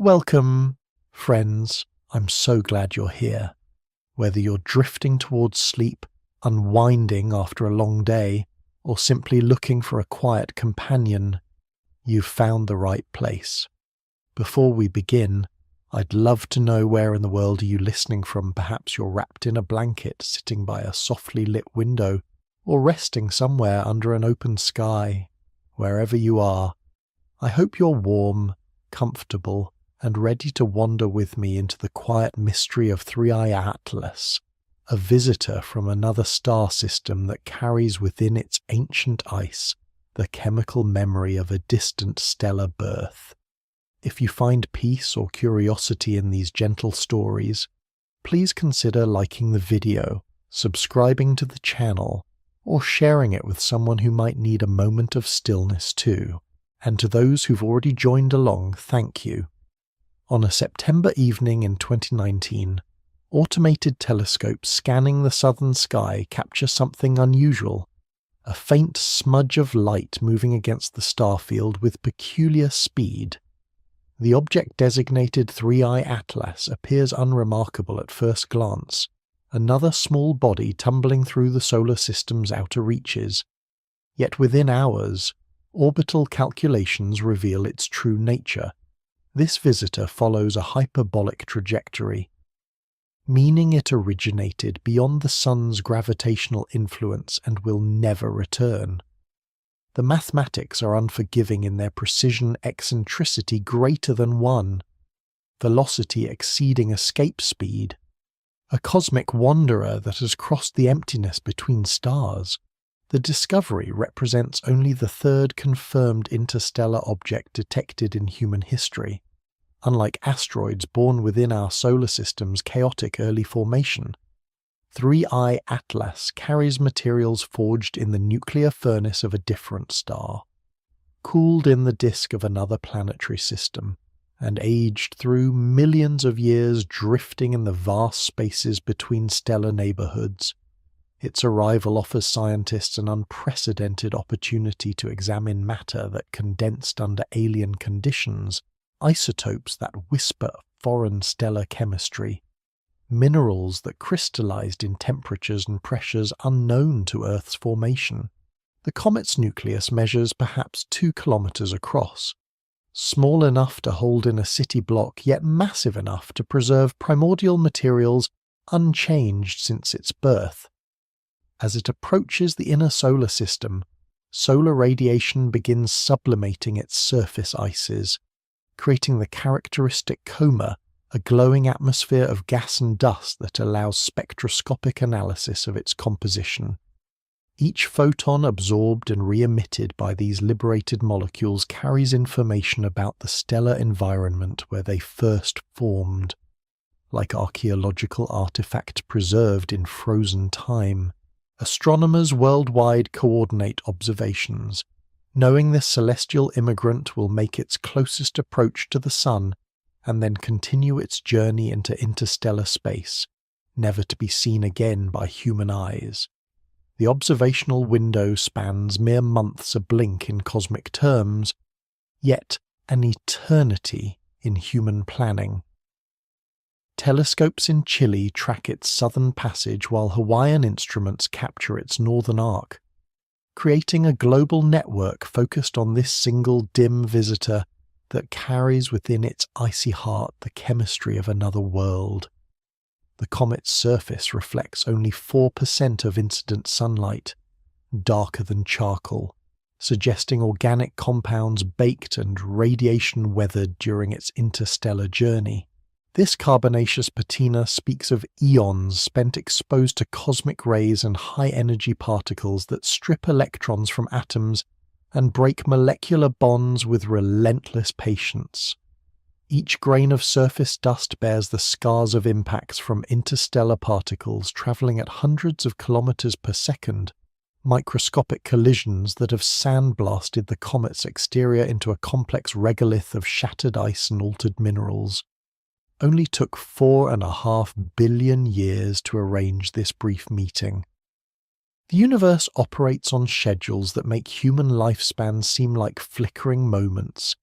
Welcome, friends. I'm so glad you're here. Whether you're drifting towards sleep, unwinding after a long day, or simply looking for a quiet companion, you've found the right place. Before we begin, I'd love to know where in the world are you listening from. Perhaps you're wrapped in a blanket, sitting by a softly lit window, or resting somewhere under an open sky. Wherever you are, I hope you're warm, comfortable, and ready to wander with me into the quiet mystery of Three-Eye Atlas, a visitor from another star system that carries within its ancient ice the chemical memory of a distant stellar birth. If you find peace or curiosity in these gentle stories, please consider liking the video, subscribing to the channel, or sharing it with someone who might need a moment of stillness too. And to those who've already joined along, thank you. On a September evening in 2019, automated telescopes scanning the southern sky capture something unusual, a faint smudge of light moving against the starfield with peculiar speed. The object designated Three-Eye Atlas appears unremarkable at first glance, another small body tumbling through the solar system's outer reaches. Yet within hours, orbital calculations reveal its true nature. This visitor follows a hyperbolic trajectory, meaning it originated beyond the Sun's gravitational influence and will never return. The mathematics are unforgiving in their precision, eccentricity greater than 1, velocity exceeding escape speed, a cosmic wanderer that has crossed the emptiness between stars. The discovery represents only the third confirmed interstellar object detected in human history. Unlike asteroids born within our solar system's chaotic early formation, Three-Eye Atlas carries materials forged in the nuclear furnace of a different star, cooled in the disk of another planetary system, and aged through millions of years drifting in the vast spaces between stellar neighborhoods. Its arrival offers scientists an unprecedented opportunity to examine matter that condensed under alien conditions, isotopes that whisper foreign stellar chemistry, minerals that crystallized in temperatures and pressures unknown to Earth's formation. The comet's nucleus measures perhaps 2 kilometers across, small enough to hold in a city block, yet massive enough to preserve primordial materials unchanged since its birth. As it approaches the inner solar system, solar radiation begins sublimating its surface ices, creating the characteristic coma, a glowing atmosphere of gas and dust that allows spectroscopic analysis of its composition. Each photon absorbed and re-emitted by these liberated molecules carries information about the stellar environment where they first formed, like archaeological artifact preserved in frozen time. Astronomers worldwide coordinate observations, knowing this celestial immigrant will make its closest approach to the Sun and then continue its journey into interstellar space, never to be seen again by human eyes. The observational window spans mere months, a blink in cosmic terms, yet an eternity in human planning. Telescopes in Chile track its southern passage while Hawaiian instruments capture its northern arc, creating a global network focused on this single dim visitor that carries within its icy heart the chemistry of another world. The comet's surface reflects only 4% of incident sunlight, darker than charcoal, suggesting organic compounds baked and radiation weathered during its interstellar journey. This carbonaceous patina speaks of eons spent exposed to cosmic rays and high-energy particles that strip electrons from atoms and break molecular bonds with relentless patience. Each grain of surface dust bears the scars of impacts from interstellar particles traveling at hundreds of kilometers per second, microscopic collisions that have sandblasted the comet's exterior into a complex regolith of shattered ice and altered minerals. Only took 4.5 billion years to arrange this brief meeting. The universe operates on schedules that make human lifespans seem like flickering moments,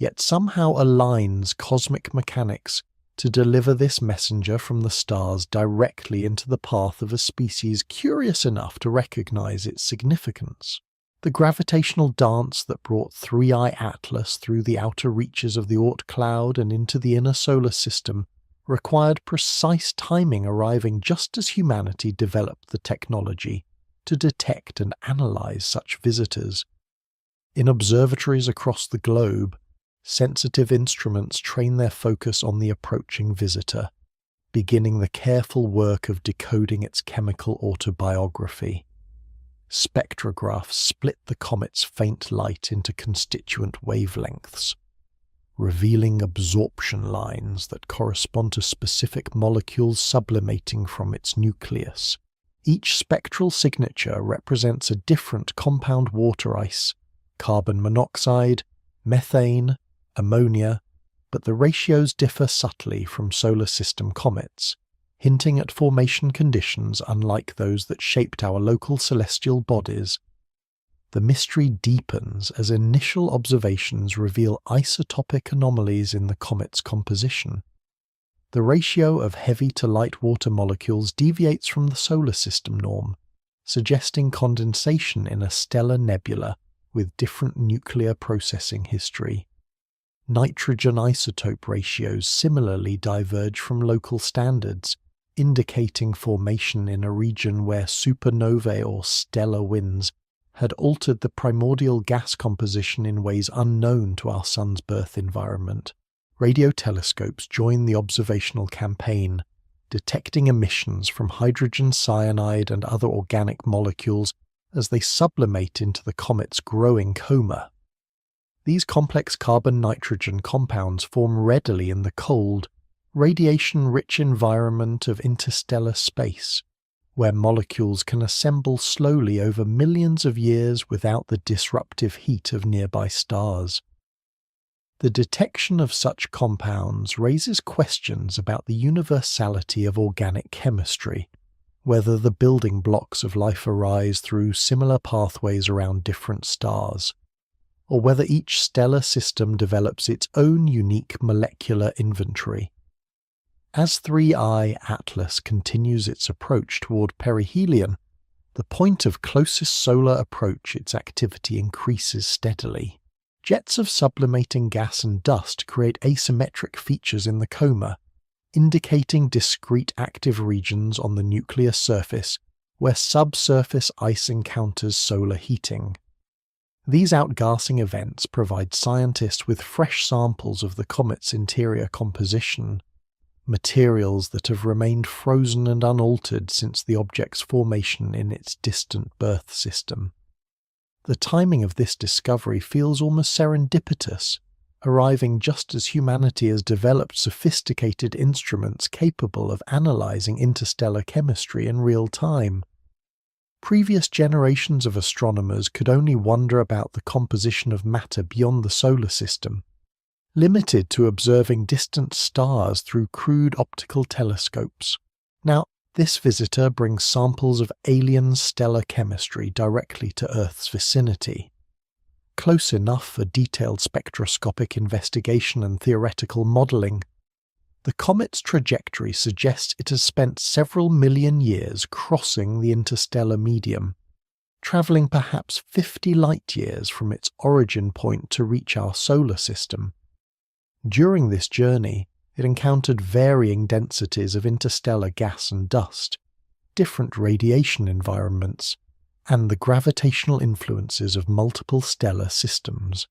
yet somehow aligns cosmic mechanics to deliver this messenger from the stars directly into the path of a species curious enough to recognize its significance. The gravitational dance that brought 3I Atlas through the outer reaches of the Oort cloud and into the inner solar system required precise timing, arriving just as humanity developed the technology to detect and analyze such visitors. In observatories across the globe, sensitive instruments train their focus on the approaching visitor, beginning the careful work of decoding its chemical autobiography. Spectrographs split the comet's faint light into constituent wavelengths, revealing absorption lines that correspond to specific molecules sublimating from its nucleus. Each spectral signature represents a different compound water ice, carbon monoxide, methane, ammonia, but the ratios differ subtly from solar system comets, hinting at formation conditions unlike those that shaped our local celestial bodies. The mystery deepens as initial observations reveal isotopic anomalies in the comet's composition. The ratio of heavy to light water molecules deviates from the solar system norm, suggesting condensation in a stellar nebula with different nuclear processing history. Nitrogen isotope ratios similarly diverge from local standards, indicating formation in a region where supernovae or stellar winds had altered the primordial gas composition in ways unknown to our Sun's birth environment. Radio telescopes join the observational campaign, detecting emissions from hydrogen cyanide and other organic molecules as they sublimate into the comet's growing coma. These complex carbon-nitrogen compounds form readily in the cold, radiation-rich environment of interstellar space, where molecules can assemble slowly over millions of years without the disruptive heat of nearby stars. The detection of such compounds raises questions about the universality of organic chemistry, whether the building blocks of life arise through similar pathways around different stars, or whether each stellar system develops its own unique molecular inventory. As 3I Atlas continues its approach toward perihelion, the point of closest solar approach its activity increases steadily. Jets of sublimating gas and dust create asymmetric features in the coma, indicating discrete active regions on the nuclear surface where subsurface ice encounters solar heating. These outgassing events provide scientists with fresh samples of the comet's interior composition, materials that have remained frozen and unaltered since the object's formation in its distant birth system. The timing of this discovery feels almost serendipitous, arriving just as humanity has developed sophisticated instruments capable of analyzing interstellar chemistry in real time. Previous generations of astronomers could only wonder about the composition of matter beyond the solar system, limited to observing distant stars through crude optical telescopes. Now, this visitor brings samples of alien stellar chemistry directly to Earth's vicinity, close enough for detailed spectroscopic investigation and theoretical modeling. The comet's trajectory suggests it has spent several million years crossing the interstellar medium, travelling perhaps 50 light-years from its origin point to reach our solar system. During this journey, it encountered varying densities of interstellar gas and dust, different radiation environments, and the gravitational influences of multiple stellar systems.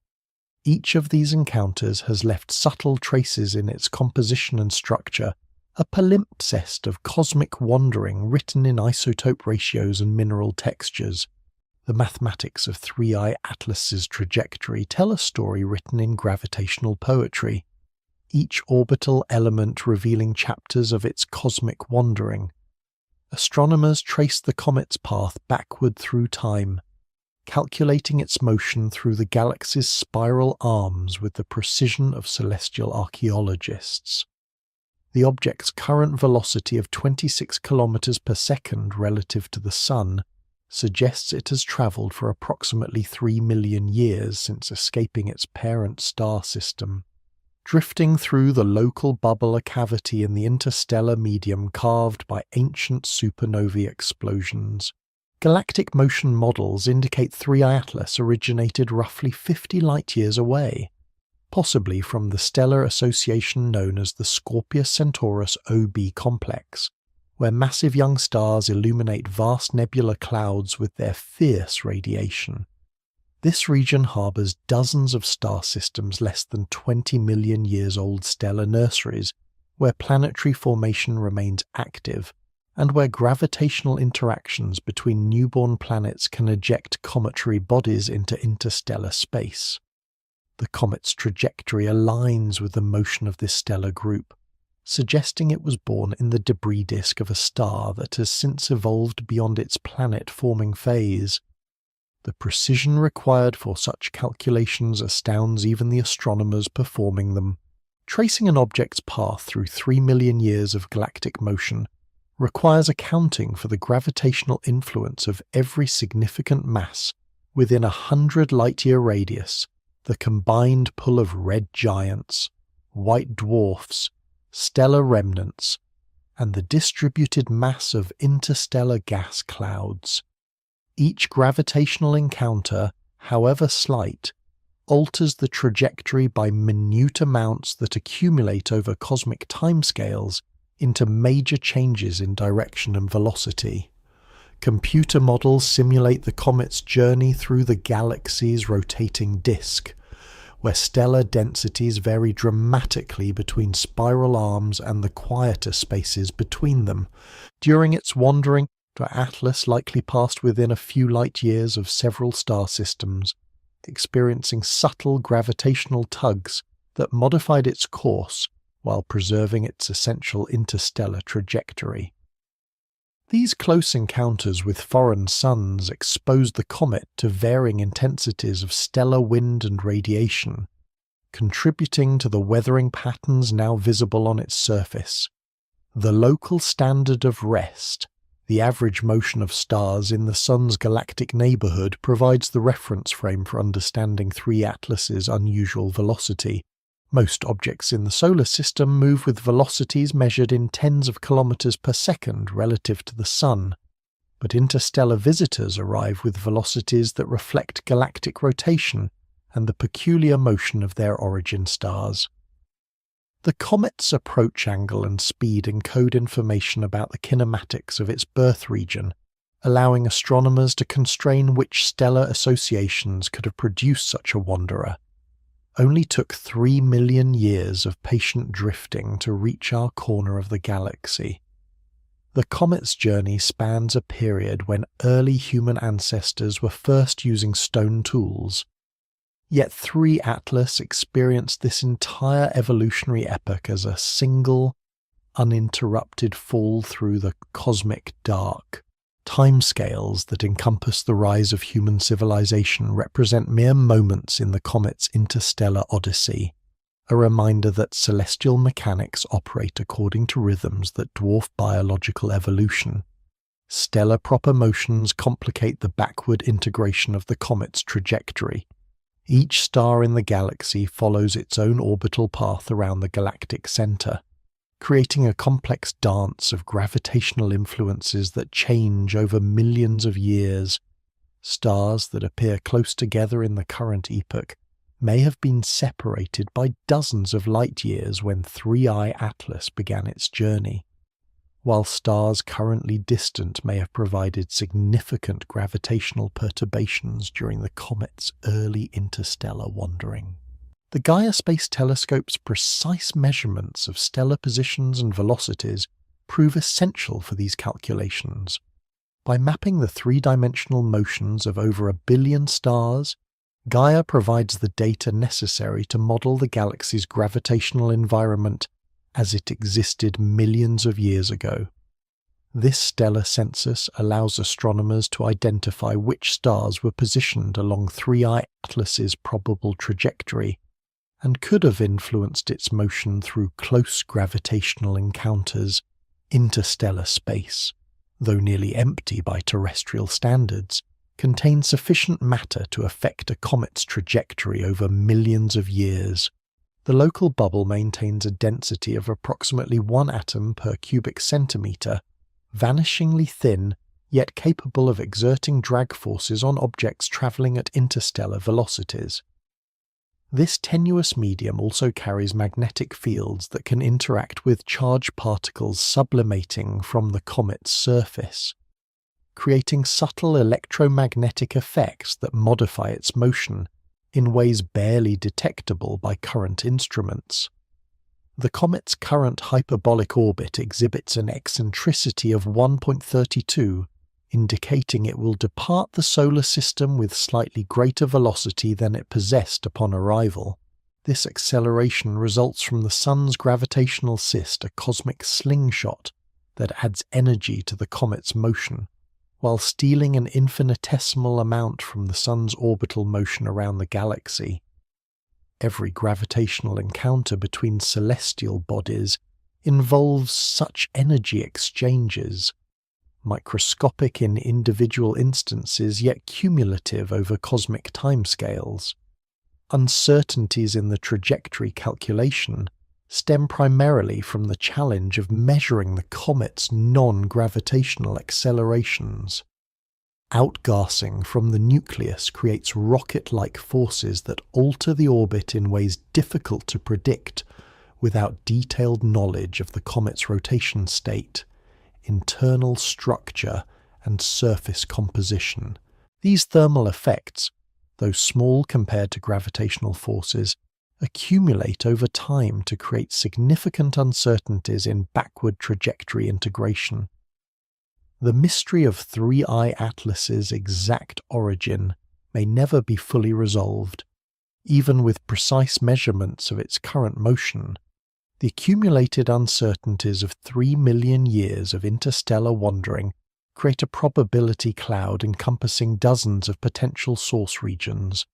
Each of these encounters has left subtle traces in its composition and structure, a palimpsest of cosmic wandering written in isotope ratios and mineral textures. The mathematics of 3I Atlas's trajectory tell a story written in gravitational poetry, each orbital element revealing chapters of its cosmic wandering. Astronomers trace the comet's path backward through time, calculating its motion through the galaxy's spiral arms with the precision of celestial archaeologists. The object's current velocity of 26 kilometers per second relative to the Sun suggests it has travelled for approximately 3 million years since escaping its parent star system, drifting through the local bubble cavity in the interstellar medium carved by ancient supernovae explosions. Galactic motion models indicate 3I Atlas originated roughly 50 light-years away, possibly from the stellar association known as the Scorpius-Centaurus OB complex, where massive young stars illuminate vast nebular clouds with their fierce radiation. This region harbours dozens of star systems less than 20 million years old stellar nurseries, where planetary formation remains active, and where gravitational interactions between newborn planets can eject cometary bodies into interstellar space. The comet's trajectory aligns with the motion of this stellar group, suggesting it was born in the debris disk of a star that has since evolved beyond its planet-forming phase. The precision required for such calculations astounds even the astronomers performing them. Tracing an object's path through 3 million years of galactic motion requires accounting for the gravitational influence of every significant mass within 100 light-year radius, the combined pull of red giants, white dwarfs, stellar remnants, and the distributed mass of interstellar gas clouds. Each gravitational encounter, however slight, alters the trajectory by minute amounts that accumulate over cosmic timescales into major changes in direction and velocity. Computer models simulate the comet's journey through the galaxy's rotating disk, where stellar densities vary dramatically between spiral arms and the quieter spaces between them. During its wandering, Atlas likely passed within a few light-years of several star systems, experiencing subtle gravitational tugs that modified its course while preserving its essential interstellar trajectory. These close encounters with foreign suns exposed the comet to varying intensities of stellar wind and radiation, contributing to the weathering patterns now visible on its surface. The local standard of rest, the average motion of stars in the Sun's galactic neighbourhood, provides the reference frame for understanding 3 Atlas's unusual velocity. Most objects in the solar system move with velocities measured in tens of kilometers per second relative to the Sun, but interstellar visitors arrive with velocities that reflect galactic rotation and the peculiar motion of their origin stars. The comet's approach angle and speed encode information about the kinematics of its birth region, allowing astronomers to constrain which stellar associations could have produced such a wanderer. Only took 3 million years of patient drifting to reach our corner of the galaxy. The comet's journey spans a period when early human ancestors were first using stone tools. Yet 3 Atlas experienced this entire evolutionary epoch as a single, uninterrupted fall through the cosmic dark. Timescales that encompass the rise of human civilization represent mere moments in the comet's interstellar odyssey, a reminder that celestial mechanics operate according to rhythms that dwarf biological evolution. Stellar proper motions complicate the backward integration of the comet's trajectory. Each star in the galaxy follows its own orbital path around the galactic center, creating a complex dance of gravitational influences that change over millions of years. Stars that appear close together in the current epoch may have been separated by dozens of light-years when 3I Atlas began its journey, while stars currently distant may have provided significant gravitational perturbations during the comet's early interstellar wandering. The Gaia Space Telescope's precise measurements of stellar positions and velocities prove essential for these calculations. By mapping the 3-dimensional motions of over 1 billion stars, Gaia provides the data necessary to model the galaxy's gravitational environment as it existed millions of years ago. This stellar census allows astronomers to identify which stars were positioned along 3I Atlas's probable trajectory, and could have influenced its motion through close gravitational encounters, interstellar space, though nearly empty by terrestrial standards, contain sufficient matter to affect a comet's trajectory over millions of years. The local bubble maintains a density of approximately 1 atom per cubic centimetre, vanishingly thin, yet capable of exerting drag forces on objects travelling at interstellar velocities. This tenuous medium also carries magnetic fields that can interact with charged particles sublimating from the comet's surface, creating subtle electromagnetic effects that modify its motion in ways barely detectable by current instruments. The comet's current hyperbolic orbit exhibits an eccentricity of 1.32, indicating it will depart the solar system with slightly greater velocity than it possessed upon arrival. This acceleration results from the Sun's gravitational cyst, a cosmic slingshot that adds energy to the comet's motion, while stealing an infinitesimal amount from the Sun's orbital motion around the galaxy. Every gravitational encounter between celestial bodies involves such energy exchanges, microscopic in individual instances yet cumulative over cosmic timescales. Uncertainties in the trajectory calculation stem primarily from the challenge of measuring the comet's non-gravitational accelerations. Outgassing from the nucleus creates rocket-like forces that alter the orbit in ways difficult to predict without detailed knowledge of the comet's rotation state, internal structure, and surface composition. These thermal effects, though small compared to gravitational forces, accumulate over time to create significant uncertainties in backward trajectory integration. The mystery of 3I Atlas's exact origin may never be fully resolved. Even with precise measurements of its current motion, the accumulated uncertainties of 3 million years of interstellar wandering create a probability cloud encompassing dozens of potential source regions.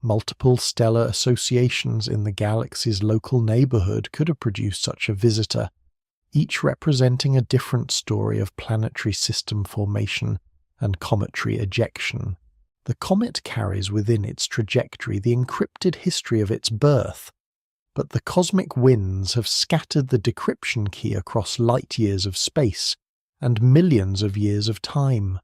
Multiple stellar associations in the galaxy's local neighborhood could have produced such a visitor, each representing a different story of planetary system formation and cometary ejection. The comet carries within its trajectory the encrypted history of its birth, but the cosmic winds have scattered the decryption key across light years of space and millions of years of time.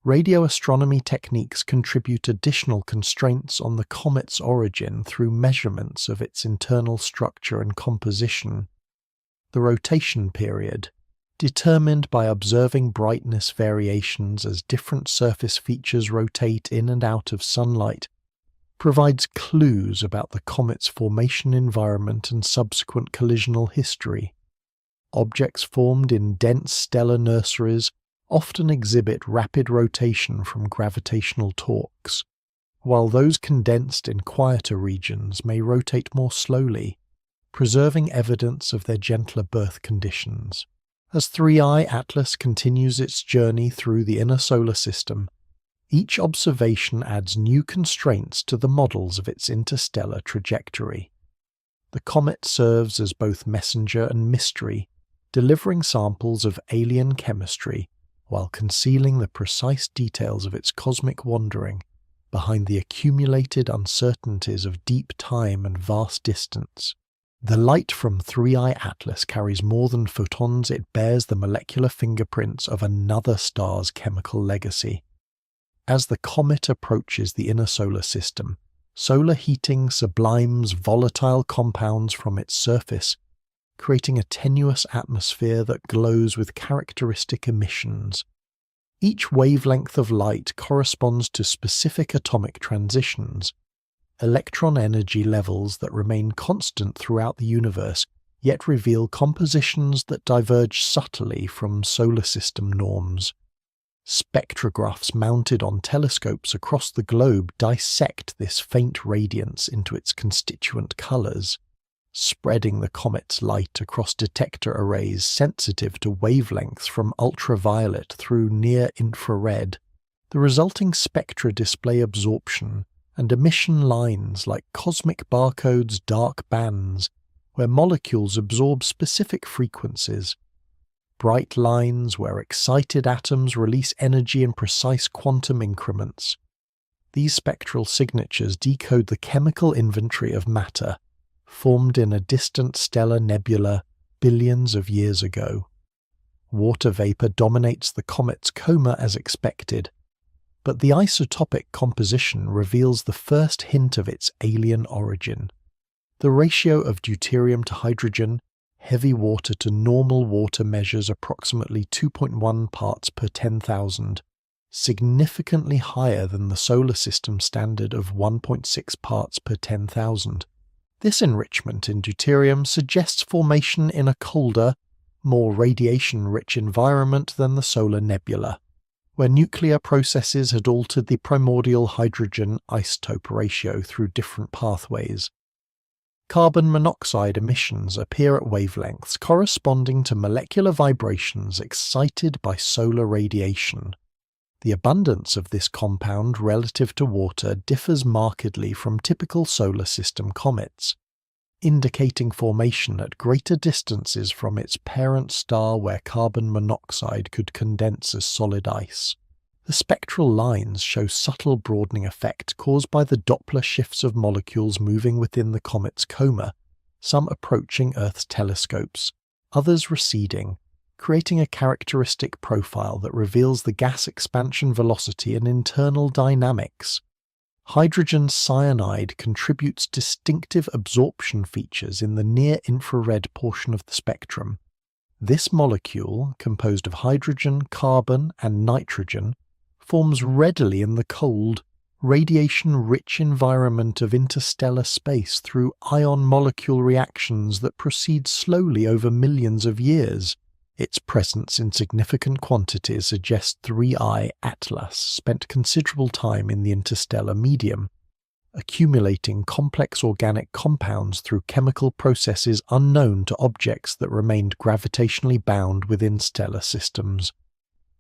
Radio astronomy techniques contribute additional constraints on the comet's origin through measurements of its internal structure and composition. The rotation period, determined by observing brightness variations as different surface features rotate in and out of sunlight, provides clues about the comet's formation environment and subsequent collisional history. Objects formed in dense stellar nurseries often exhibit rapid rotation from gravitational torques, while those condensed in quieter regions may rotate more slowly, preserving evidence of their gentler birth conditions. As 3I Atlas continues its journey through the inner solar system, each observation adds new constraints to the models of its interstellar trajectory. The comet serves as both messenger and mystery, delivering samples of alien chemistry while concealing the precise details of its cosmic wandering behind the accumulated uncertainties of deep time and vast distance. The light from 3I Atlas carries more than photons, it bears the molecular fingerprints of another star's chemical legacy. As the comet approaches the inner solar system, solar heating sublimes volatile compounds from its surface, creating a tenuous atmosphere that glows with characteristic emissions. Each wavelength of light corresponds to specific atomic transitions, electron energy levels that remain constant throughout the universe, yet reveal compositions that diverge subtly from solar system norms. Spectrographs mounted on telescopes across the globe dissect this faint radiance into its constituent colors, spreading the comet's light across detector arrays sensitive to wavelengths from ultraviolet through near-infrared. The resulting spectra display absorption and emission lines like cosmic barcodes' dark bands, where molecules absorb specific frequencies. bright lines where excited atoms release energy in precise quantum increments. These spectral signatures decode the chemical inventory of matter, formed in a distant stellar nebula billions of years ago. Water vapor dominates the comet's coma as expected, but the isotopic composition reveals the first hint of its alien origin. The ratio of deuterium to hydrogen, heavy water to normal water measures approximately 2.1 parts per 10,000, significantly higher than the solar system standard of 1.6 parts per 10,000. This enrichment in deuterium suggests formation in a colder, more radiation-rich environment than the solar nebula, where nuclear processes had altered the primordial hydrogen isotope ratio through different pathways. Carbon monoxide emissions appear at wavelengths corresponding to molecular vibrations excited by solar radiation. The abundance of this compound relative to water differs markedly from typical solar system comets, indicating formation at greater distances from its parent star where carbon monoxide could condense as solid ice. The spectral lines show subtle broadening effect caused by the Doppler shifts of molecules moving within the comet's coma, some approaching Earth's telescopes, others receding, creating a characteristic profile that reveals the gas expansion velocity and internal dynamics. Hydrogen cyanide contributes distinctive absorption features in the near-infrared portion of the spectrum. This molecule, composed of hydrogen, carbon, and nitrogen, forms readily in the cold, radiation-rich environment of interstellar space through ion-molecule reactions that proceed slowly over millions of years. Its presence in significant quantities suggests 3I Atlas spent considerable time in the interstellar medium, accumulating complex organic compounds through chemical processes unknown to objects that remained gravitationally bound within stellar systems.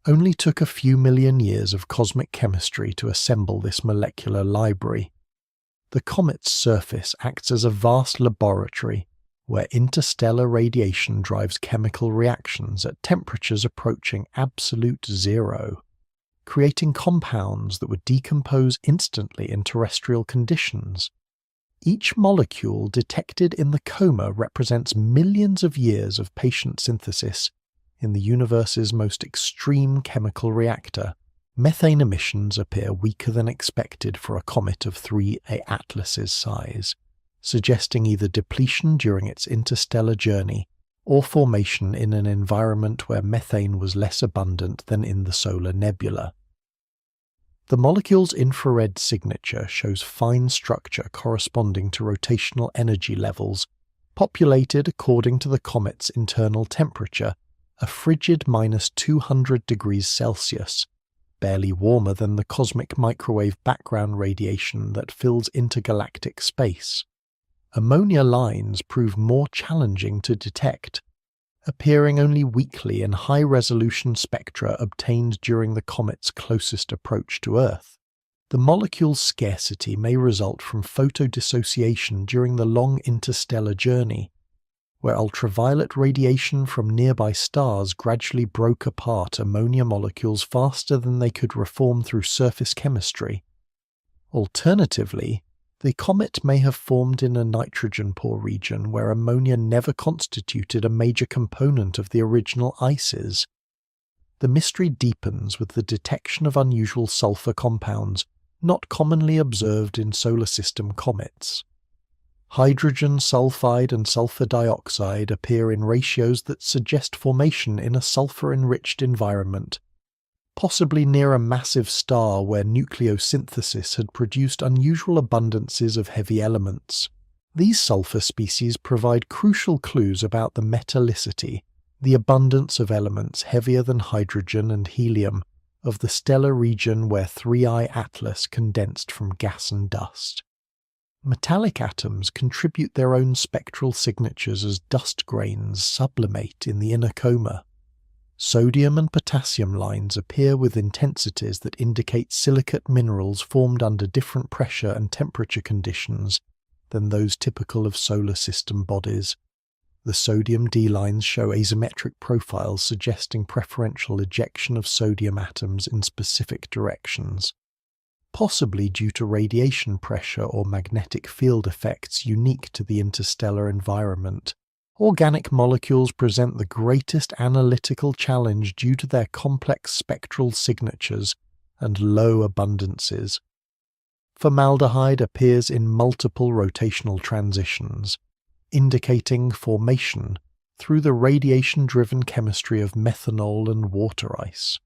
Only took a few million years of cosmic chemistry to assemble this molecular library. The comet's surface acts as a vast laboratory where interstellar radiation drives chemical reactions at temperatures approaching absolute zero, creating compounds that would decompose instantly in terrestrial conditions. Each molecule detected in the coma represents millions of years of patient synthesis in the universe's most extreme chemical reactor. Methane emissions appear weaker than expected for a comet of 3A Atlas's size, suggesting either depletion during its interstellar journey or formation in an environment where methane was less abundant than in the solar nebula. The molecule's infrared signature shows fine structure corresponding to rotational energy levels, populated according to the comet's internal temperature, a frigid -200 degrees Celsius, barely warmer than the cosmic microwave background radiation that fills intergalactic space. Ammonia lines prove more challenging to detect, appearing only weakly in high-resolution spectra obtained during the comet's closest approach to Earth. The molecule's scarcity may result from photodissociation during the long interstellar journey, where ultraviolet radiation from nearby stars gradually broke apart ammonia molecules faster than they could reform through surface chemistry. Alternatively, the comet may have formed in a nitrogen-poor region where ammonia never constituted a major component of the original ices. The mystery deepens with the detection of unusual sulfur compounds not commonly observed in solar system comets. Hydrogen sulfide and sulfur dioxide appear in ratios that suggest formation in a sulfur-enriched environment, possibly near a massive star where nucleosynthesis had produced unusual abundances of heavy elements. These sulfur species provide crucial clues about the metallicity, the abundance of elements heavier than hydrogen and helium, of the stellar region where 3I Atlas condensed from gas and dust. Metallic atoms contribute their own spectral signatures as dust grains sublimate in the inner coma. Sodium and potassium lines appear with intensities that indicate silicate minerals formed under different pressure and temperature conditions than those typical of solar system bodies. The sodium D lines show asymmetric profiles suggesting preferential ejection of sodium atoms in specific directions, possibly due to radiation pressure or magnetic field effects unique to the interstellar environment. Organic molecules present the greatest analytical challenge due to their complex spectral signatures and low abundances. Formaldehyde appears in multiple rotational transitions, indicating formation through the radiation-driven chemistry of methanol and water ice.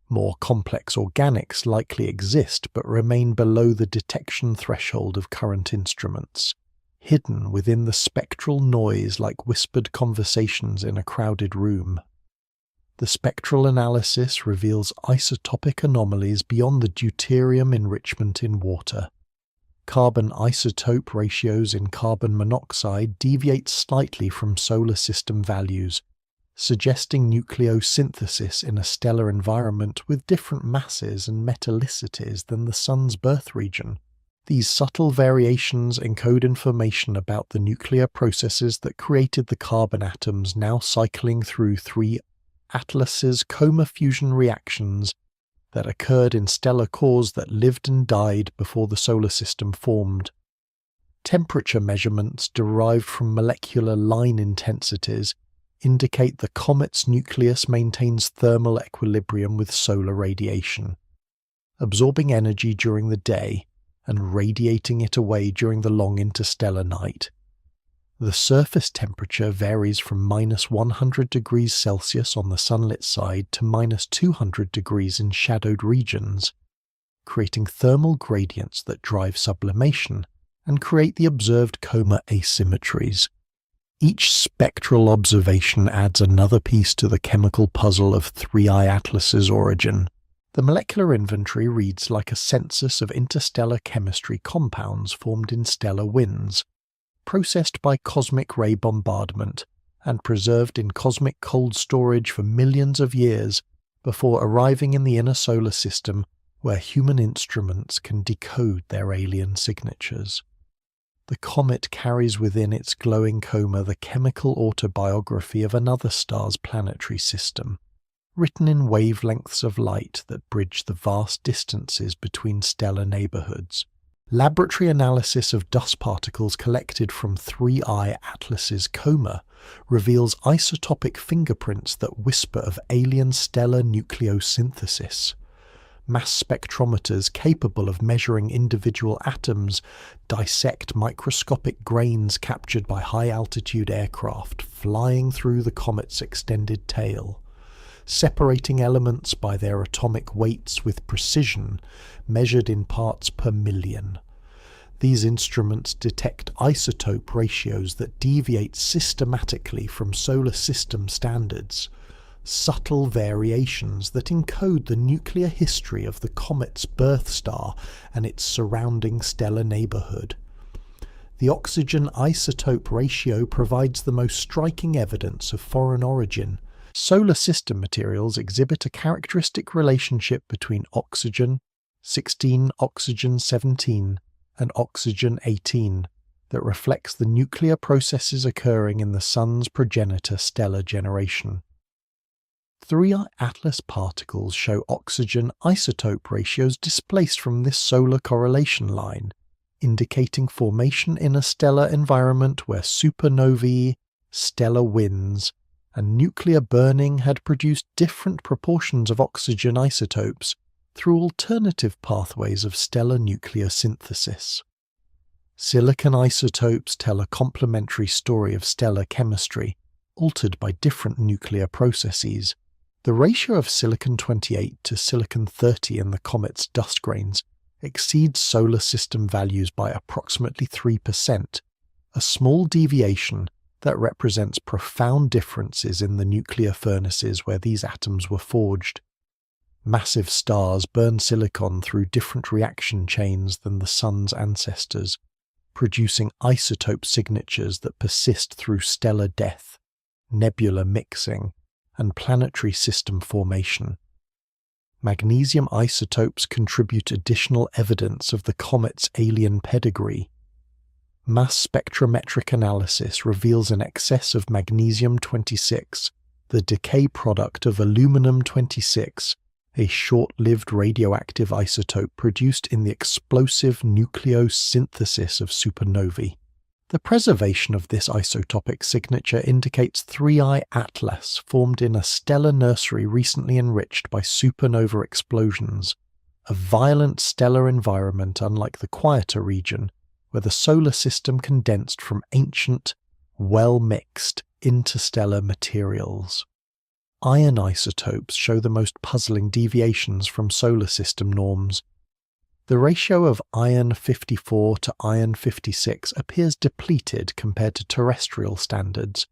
More complex organics likely exist but remain below the detection threshold of current instruments, hidden within the spectral noise like whispered conversations in a crowded room. The spectral analysis reveals isotopic anomalies beyond the deuterium enrichment in water. Carbon isotope ratios in carbon monoxide deviate slightly from solar system values, suggesting nucleosynthesis in a stellar environment with different masses and metallicities than the Sun's birth region. These subtle variations encode information about the nuclear processes that created the carbon atoms now cycling through 3 Atlas's Comet fusion reactions that occurred in stellar cores that lived and died before the solar system formed. Temperature measurements derived from molecular line intensities indicate the comet's nucleus maintains thermal equilibrium with solar radiation, absorbing energy during the day and radiating it away during the long interstellar night. The surface temperature varies from -100 degrees Celsius on the sunlit side to -200 degrees in shadowed regions, creating thermal gradients that drive sublimation and create the observed Comet asymmetries. Each spectral observation adds another piece to the chemical puzzle of 3I Atlas's origin. The molecular inventory reads like a census of interstellar chemistry compounds formed in stellar winds, processed by cosmic ray bombardment and preserved in cosmic cold storage for millions of years before arriving in the inner solar system where human instruments can decode their alien signatures. The comet carries within its glowing coma the chemical autobiography of another star's planetary system, written in wavelengths of light that bridge the vast distances between stellar neighborhoods. Laboratory analysis of dust particles collected from 3I Atlas's Comet reveals isotopic fingerprints that whisper of alien stellar nucleosynthesis. Mass spectrometers capable of measuring individual atoms dissect microscopic grains captured by high-altitude aircraft flying through the comet's extended tail, separating elements by their atomic weights with precision measured in parts per million. These instruments detect isotope ratios that deviate systematically from solar system standards, subtle variations that encode the nuclear history of the comet's birth star and its surrounding stellar neighborhood. The oxygen isotope ratio provides the most striking evidence of foreign origin. Solar system materials exhibit a characteristic relationship between oxygen, 16 oxygen 17, and oxygen 18 that reflects the nuclear processes occurring in the Sun's progenitor stellar generation. 3I Atlas particles show oxygen isotope ratios displaced from this solar correlation line, indicating formation in a stellar environment where supernovae, stellar winds, and nuclear burning had produced different proportions of oxygen isotopes through alternative pathways of stellar nucleosynthesis. Silicon isotopes tell a complementary story of stellar chemistry, altered by different nuclear processes. The ratio of silicon-28 to silicon-30 in the comet's dust grains exceeds solar system values by approximately 3%, a small deviation that represents profound differences in the nuclear furnaces where these atoms were forged. Massive stars burn silicon through different reaction chains than the Sun's ancestors, producing isotope signatures that persist through stellar death, nebula mixing, and planetary system formation. Magnesium isotopes contribute additional evidence of the comet's alien pedigree. Mass spectrometric analysis reveals an excess of magnesium-26, the decay product of aluminum-26, a short-lived radioactive isotope produced in the explosive nucleosynthesis of supernovae. The preservation of this isotopic signature indicates 3I Atlas formed in a stellar nursery recently enriched by supernova explosions, a violent stellar environment unlike the quieter region, where the solar system condensed from ancient, well-mixed interstellar materials. Iron isotopes show the most puzzling deviations from solar system norms. The ratio of iron 54 to iron 56 appears depleted compared to terrestrial standards,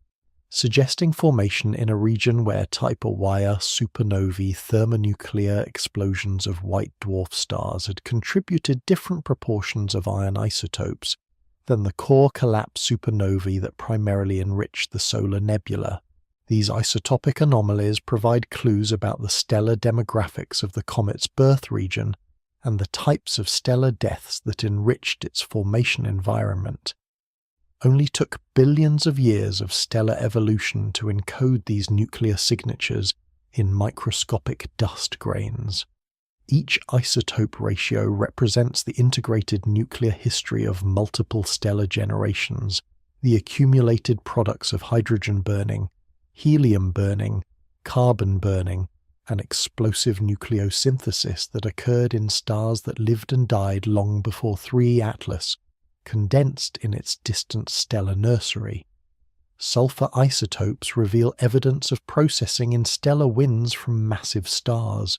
suggesting formation in a region where Type Ia supernovae thermonuclear explosions of white dwarf stars had contributed different proportions of iron isotopes than the core collapse supernovae that primarily enriched the solar nebula. These isotopic anomalies provide clues about the stellar demographics of the comet's birth region and the types of stellar deaths that enriched its formation environment. Only took billions of years of stellar evolution to encode these nuclear signatures in microscopic dust grains. Each isotope ratio represents the integrated nuclear history of multiple stellar generations, the accumulated products of hydrogen burning, helium burning, carbon burning, and explosive nucleosynthesis that occurred in stars that lived and died long before 3 Atlas, condensed in its distant stellar nursery. Sulfur isotopes reveal evidence of processing in stellar winds from massive stars.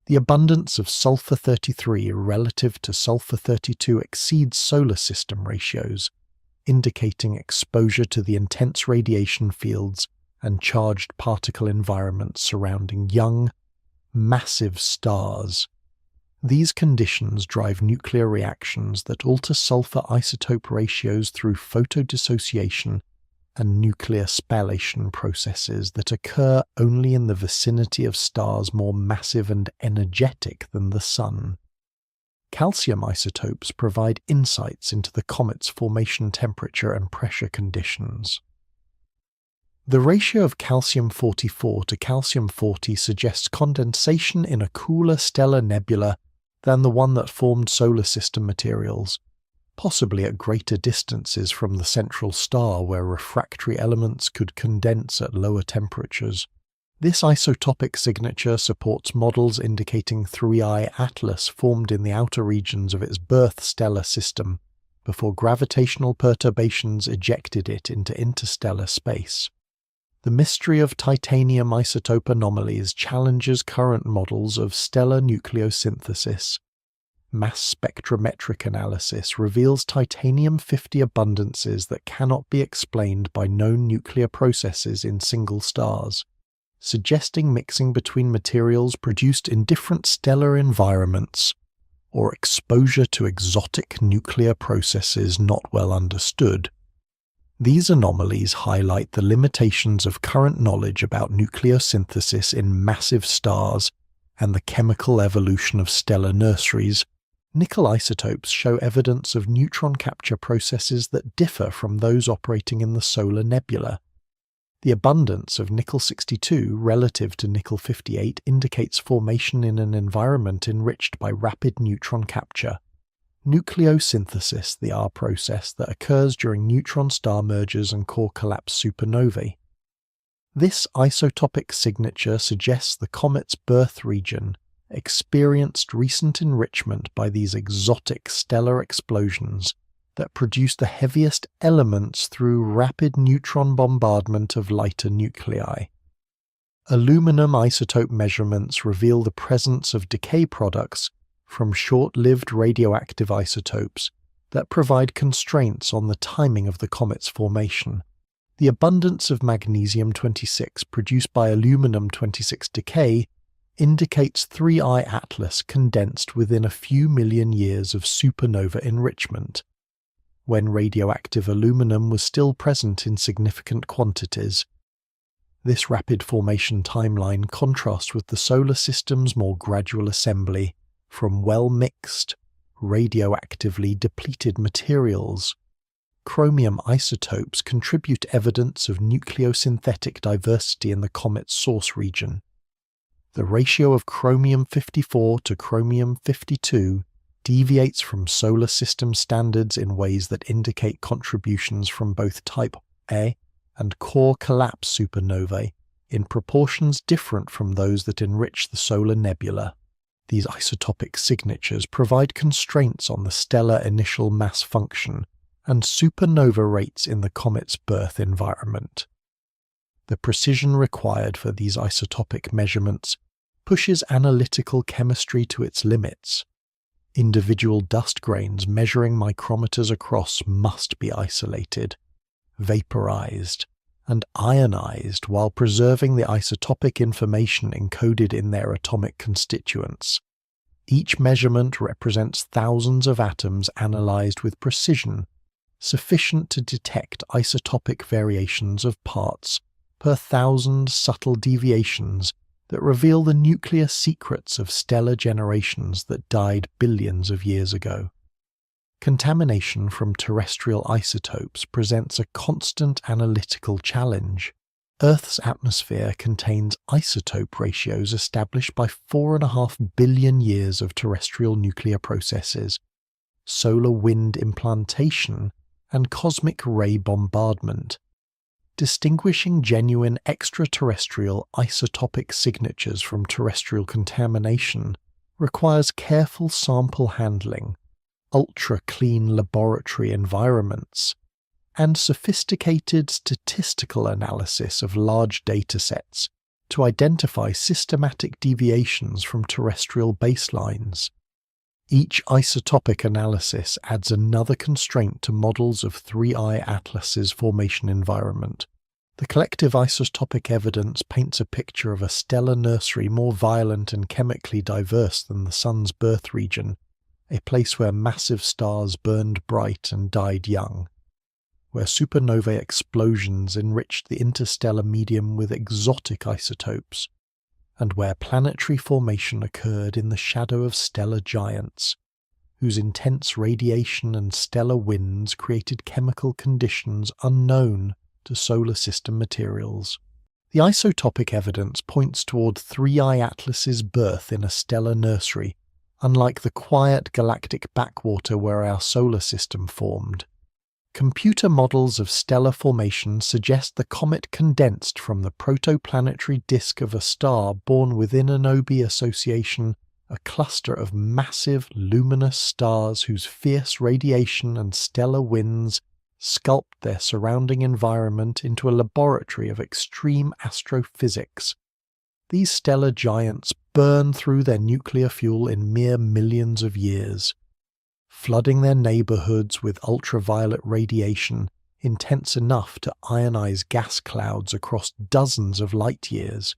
The abundance of sulfur-33 relative to sulfur-32 exceeds solar system ratios, indicating exposure to the intense radiation fields and charged particle environments surrounding young, massive stars. These conditions drive nuclear reactions that alter sulfur isotope ratios through photodissociation and nuclear spallation processes that occur only in the vicinity of stars more massive and energetic than the Sun. Calcium isotopes provide insights into the comet's formation temperature and pressure conditions. The ratio of calcium-44 to calcium-40 suggests condensation in a cooler stellar nebula than the one that formed solar system materials, possibly at greater distances from the central star where refractory elements could condense at lower temperatures. This isotopic signature supports models indicating 3I Atlas formed in the outer regions of its birth stellar system before gravitational perturbations ejected it into interstellar space. The mystery of titanium isotope anomalies challenges current models of stellar nucleosynthesis. Mass spectrometric analysis reveals titanium-50 abundances that cannot be explained by known nuclear processes in single stars, suggesting mixing between materials produced in different stellar environments or exposure to exotic nuclear processes not well understood. These anomalies highlight the limitations of current knowledge about nucleosynthesis in massive stars and the chemical evolution of stellar nurseries. Nickel isotopes show evidence of neutron capture processes that differ from those operating in the solar nebula. The abundance of nickel-62 relative to nickel-58 indicates formation in an environment enriched by rapid neutron capture. Nucleosynthesis, the R process that occurs during neutron star mergers and core collapse supernovae. This isotopic signature suggests the comet's birth region experienced recent enrichment by these exotic stellar explosions that produce the heaviest elements through rapid neutron bombardment of lighter nuclei. Aluminum isotope measurements reveal the presence of decay products from short-lived radioactive isotopes that provide constraints on the timing of the comet's formation. The abundance of magnesium-26 produced by aluminum-26 decay indicates 3I Atlas condensed within a few million years of supernova enrichment, when radioactive aluminum was still present in significant quantities. This rapid formation timeline contrasts with the solar system's more gradual assembly from well-mixed, radioactively depleted materials. chromium isotopes contribute evidence of nucleosynthetic diversity in the comet's source region. The ratio of chromium-54 to chromium-52 deviates from solar system standards in ways that indicate contributions from both type A and core collapse supernovae in proportions different from those that enrich the solar nebula. These isotopic signatures provide constraints on the stellar initial mass function and supernova rates in the comet's birth environment. The precision required for these isotopic measurements pushes analytical chemistry to its limits. Individual dust grains measuring micrometers across must be isolated, vaporized, and ionized while preserving the isotopic information encoded in their atomic constituents. Each measurement represents thousands of atoms analyzed with precision, sufficient to detect isotopic variations of parts per thousand subtle deviations that reveal the nuclear secrets of stellar generations that died billions of years ago. Contamination from terrestrial isotopes presents a constant analytical challenge. Earth's atmosphere contains isotope ratios established by 4.5 billion years of terrestrial nuclear processes, solar wind implantation, and cosmic ray bombardment. Distinguishing genuine extraterrestrial isotopic signatures from terrestrial contamination requires careful sample handling, ultra-clean laboratory environments, and sophisticated statistical analysis of large datasets to identify systematic deviations from terrestrial baselines. Each isotopic analysis adds another constraint to models of 3I Atlas's formation environment. The collective isotopic evidence paints a picture of a stellar nursery more violent and chemically diverse than the Sun's birth region, a place where massive stars burned bright and died young, where supernovae explosions enriched the interstellar medium with exotic isotopes, and where planetary formation occurred in the shadow of stellar giants, whose intense radiation and stellar winds created chemical conditions unknown to solar system materials. The isotopic evidence points toward 3I Atlas's birth in a stellar nursery, unlike the quiet galactic backwater where our solar system formed. Computer models of stellar formation suggest the comet condensed from the protoplanetary disk of a star born within an OB association, a cluster of massive luminous stars whose fierce radiation and stellar winds sculpt their surrounding environment into a laboratory of extreme astrophysics. These stellar giants burn through their nuclear fuel in mere millions of years, flooding their neighborhoods with ultraviolet radiation intense enough to ionize gas clouds across dozens of light years.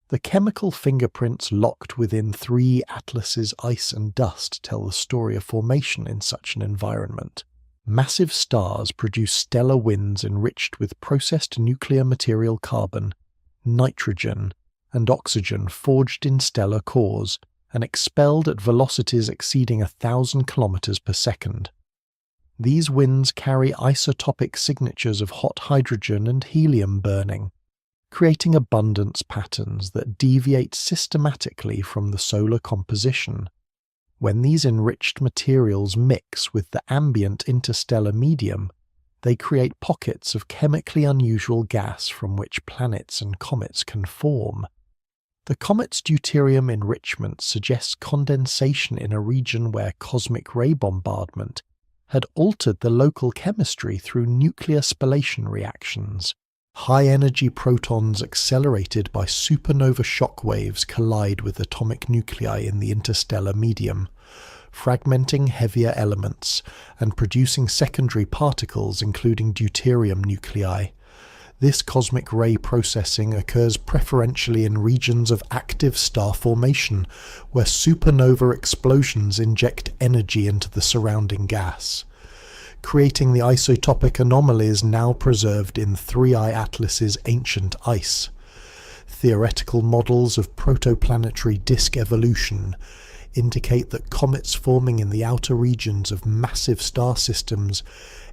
The chemical fingerprints locked within 3 Atlas's ice and dust tell the story of formation in such an environment. Massive stars produce stellar winds enriched with processed nuclear material carbon, nitrogen, and oxygen forged in stellar cores, and expelled at velocities exceeding 1,000 kilometers per second. These winds carry isotopic signatures of hot hydrogen and helium burning, creating abundance patterns that deviate systematically from the solar composition. When these enriched materials mix with the ambient interstellar medium, they create pockets of chemically unusual gas from which planets and comets can form. The comet's deuterium enrichment suggests condensation in a region where cosmic ray bombardment had altered the local chemistry through nuclear spallation reactions. High-energy protons accelerated by supernova shock waves collide with atomic nuclei in the interstellar medium, fragmenting heavier elements and producing secondary particles including deuterium nuclei. This cosmic ray processing occurs preferentially in regions of active star formation, where supernova explosions inject energy into the surrounding gas, creating the isotopic anomalies now preserved in 3I Atlas's ancient ice. Theoretical models of protoplanetary disk evolution indicate that comets forming in the outer regions of massive star systems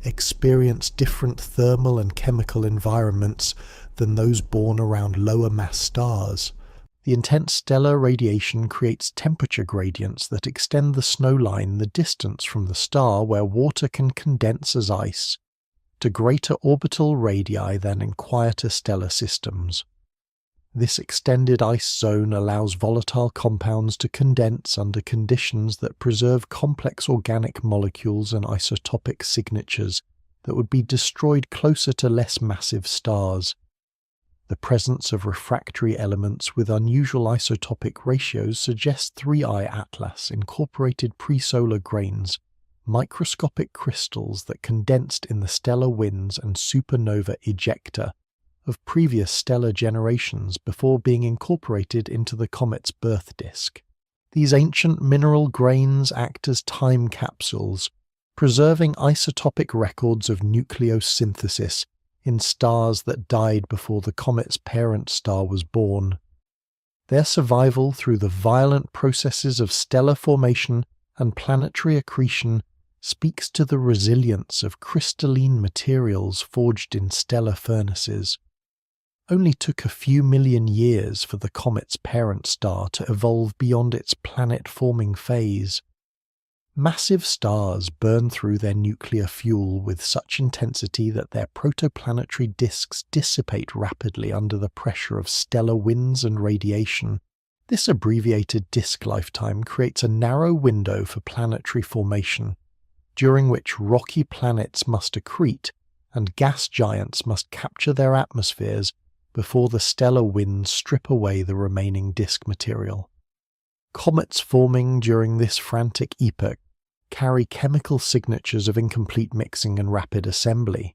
experience different thermal and chemical environments than those born around lower mass stars. The intense stellar radiation creates temperature gradients that extend the snowline the distance from the star where water can condense as ice to greater orbital radii than in quieter stellar systems. This extended ice zone allows volatile compounds to condense under conditions that preserve complex organic molecules and isotopic signatures that would be destroyed closer to less massive stars. The presence of refractory elements with unusual isotopic ratios suggests 3I Atlas incorporated presolar grains, microscopic crystals that condensed in the stellar winds and supernova ejecta of previous stellar generations before being incorporated into the comet's birth disk. These ancient mineral grains act as time capsules, preserving isotopic records of nucleosynthesis in stars that died before the comet's parent star was born. Their survival through the violent processes of stellar formation and planetary accretion speaks to the resilience of crystalline materials forged in stellar furnaces. Only took a few million years for the comet's parent star to evolve beyond its planet-forming phase. Massive stars burn through their nuclear fuel with such intensity that their protoplanetary disks dissipate rapidly under the pressure of stellar winds and radiation. This abbreviated disk lifetime creates a narrow window for planetary formation, during which rocky planets must accrete and gas giants must capture their atmospheres before the stellar winds strip away the remaining disk material. Comets forming during this frantic epoch carry chemical signatures of incomplete mixing and rapid assembly.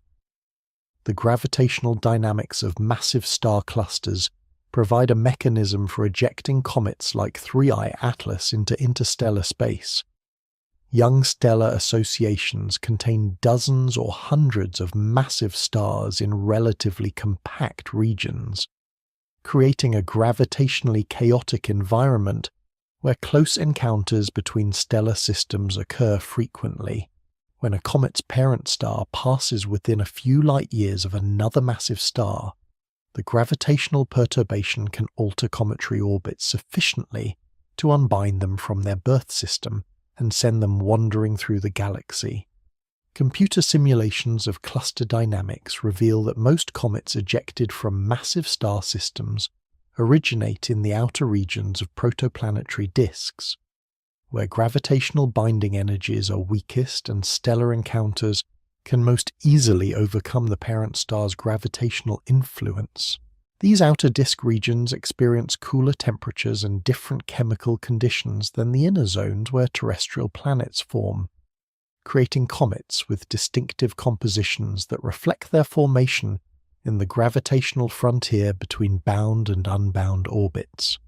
The gravitational dynamics of massive star clusters provide a mechanism for ejecting comets like 3I Atlas into interstellar space. Young stellar associations contain dozens or hundreds of massive stars in relatively compact regions, creating a gravitationally chaotic environment where close encounters between stellar systems occur frequently. When a comet's parent star passes within a few light years of another massive star, the gravitational perturbation can alter cometary orbits sufficiently to unbind them from their birth system and send them wandering through the galaxy. Computer simulations of cluster dynamics reveal that most comets ejected from massive star systems originate in the outer regions of protoplanetary disks, where gravitational binding energies are weakest and stellar encounters can most easily overcome the parent star's gravitational influence. These outer disk regions experience cooler temperatures and different chemical conditions than the inner zones where terrestrial planets form, creating comets with distinctive compositions that reflect their formation in the gravitational frontier between bound and unbound orbits.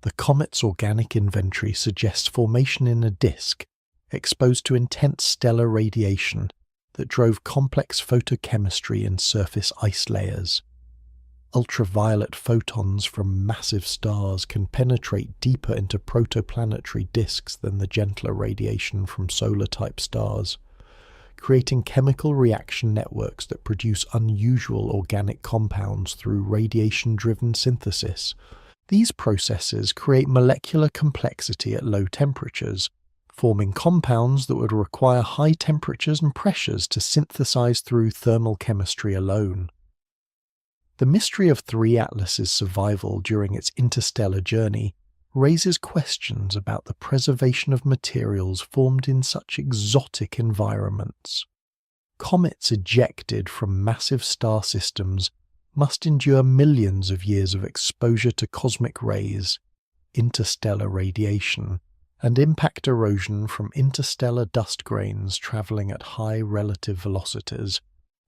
The comet's organic inventory suggests formation in a disk exposed to intense stellar radiation that drove complex photochemistry in surface ice layers. Ultraviolet photons from massive stars can penetrate deeper into protoplanetary disks than the gentler radiation from solar-type stars, creating chemical reaction networks that produce unusual organic compounds through radiation-driven synthesis. These processes create molecular complexity at low temperatures, forming compounds that would require high temperatures and pressures to synthesize through thermal chemistry alone. The mystery of 3 Atlas's survival during its interstellar journey raises questions about the preservation of materials formed in such exotic environments. Comets ejected from massive star systems must endure millions of years of exposure to cosmic rays, interstellar radiation, and impact erosion from interstellar dust grains traveling at high relative velocities.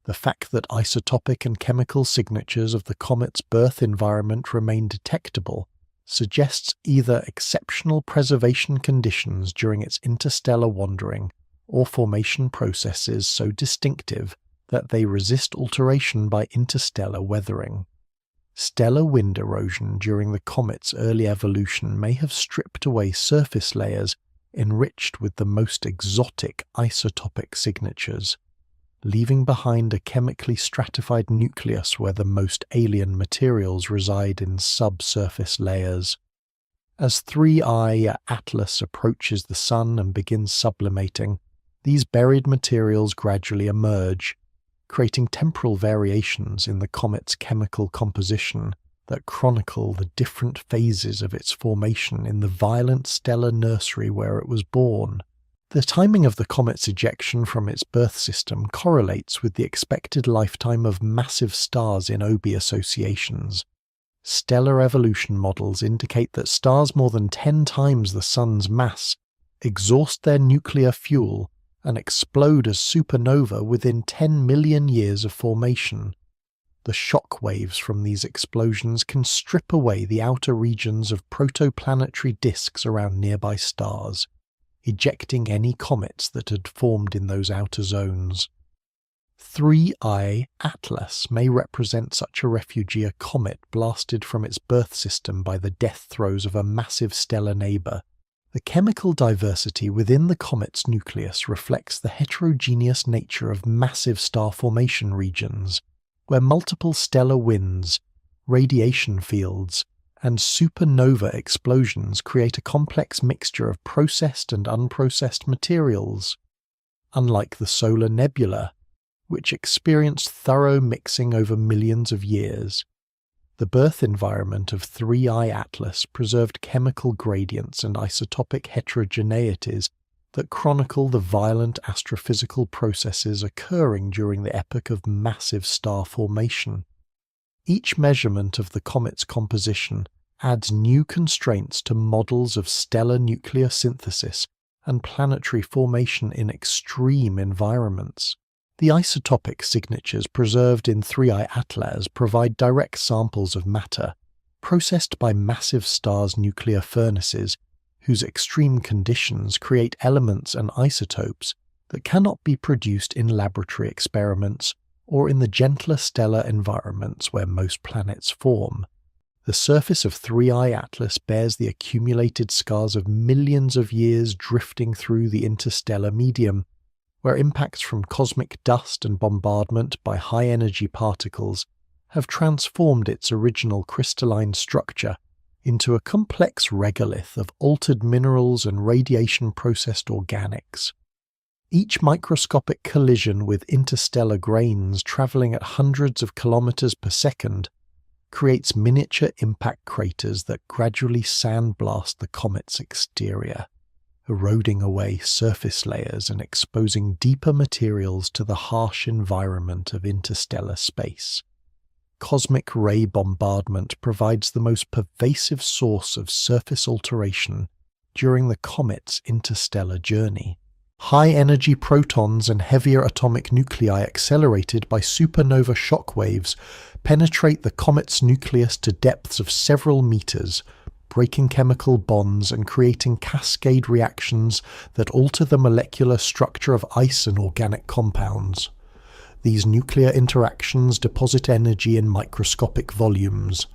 The fact that isotopic and chemical signatures of the comet's birth environment remain detectable suggests either exceptional preservation conditions during its interstellar wandering or formation processes so distinctive that they resist alteration by interstellar weathering. Stellar wind erosion during the comet's early evolution may have stripped away surface layers enriched with the most exotic isotopic signatures, leaving behind a chemically stratified nucleus where the most alien materials reside in subsurface layers. As 3I Atlas approaches the Sun and begins sublimating, these buried materials gradually emerge, creating temporal variations in the comet's chemical composition that chronicle the different phases of its formation in the violent stellar nursery where it was born. The timing of the comet's ejection from its birth system correlates with the expected lifetime of massive stars in OB associations. Stellar evolution models indicate that stars more than 10 times the Sun's mass exhaust their nuclear fuel and explode as supernova within 10 million years of formation. The shock waves from these explosions can strip away the outer regions of protoplanetary disks around nearby stars, ejecting any comets that had formed in those outer zones. 3I Atlas may represent such a refugee, a comet blasted from its birth system by the death throes of a massive stellar neighbour. The chemical diversity within the comet's nucleus reflects the heterogeneous nature of massive star formation regions, where multiple stellar winds, radiation fields, and supernova explosions create a complex mixture of processed and unprocessed materials. Unlike the solar nebula, which experienced thorough mixing over millions of years, the birth environment of 3I Atlas preserved chemical gradients and isotopic heterogeneities that chronicle the violent astrophysical processes occurring during the epoch of massive star formation. Each measurement of the comet's composition adds new constraints to models of stellar nuclear synthesis and planetary formation in extreme environments. The isotopic signatures preserved in 3I Atlas provide direct samples of matter, processed by massive stars' nuclear furnaces, whose extreme conditions create elements and isotopes that cannot be produced in laboratory experiments or in the gentler stellar environments where most planets form. The surface of 3I Atlas bears the accumulated scars of millions of years drifting through the interstellar medium, where impacts from cosmic dust and bombardment by high-energy particles have transformed its original crystalline structure into a complex regolith of altered minerals and radiation-processed organics. Each microscopic collision with interstellar grains traveling at hundreds of kilometers per second creates miniature impact craters that gradually sandblast the comet's exterior, eroding away surface layers and exposing deeper materials to the harsh environment of interstellar space. Cosmic ray bombardment provides the most pervasive source of surface alteration during the comet's interstellar journey. High-energy protons and heavier atomic nuclei accelerated by supernova shock waves penetrate the comet's nucleus to depths of several meters, breaking chemical bonds and creating cascade reactions that alter the molecular structure of ice and organic compounds. These nuclear interactions deposit energy in microscopic volumes,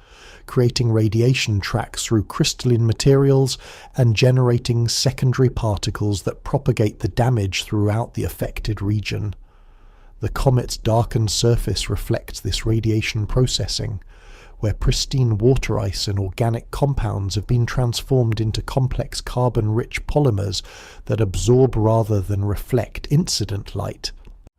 creating radiation tracks through crystalline materials and generating secondary particles that propagate the damage throughout the affected region. The comet's darkened surface reflects this radiation processing, where pristine water ice and organic compounds have been transformed into complex carbon-rich polymers that absorb rather than reflect incident light.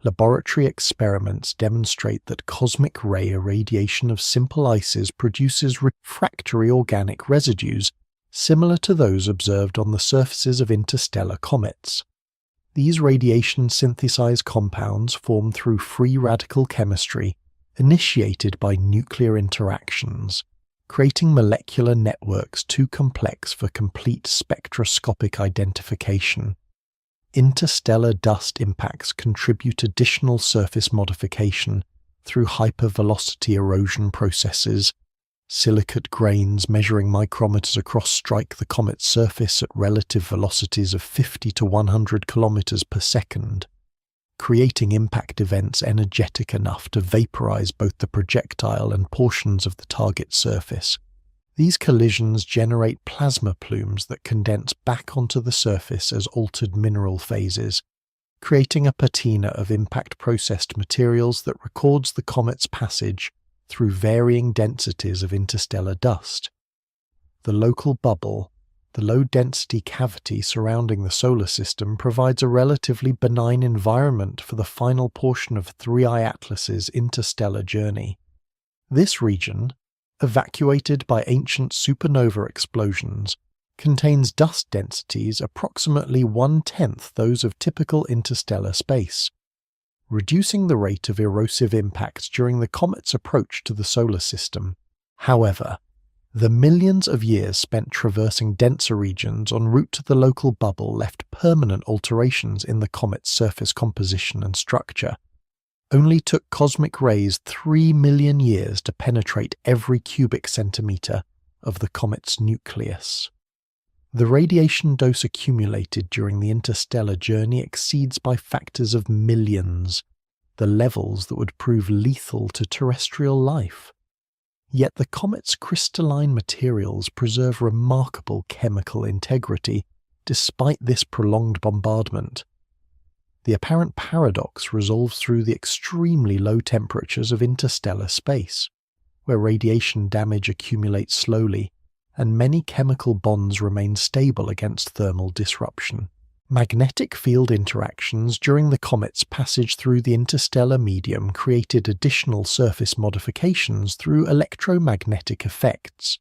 Laboratory experiments demonstrate that cosmic ray irradiation of simple ices produces refractory organic residues similar to those observed on the surfaces of interstellar comets. These radiation-synthesized compounds form through free radical chemistry initiated by nuclear interactions, creating molecular networks too complex for complete spectroscopic identification. Interstellar dust impacts contribute additional surface modification through hypervelocity erosion processes. Silicate grains measuring micrometers across strike the comet's surface at relative velocities of 50 to 100 kilometers per second. creating impact events energetic enough to vaporize both the projectile and portions of the target surface. These collisions generate plasma plumes that condense back onto the surface as altered mineral phases, creating a patina of impact-processed materials that records the comet's passage through varying densities of interstellar dust. The local bubble, the low-density cavity surrounding the solar system, provides a relatively benign environment for the final portion of 3I Atlas's interstellar journey. This region, evacuated by ancient supernova explosions, contains dust densities approximately 1/10 those of typical interstellar space, reducing the rate of erosive impacts during the comet's approach to the solar system. However, the millions of years spent traversing denser regions en route to the local bubble left permanent alterations in the comet's surface composition and structure. Only took cosmic rays 3 million years to penetrate every cubic centimeter of the comet's nucleus. The radiation dose accumulated during the interstellar journey exceeds by factors of millions the levels that would prove lethal to terrestrial life. Yet the comet's crystalline materials preserve remarkable chemical integrity despite this prolonged bombardment. The apparent paradox resolves through the extremely low temperatures of interstellar space, where radiation damage accumulates slowly and many chemical bonds remain stable against thermal disruption. Magnetic field interactions during the comet's passage through the interstellar medium created additional surface modifications through electromagnetic effects.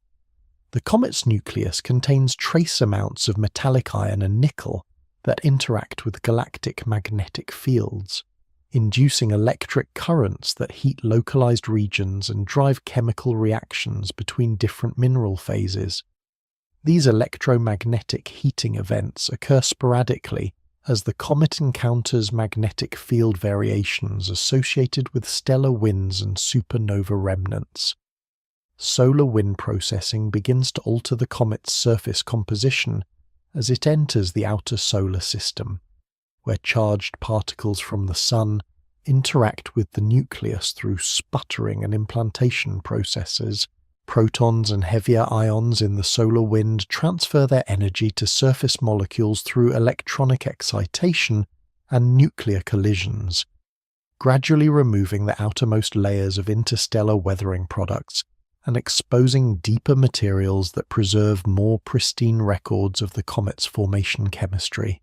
The comet's nucleus contains trace amounts of metallic iron and nickel that interact with galactic magnetic fields, inducing electric currents that heat localized regions and drive chemical reactions between different mineral phases. These electromagnetic heating events occur sporadically as the comet encounters magnetic field variations associated with stellar winds and supernova remnants. Solar wind processing begins to alter the comet's surface composition as it enters the outer solar system, where charged particles from the Sun interact with the nucleus through sputtering and implantation processes. Protons and heavier ions in the solar wind transfer their energy to surface molecules through electronic excitation and nuclear collisions, gradually removing the outermost layers of interstellar weathering products and exposing deeper materials that preserve more pristine records of the comet's formation chemistry.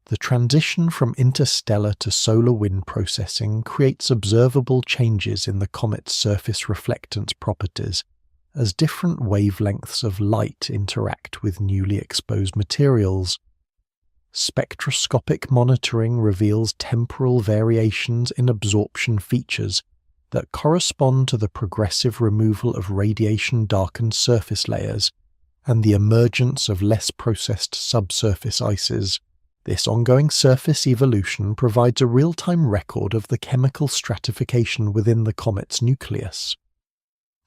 The transition from interstellar to solar wind processing creates observable changes in the comet's surface reflectance properties as different wavelengths of light interact with newly exposed materials. Spectroscopic monitoring reveals temporal variations in absorption features that correspond to the progressive removal of radiation-darkened surface layers and the emergence of less processed subsurface ices. This ongoing surface evolution provides a real-time record of the chemical stratification within the comet's nucleus.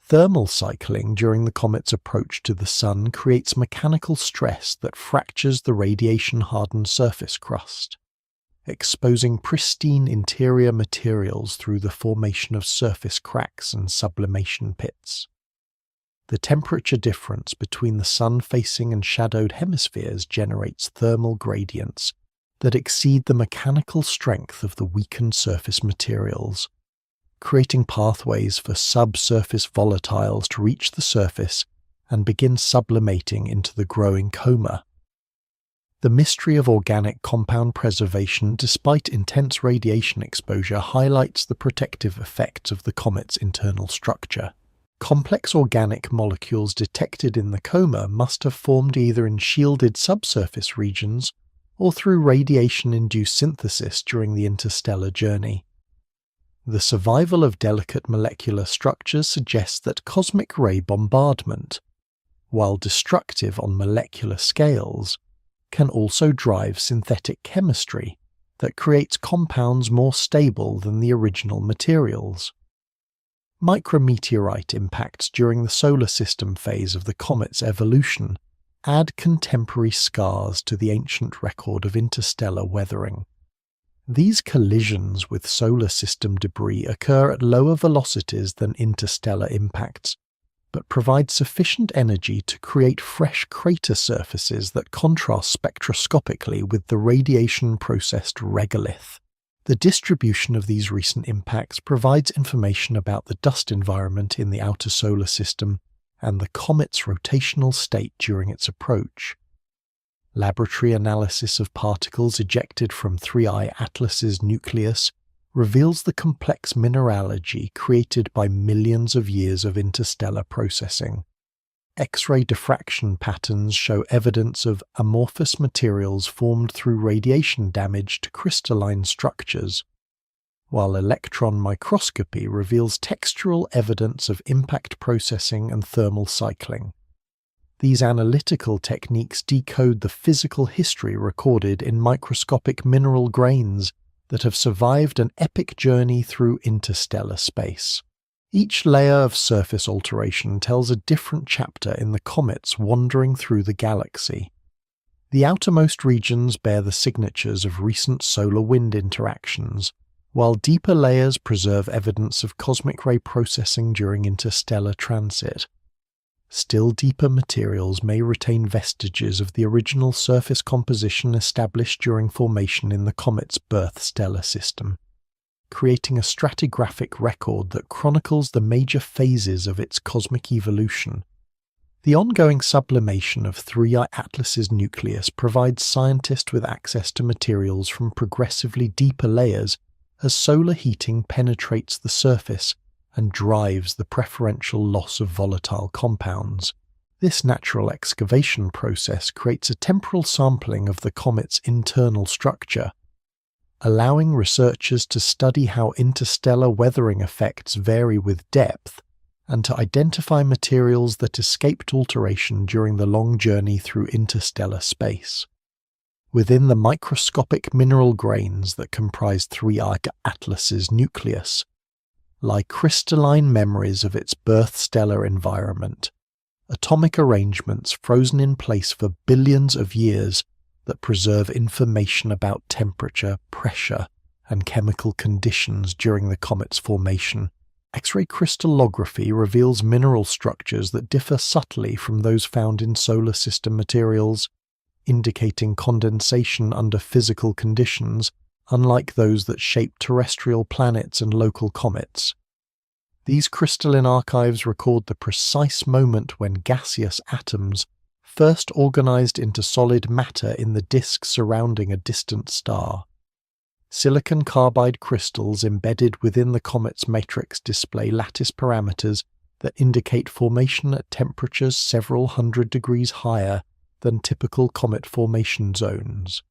Thermal cycling during the comet's approach to the Sun creates mechanical stress that fractures the radiation-hardened surface crust, exposing pristine interior materials through the formation of surface cracks and sublimation pits. The temperature difference between the sun-facing and shadowed hemispheres generates thermal gradients that exceed the mechanical strength of the weakened surface materials, creating pathways for subsurface volatiles to reach the surface and begin sublimating into the growing coma. The mystery of organic compound preservation despite intense radiation exposure highlights the protective effects of the comet's internal structure. Complex organic molecules detected in the coma must have formed either in shielded subsurface regions or through radiation-induced synthesis during the interstellar journey. The survival of delicate molecular structures suggests that cosmic ray bombardment, while destructive on molecular scales, can also drive synthetic chemistry that creates compounds more stable than the original materials. Micrometeorite impacts during the solar system phase of the comet's evolution add contemporary scars to the ancient record of interstellar weathering. These collisions with solar system debris occur at lower velocities than interstellar impacts, but provide sufficient energy to create fresh crater surfaces that contrast spectroscopically with the radiation-processed regolith. The distribution of these recent impacts provides information about the dust environment in the outer solar system and the comet's rotational state during its approach. Laboratory analysis of particles ejected from 3I Atlas's nucleus reveals the complex mineralogy created by millions of years of interstellar processing. X-ray diffraction patterns show evidence of amorphous materials formed through radiation damage to crystalline structures, while electron microscopy reveals textural evidence of impact processing and thermal cycling. These analytical techniques decode the physical history recorded in microscopic mineral grains that have survived an epic journey through interstellar space. Each layer of surface alteration tells a different chapter in the comets wandering through the galaxy. The outermost regions bear the signatures of recent solar wind interactions, while deeper layers preserve evidence of cosmic ray processing during interstellar transit. Still deeper materials may retain vestiges of the original surface composition established during formation in the comet's birth stellar system, creating a stratigraphic record that chronicles the major phases of its cosmic evolution. The ongoing sublimation of 3I Atlas's nucleus provides scientists with access to materials from progressively deeper layers as solar heating penetrates the surface and drives the preferential loss of volatile compounds. This natural excavation process creates a temporal sampling of the comet's internal structure, allowing researchers to study how interstellar weathering effects vary with depth and to identify materials that escaped alteration during the long journey through interstellar space. Within the microscopic mineral grains that comprise 3I Atlas's nucleus lie crystalline memories of its birth stellar environment, atomic arrangements frozen in place for billions of years that preserve information about temperature, pressure, and chemical conditions during the comet's formation. X-ray crystallography reveals mineral structures that differ subtly from those found in solar system materials, indicating condensation under physical conditions unlike those that shape terrestrial planets and local comets. These crystalline archives record the precise moment when gaseous atoms first organized into solid matter in the disk surrounding a distant star. Silicon carbide crystals embedded within the comet's matrix display lattice parameters that indicate formation at temperatures several hundred degrees higher than typical comet formation zones.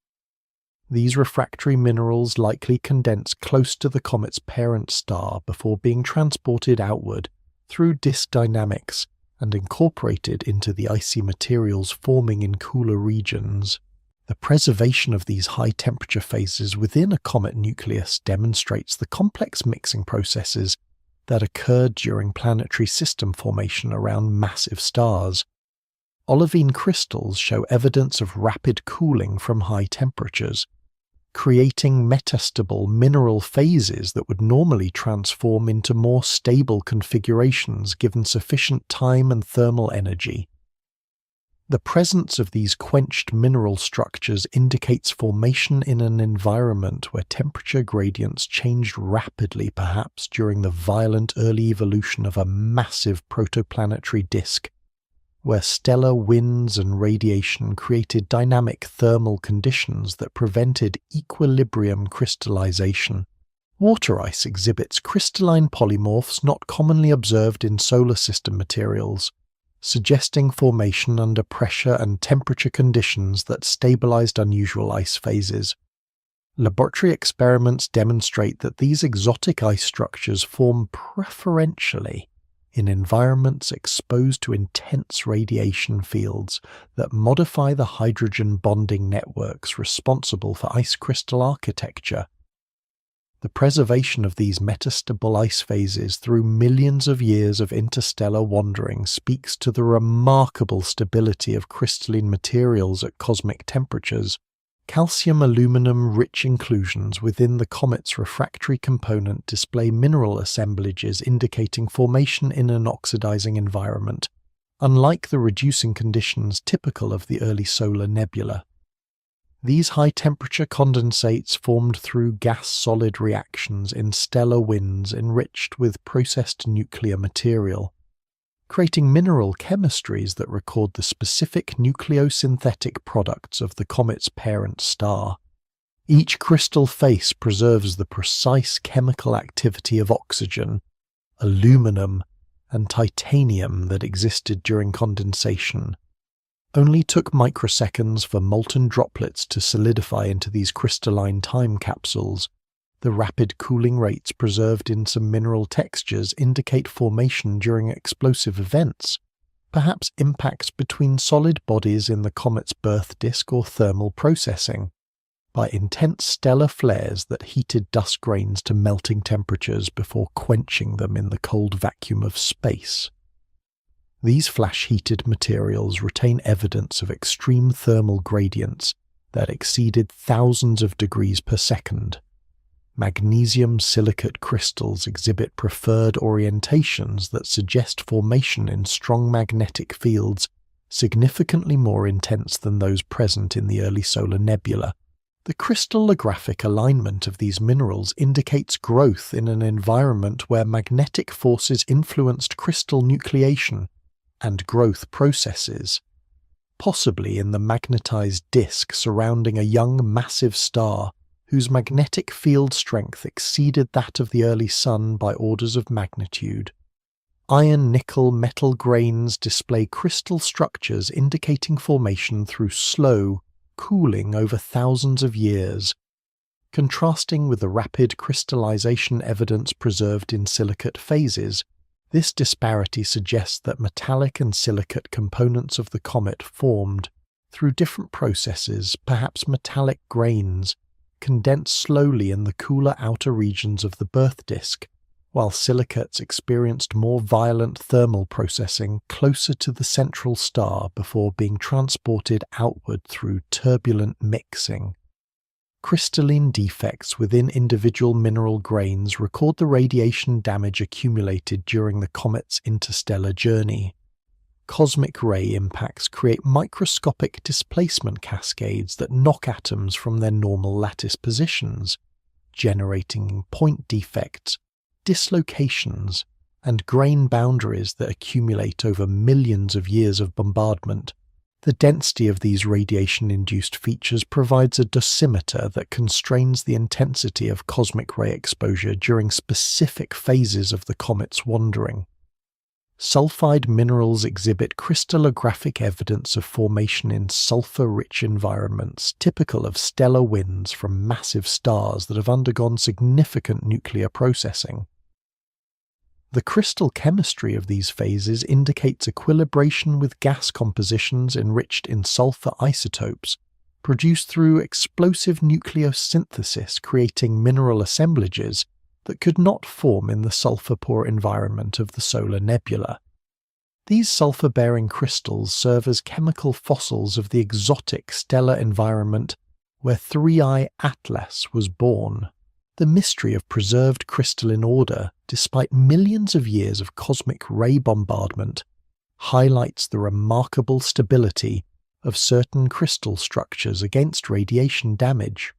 These refractory minerals likely condense close to the comet's parent star before being transported outward through disk dynamics and incorporated into the icy materials forming in cooler regions. The preservation of these high-temperature phases within a comet nucleus demonstrates the complex mixing processes that occurred during planetary system formation around massive stars. Olivine crystals show evidence of rapid cooling from high temperatures, creating metastable mineral phases that would normally transform into more stable configurations given sufficient time and thermal energy. The presence of these quenched mineral structures indicates formation in an environment where temperature gradients changed rapidly, perhaps during the violent early evolution of a massive protoplanetary disk, where stellar winds and radiation created dynamic thermal conditions that prevented equilibrium crystallization. Water ice exhibits crystalline polymorphs not commonly observed in solar system materials, suggesting formation under pressure and temperature conditions that stabilized unusual ice phases. Laboratory experiments demonstrate that these exotic ice structures form preferentially in environments exposed to intense radiation fields that modify the hydrogen bonding networks responsible for ice crystal architecture. The preservation of these metastable ice phases through millions of years of interstellar wandering speaks to the remarkable stability of crystalline materials at cosmic temperatures, Calcium-aluminum-rich inclusions within the comet's refractory component display mineral assemblages indicating formation in an oxidizing environment, unlike the reducing conditions typical of the early solar nebula. These high-temperature condensates formed through gas-solid reactions in stellar winds enriched with processed nuclear material, creating mineral chemistries that record the specific nucleosynthetic products of the comet's parent star. Each crystal face preserves the precise chemical activity of oxygen, aluminum, and titanium that existed during condensation. Only took microseconds for molten droplets to solidify into these crystalline time capsules. The rapid cooling rates preserved in some mineral textures indicate formation during explosive events, perhaps impacts between solid bodies in the comet's birth disk or thermal processing, by intense stellar flares that heated dust grains to melting temperatures before quenching them in the cold vacuum of space. These flash-heated materials retain evidence of extreme thermal gradients that exceeded thousands of degrees per second. Magnesium silicate crystals exhibit preferred orientations that suggest formation in strong magnetic fields significantly more intense than those present in the early solar nebula. The crystallographic alignment of these minerals indicates growth in an environment where magnetic forces influenced crystal nucleation and growth processes, possibly in the magnetized disk surrounding a young massive star whose magnetic field strength exceeded that of the early Sun by orders of magnitude. Iron-nickel metal grains display crystal structures indicating formation through slow cooling over thousands of years, contrasting with the rapid crystallization evidence preserved in silicate phases. This disparity suggests that metallic and silicate components of the comet formed, through different processes, perhaps metallic grains, condensed slowly in the cooler outer regions of the birth disk, while silicates experienced more violent thermal processing closer to the central star before being transported outward through turbulent mixing. Crystalline defects within individual mineral grains record the radiation damage accumulated during the comet's interstellar journey. Cosmic ray impacts create microscopic displacement cascades that knock atoms from their normal lattice positions, generating point defects, dislocations, and grain boundaries that accumulate over millions of years of bombardment. The density of these radiation-induced features provides a dosimeter that constrains the intensity of cosmic ray exposure during specific phases of the comet's wandering. Sulfide minerals exhibit crystallographic evidence of formation in sulfur-rich environments typical of stellar winds from massive stars that have undergone significant nuclear processing. The crystal chemistry of these phases indicates equilibration with gas compositions enriched in sulfur isotopes, produced through explosive nucleosynthesis, creating mineral assemblages that could not form in the sulfur-poor environment of the solar nebula. These sulfur-bearing crystals serve as chemical fossils of the exotic stellar environment where 3I Atlas was born. The mystery of preserved crystalline order, despite millions of years of cosmic ray bombardment, highlights the remarkable stability of certain crystal structures against radiation damage.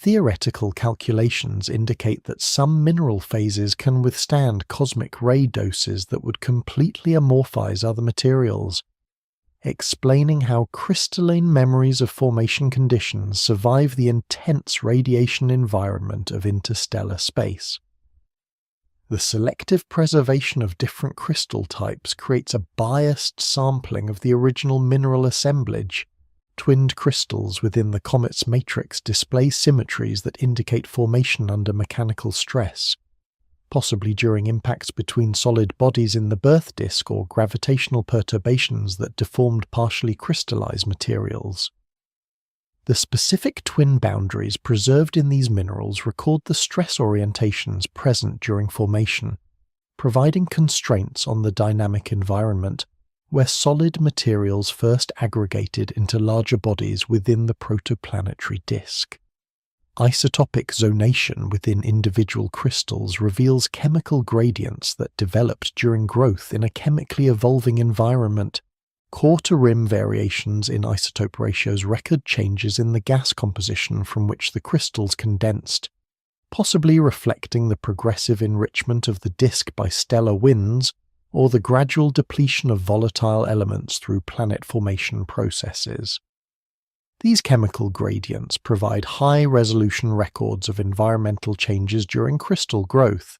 Theoretical calculations indicate that some mineral phases can withstand cosmic ray doses that would completely amorphize other materials, explaining how crystalline memories of formation conditions survive the intense radiation environment of interstellar space. The selective preservation of different crystal types creates a biased sampling of the original mineral assemblage. Twinned crystals within the comet's matrix display symmetries that indicate formation under mechanical stress, possibly during impacts between solid bodies in the birth disk or gravitational perturbations that deformed partially crystallized materials. The specific twin boundaries preserved in these minerals record the stress orientations present during formation, providing constraints on the dynamic environment where solid materials first aggregated into larger bodies within the protoplanetary disk. Isotopic zonation within individual crystals reveals chemical gradients that developed during growth in a chemically evolving environment. Core-to-rim variations in isotope ratios record changes in the gas composition from which the crystals condensed, possibly reflecting the progressive enrichment of the disk by stellar winds or the gradual depletion of volatile elements through planet formation processes. These chemical gradients provide high-resolution records of environmental changes during crystal growth.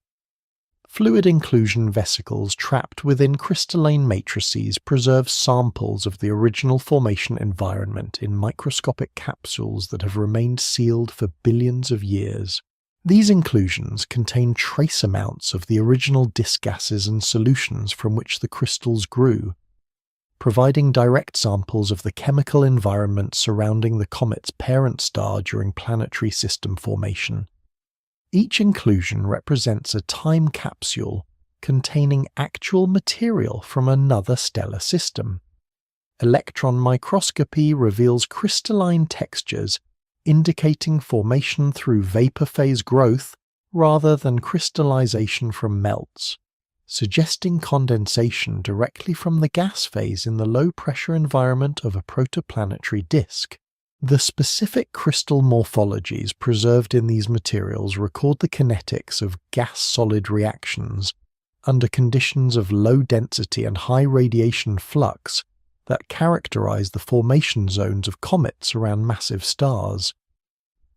Fluid inclusion vesicles trapped within crystalline matrices preserve samples of the original formation environment in microscopic capsules that have remained sealed for billions of years. These inclusions contain trace amounts of the original disk gases and solutions from which the crystals grew, providing direct samples of the chemical environment surrounding the comet's parent star during planetary system formation. Each inclusion represents a time capsule containing actual material from another stellar system. Electron microscopy reveals crystalline textures indicating formation through vapor phase growth rather than crystallization from melts, suggesting condensation directly from the gas phase in the low-pressure environment of a protoplanetary disk. The specific crystal morphologies preserved in these materials record the kinetics of gas-solid reactions under conditions of low density and high radiation flux that characterize the formation zones of comets around massive stars.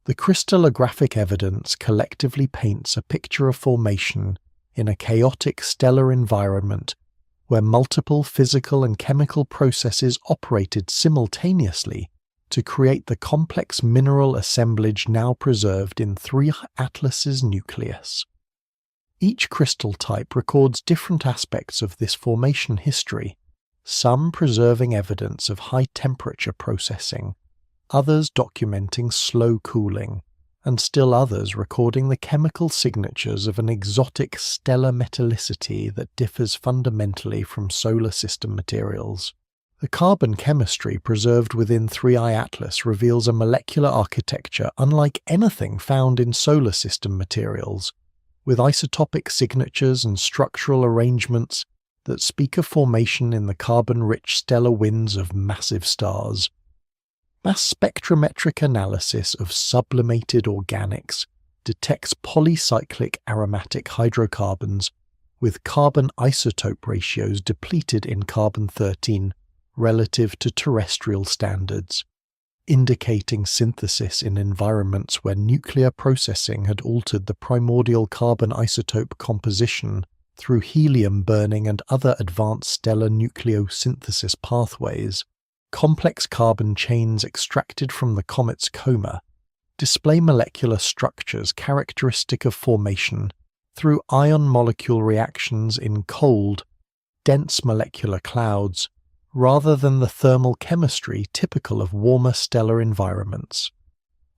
The crystallographic evidence collectively paints a picture of formation in a chaotic stellar environment where multiple physical and chemical processes operated simultaneously to create the complex mineral assemblage now preserved in 3 Atlas's nucleus. Each crystal type records different aspects of this formation history, some preserving evidence of high-temperature processing, others documenting slow cooling, and still others recording the chemical signatures of an exotic stellar metallicity that differs fundamentally from solar system materials. The carbon chemistry preserved within 3I Atlas reveals a molecular architecture unlike anything found in solar system materials, with isotopic signatures and structural arrangements that speak of formation in the carbon-rich stellar winds of massive stars. Mass spectrometric analysis of sublimated organics detects polycyclic aromatic hydrocarbons with carbon isotope ratios depleted in carbon-13 relative to terrestrial standards, indicating synthesis in environments where nuclear processing had altered the primordial carbon isotope composition through helium burning and other advanced stellar nucleosynthesis pathways. Complex carbon chains extracted from the comet's coma display molecular structures characteristic of formation through ion-molecule reactions in cold, dense molecular clouds, rather than the thermal chemistry typical of warmer stellar environments.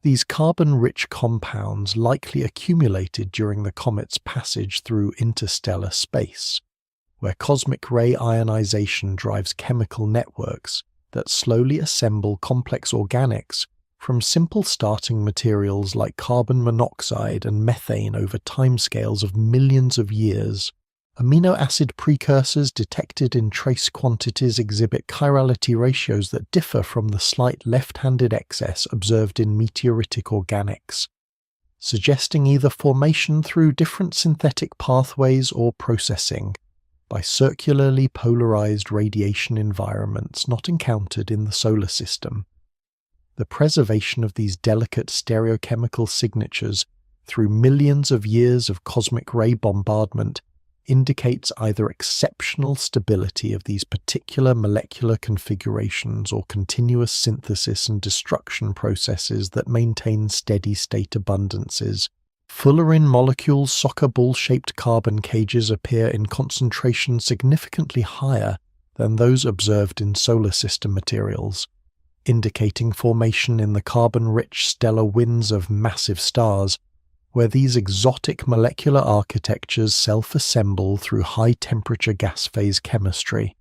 These carbon-rich compounds likely accumulated during the comet's passage through interstellar space, where cosmic ray ionization drives chemical networks that slowly assemble complex organics from simple starting materials like carbon monoxide and methane over timescales of millions of years. Amino acid precursors detected in trace quantities exhibit chirality ratios that differ from the slight left-handed excess observed in meteoritic organics, suggesting either formation through different synthetic pathways or processing by circularly polarized radiation environments not encountered in the solar system. The preservation of these delicate stereochemical signatures through millions of years of cosmic ray bombardment indicates either exceptional stability of these particular molecular configurations or continuous synthesis and destruction processes that maintain steady-state abundances. Fullerene molecules' soccer ball-shaped carbon cages appear in concentration significantly higher than those observed in solar system materials, indicating formation in the carbon-rich stellar winds of massive stars, where these exotic molecular architectures self-assemble through high-temperature gas phase chemistry.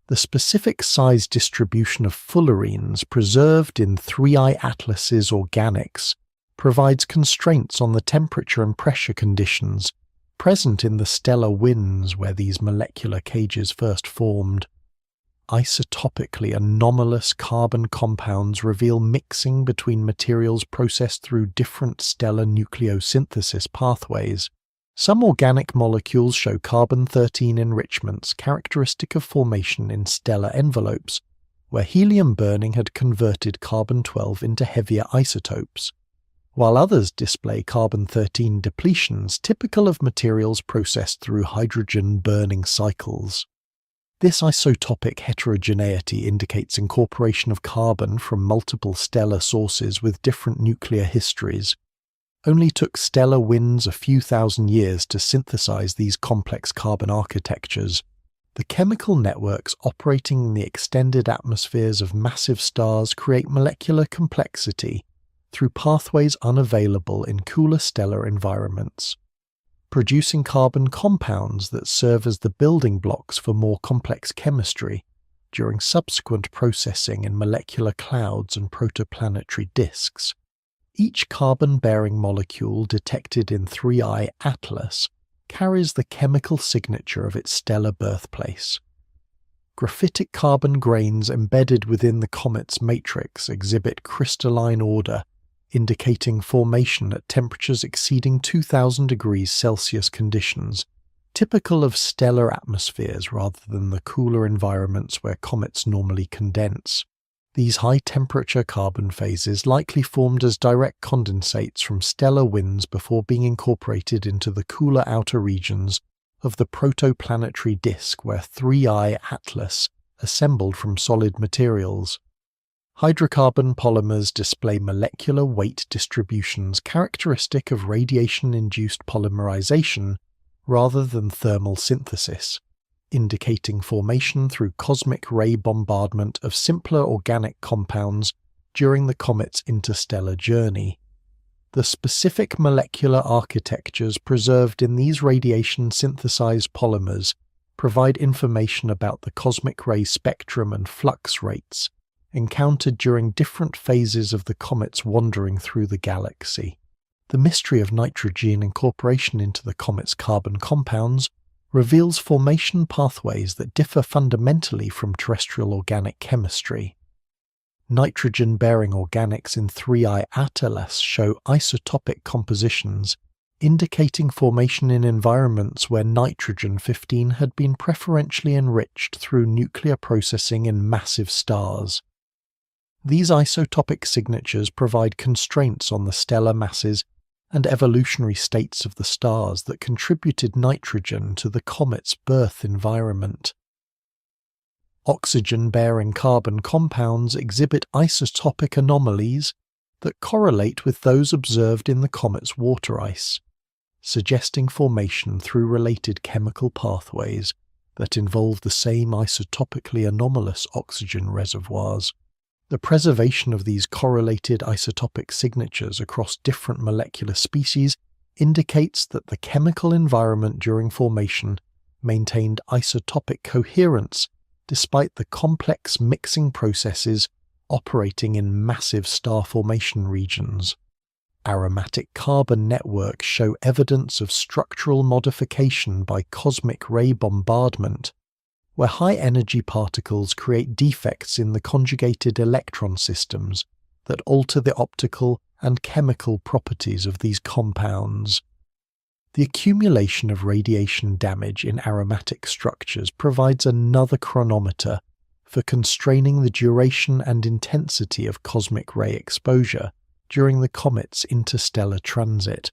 The specific size distribution of fullerenes preserved in 3I Atlas's organics provides constraints on the temperature and pressure conditions present in the stellar winds where these molecular cages first formed. Isotopically anomalous carbon compounds reveal mixing between materials processed through different stellar nucleosynthesis pathways. Some organic molecules show carbon-13 enrichments characteristic of formation in stellar envelopes, where helium burning had converted carbon-12 into heavier isotopes, while others display carbon-13 depletions typical of materials processed through hydrogen-burning cycles. This isotopic heterogeneity indicates incorporation of carbon from multiple stellar sources with different nuclear histories. Only took stellar winds a few thousand years to synthesize these complex carbon architectures. The chemical networks operating in the extended atmospheres of massive stars create molecular complexity through pathways unavailable in cooler stellar environments, producing carbon compounds that serve as the building blocks for more complex chemistry during subsequent processing in molecular clouds and protoplanetary disks. Each carbon-bearing molecule detected in 3I Atlas carries the chemical signature of its stellar birthplace. Graphitic carbon grains embedded within the comet's matrix exhibit crystalline order, indicating formation at temperatures exceeding 2000 degrees Celsius conditions, typical of stellar atmospheres rather than the cooler environments where comets normally condense. These high-temperature carbon phases likely formed as direct condensates from stellar winds before being incorporated into the cooler outer regions of the protoplanetary disk where 3I Atlas assembled from solid materials. Hydrocarbon polymers display molecular weight distributions characteristic of radiation-induced polymerization rather than thermal synthesis, indicating formation through cosmic ray bombardment of simpler organic compounds during the comet's interstellar journey. The specific molecular architectures preserved in these radiation-synthesized polymers provide information about the cosmic ray spectrum and flux rates encountered during different phases of the comet's wandering through the galaxy. The mystery of nitrogen incorporation into the comet's carbon compounds reveals formation pathways that differ fundamentally from terrestrial organic chemistry. Nitrogen-bearing organics in 3I Atlas show isotopic compositions, indicating formation in environments where nitrogen-15 had been preferentially enriched through nuclear processing in massive stars. These isotopic signatures provide constraints on the stellar masses and evolutionary states of the stars that contributed nitrogen to the comet's birth environment. Oxygen-bearing carbon compounds exhibit isotopic anomalies that correlate with those observed in the comet's water ice, suggesting formation through related chemical pathways that involve the same isotopically anomalous oxygen reservoirs. The preservation of these correlated isotopic signatures across different molecular species indicates that the chemical environment during formation maintained isotopic coherence despite the complex mixing processes operating in massive star formation regions. Aromatic carbon networks show evidence of structural modification by cosmic ray bombardment, where high-energy particles create defects in the conjugated electron systems that alter the optical and chemical properties of these compounds. The accumulation of radiation damage in aromatic structures provides another chronometer for constraining the duration and intensity of cosmic ray exposure during the comet's interstellar transit,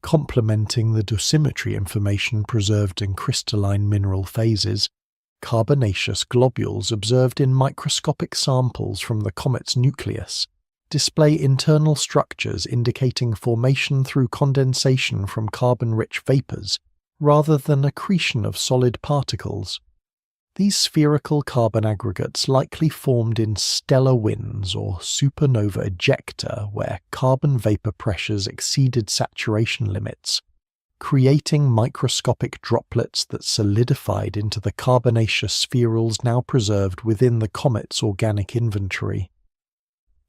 complementing the dosimetry information preserved in crystalline mineral phases. Carbonaceous globules observed in microscopic samples from the comet's nucleus display internal structures indicating formation through condensation from carbon-rich vapors rather than accretion of solid particles. These spherical carbon aggregates likely formed in stellar winds or supernova ejecta where carbon vapor pressures exceeded saturation limits, creating microscopic droplets that solidified into the carbonaceous spherules now preserved within the comet's organic inventory.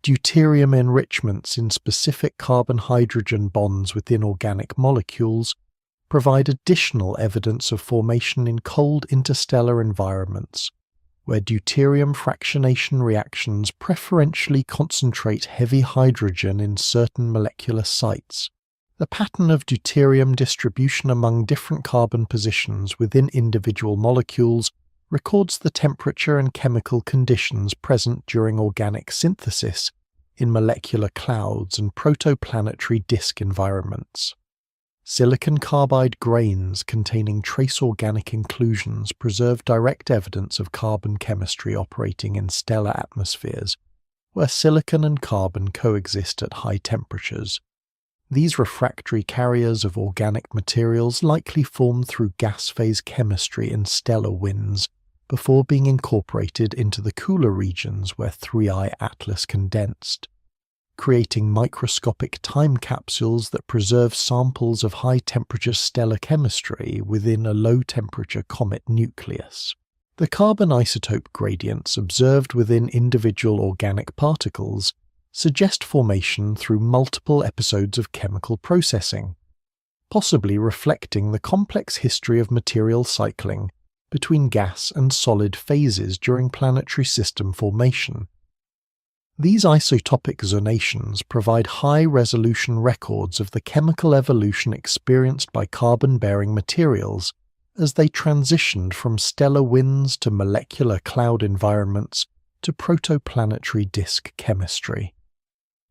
Deuterium enrichments in specific carbon-hydrogen bonds within organic molecules provide additional evidence of formation in cold interstellar environments, where deuterium fractionation reactions preferentially concentrate heavy hydrogen in certain molecular sites. The pattern of deuterium distribution among different carbon positions within individual molecules records the temperature and chemical conditions present during organic synthesis in molecular clouds and protoplanetary disk environments. Silicon carbide grains containing trace organic inclusions preserve direct evidence of carbon chemistry operating in stellar atmospheres, where silicon and carbon coexist at high temperatures. These refractory carriers of organic materials likely formed through gas phase chemistry in stellar winds before being incorporated into the cooler regions where 3I Atlas condensed, creating microscopic time capsules that preserve samples of high-temperature stellar chemistry within a low-temperature comet nucleus. The carbon isotope gradients observed within individual organic particles suggest formation through multiple episodes of chemical processing, possibly reflecting the complex history of material cycling between gas and solid phases during planetary system formation. These isotopic zonations provide high-resolution records of the chemical evolution experienced by carbon-bearing materials as they transitioned from stellar winds to molecular cloud environments to protoplanetary disk chemistry.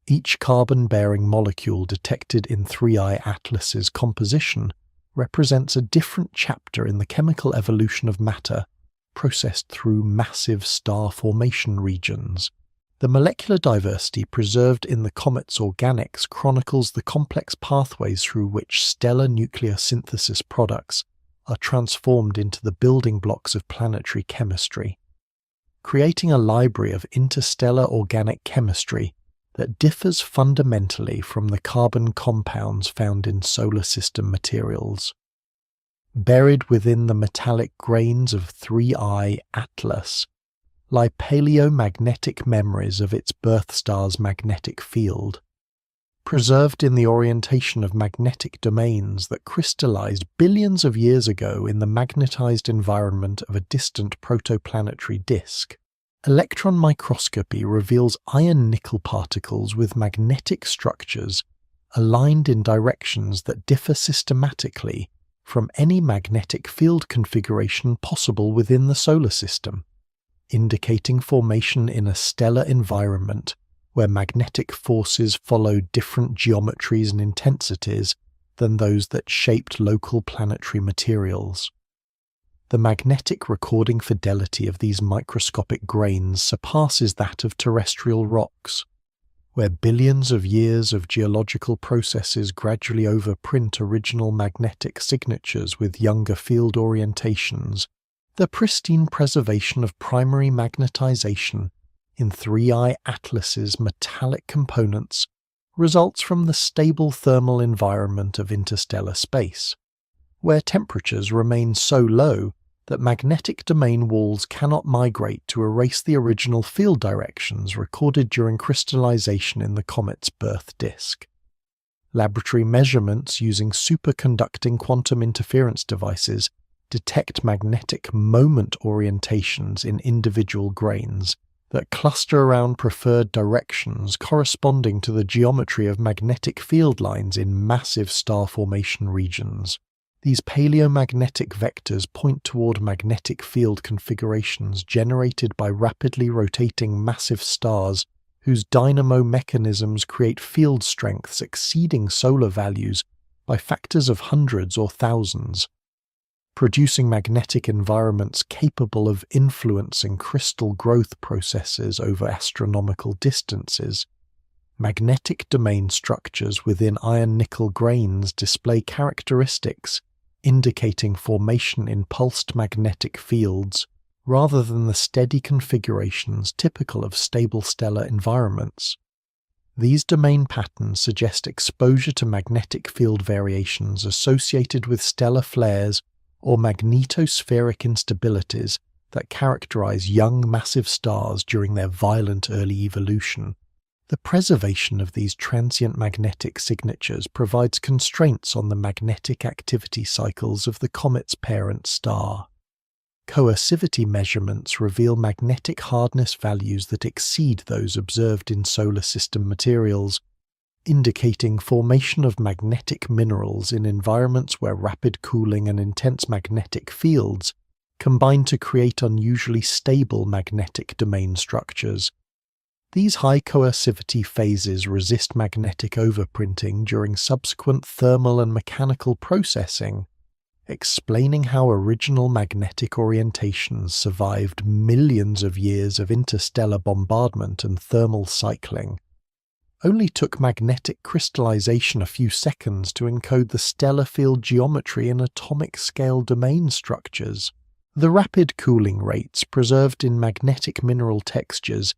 Each carbon-bearing molecule detected in 3I Atlas's composition represents a different chapter in the chemical evolution of matter processed through massive star formation regions. The molecular diversity preserved in the comet's organics chronicles the complex pathways through which stellar nuclear synthesis products are transformed into the building blocks of planetary chemistry, creating a library of interstellar organic chemistry that differs fundamentally from the carbon compounds found in solar system materials. Buried within the metallic grains of 3I Atlas lie paleomagnetic memories of its birth star's magnetic field, preserved in the orientation of magnetic domains that crystallized billions of years ago in the magnetized environment of a distant protoplanetary disk. Electron microscopy reveals iron-nickel particles with magnetic structures aligned in directions that differ systematically from any magnetic field configuration possible within the solar system, indicating formation in a stellar environment where magnetic forces followed different geometries and intensities than those that shaped local planetary materials. The magnetic recording fidelity of these microscopic grains surpasses that of terrestrial rocks, where billions of years of geological processes gradually overprint original magnetic signatures with younger field orientations. The pristine preservation of primary magnetization in 3I Atlas's metallic components results from the stable thermal environment of interstellar space, where temperatures remain so low that magnetic domain walls cannot migrate to erase the original field directions recorded during crystallization in the comet's birth disk. Laboratory measurements using superconducting quantum interference devices detect magnetic moment orientations in individual grains that cluster around preferred directions corresponding to the geometry of magnetic field lines in massive star formation regions. These paleomagnetic vectors point toward magnetic field configurations generated by rapidly rotating massive stars whose dynamo mechanisms create field strengths exceeding solar values by factors of hundreds or thousands, producing magnetic environments capable of influencing crystal growth processes over astronomical distances. Magnetic domain structures within iron-nickel grains display characteristics indicating formation in pulsed magnetic fields rather than the steady configurations typical of stable stellar environments. These domain patterns suggest exposure to magnetic field variations associated with stellar flares or magnetospheric instabilities that characterize young massive stars during their violent early evolution. The preservation of these transient magnetic signatures provides constraints on the magnetic activity cycles of the comet's parent star. Coercivity measurements reveal magnetic hardness values that exceed those observed in solar system materials, indicating formation of magnetic minerals in environments where rapid cooling and intense magnetic fields combine to create unusually stable magnetic domain structures. These high coercivity phases resist magnetic overprinting during subsequent thermal and mechanical processing, explaining how original magnetic orientations survived millions of years of interstellar bombardment and thermal cycling. Only took magnetic crystallization a few seconds to encode the stellar field geometry in atomic-scale domain structures. The rapid cooling rates preserved in magnetic mineral textures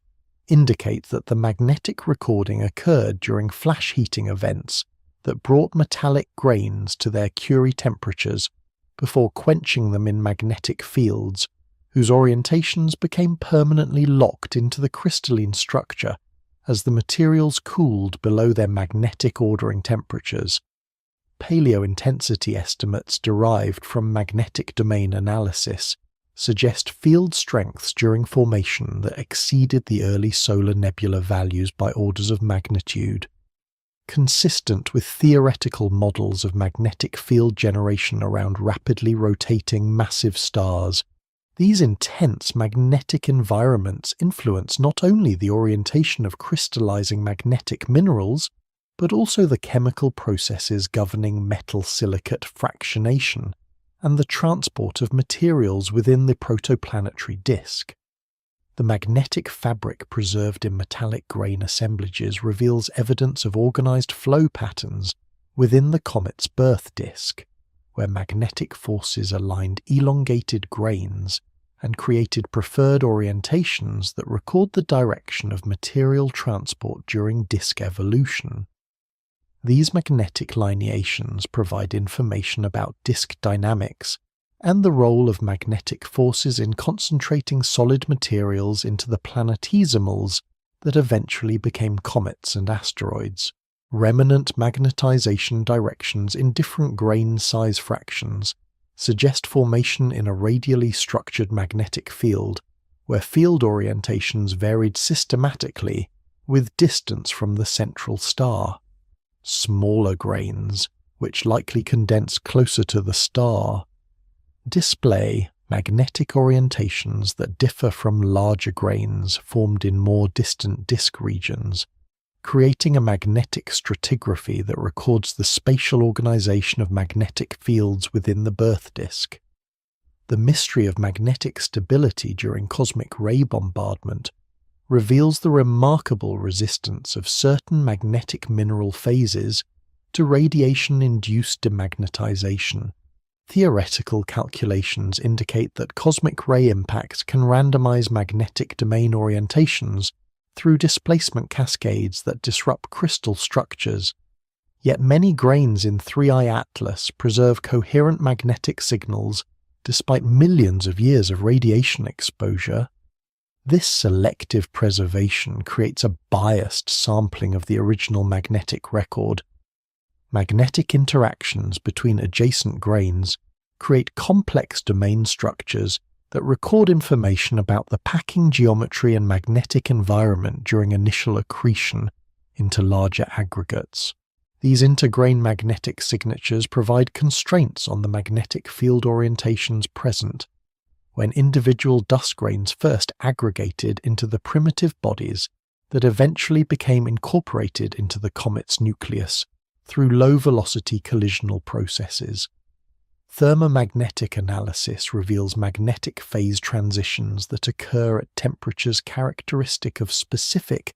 indicate that the magnetic recording occurred during flash heating events that brought metallic grains to their Curie temperatures before quenching them in magnetic fields, whose orientations became permanently locked into the crystalline structure as the materials cooled below their magnetic ordering temperatures. Paleointensity estimates derived from magnetic domain analysis suggest field strengths during formation that exceeded the early solar nebula values by orders of magnitude. Consistent with theoretical models of magnetic field generation around rapidly rotating massive stars, these intense magnetic environments influence not only the orientation of crystallizing magnetic minerals, but also the chemical processes governing metal silicate fractionation and the transport of materials within the protoplanetary disk. The magnetic fabric preserved in metallic grain assemblages reveals evidence of organized flow patterns within the comet's birth disk, where magnetic forces aligned elongated grains and created preferred orientations that record the direction of material transport during disk evolution. These magnetic lineations provide information about disk dynamics and the role of magnetic forces in concentrating solid materials into the planetesimals that eventually became comets and asteroids. Remnant magnetization directions in different grain size fractions suggest formation in a radially structured magnetic field, where field orientations varied systematically with distance from the central star. Smaller grains, which likely condensed closer to the star, display magnetic orientations that differ from larger grains formed in more distant disk regions, creating a magnetic stratigraphy that records the spatial organization of magnetic fields within the birth disk. The mystery of magnetic stability during cosmic ray bombardment reveals the remarkable resistance of certain magnetic mineral phases to radiation-induced demagnetization. Theoretical calculations indicate that cosmic ray impacts can randomize magnetic domain orientations through displacement cascades that disrupt crystal structures. Yet many grains in 3I Atlas preserve coherent magnetic signals despite millions of years of radiation exposure. This selective preservation creates a biased sampling of the original magnetic record. Magnetic interactions between adjacent grains create complex domain structures that record information about the packing geometry and magnetic environment during initial accretion into larger aggregates. These intergrain magnetic signatures provide constraints on the magnetic field orientations present when individual dust grains first aggregated into the primitive bodies that eventually became incorporated into the comet's nucleus through low-velocity collisional processes. Thermomagnetic analysis reveals magnetic phase transitions that occur at temperatures characteristic of specific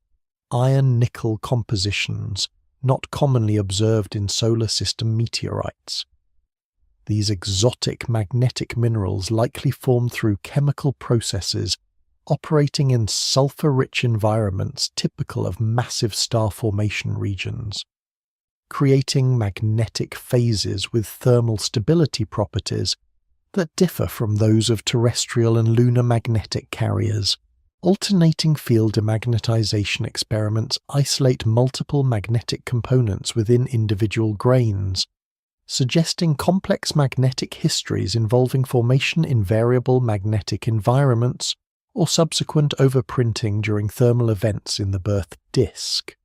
iron-nickel compositions not commonly observed in solar system meteorites. These exotic magnetic minerals likely form through chemical processes operating in sulfur-rich environments typical of massive star formation regions, creating magnetic phases with thermal stability properties that differ from those of terrestrial and lunar magnetic carriers. Alternating field demagnetization experiments isolate multiple magnetic components within individual grains, suggesting complex magnetic histories involving formation in variable magnetic environments or subsequent overprinting during thermal events in the birth disk.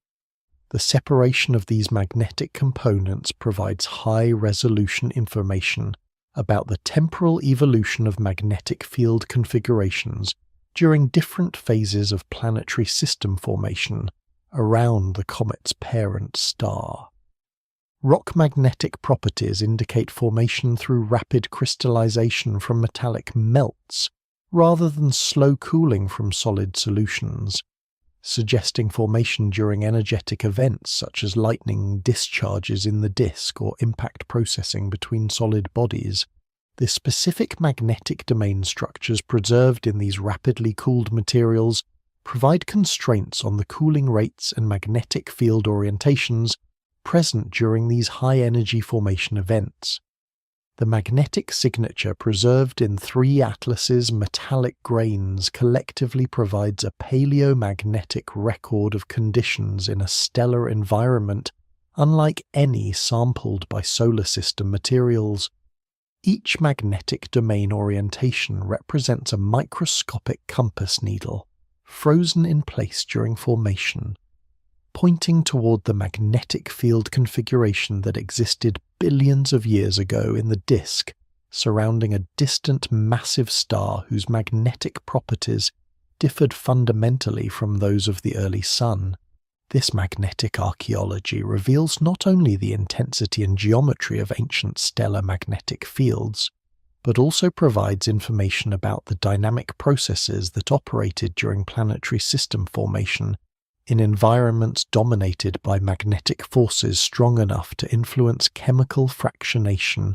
The separation of these magnetic components provides high-resolution information about the temporal evolution of magnetic field configurations during different phases of planetary system formation around the comet's parent star. Rock magnetic properties indicate formation through rapid crystallization from metallic melts rather than slow cooling from solid solutions, suggesting formation during energetic events such as lightning discharges in the disk or impact processing between solid bodies. The specific magnetic domain structures preserved in these rapidly cooled materials provide constraints on the cooling rates and magnetic field orientations present during these high-energy formation events. The magnetic signature preserved in 3 atlases' metallic grains collectively provides a paleomagnetic record of conditions in a stellar environment unlike any sampled by solar system materials. Each magnetic domain orientation represents a microscopic compass needle, frozen in place during formation, pointing toward the magnetic field configuration that existed billions of years ago in the disk surrounding a distant massive star whose magnetic properties differed fundamentally from those of the early Sun. This magnetic archaeology reveals not only the intensity and geometry of ancient stellar magnetic fields, but also provides information about the dynamic processes that operated during planetary system formation in environments dominated by magnetic forces strong enough to influence chemical fractionation,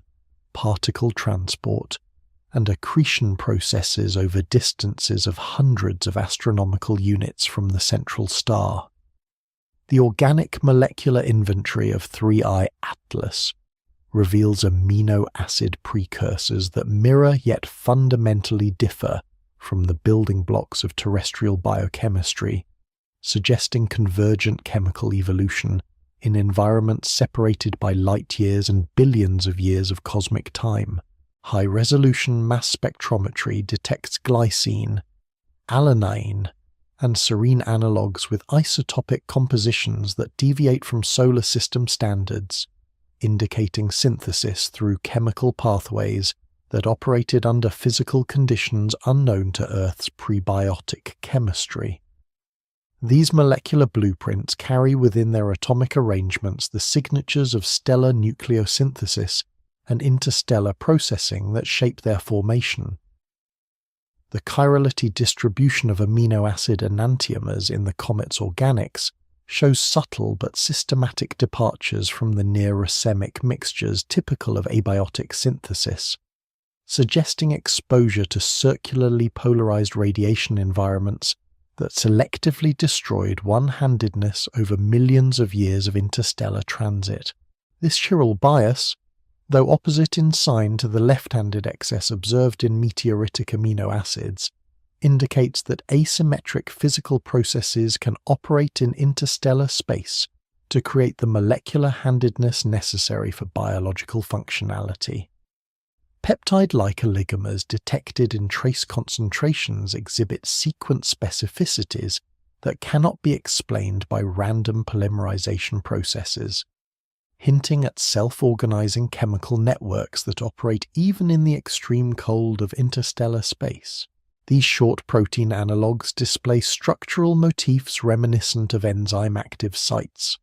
particle transport, and accretion processes over distances of hundreds of astronomical units from the central star. The organic molecular inventory of 3I Atlas reveals amino acid precursors that mirror yet fundamentally differ from the building blocks of terrestrial biochemistry, suggesting convergent chemical evolution in environments separated by light years and billions of years of cosmic time. High-resolution mass spectrometry detects glycine, alanine, and serine analogues with isotopic compositions that deviate from solar system standards, indicating synthesis through chemical pathways that operated under physical conditions unknown to Earth's prebiotic chemistry. These molecular blueprints carry within their atomic arrangements the signatures of stellar nucleosynthesis and interstellar processing that shape their formation. The chirality distribution of amino acid enantiomers in the comet's organics shows subtle but systematic departures from the near-racemic mixtures typical of abiotic synthesis, suggesting exposure to circularly polarized radiation environments that selectively destroyed one-handedness over millions of years of interstellar transit. This chiral bias, though opposite in sign to the left-handed excess observed in meteoritic amino acids, indicates that asymmetric physical processes can operate in interstellar space to create the molecular handedness necessary for biological functionality. Peptide-like oligomers detected in trace concentrations exhibit sequence specificities that cannot be explained by random polymerization processes, hinting at self-organizing chemical networks that operate even in the extreme cold of interstellar space. These short protein analogues display structural motifs reminiscent of enzyme-active sites,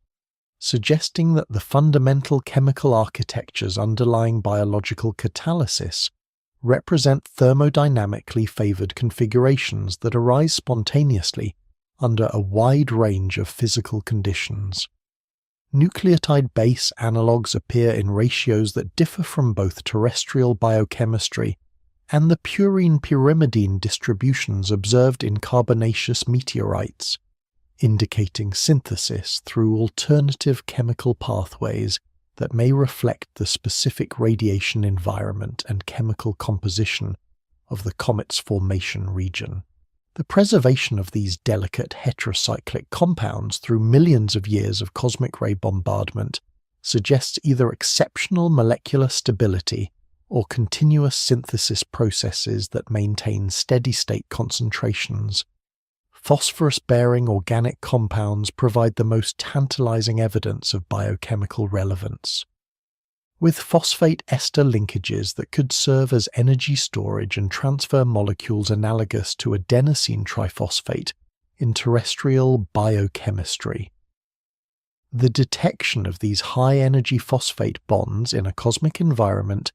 suggesting that the fundamental chemical architectures underlying biological catalysis represent thermodynamically favored configurations that arise spontaneously under a wide range of physical conditions. Nucleotide base analogues appear in ratios that differ from both terrestrial biochemistry and the purine-pyrimidine distributions observed in carbonaceous meteorites, indicating synthesis through alternative chemical pathways that may reflect the specific radiation environment and chemical composition of the comet's formation region. The preservation of these delicate heterocyclic compounds through millions of years of cosmic ray bombardment suggests either exceptional molecular stability or continuous synthesis processes that maintain steady-state concentrations. Phosphorus-bearing organic compounds provide the most tantalizing evidence of biochemical relevance. With phosphate ester linkages that could serve as energy storage and transfer molecules analogous to adenosine triphosphate in terrestrial biochemistry. The detection of these high-energy phosphate bonds in a cosmic environment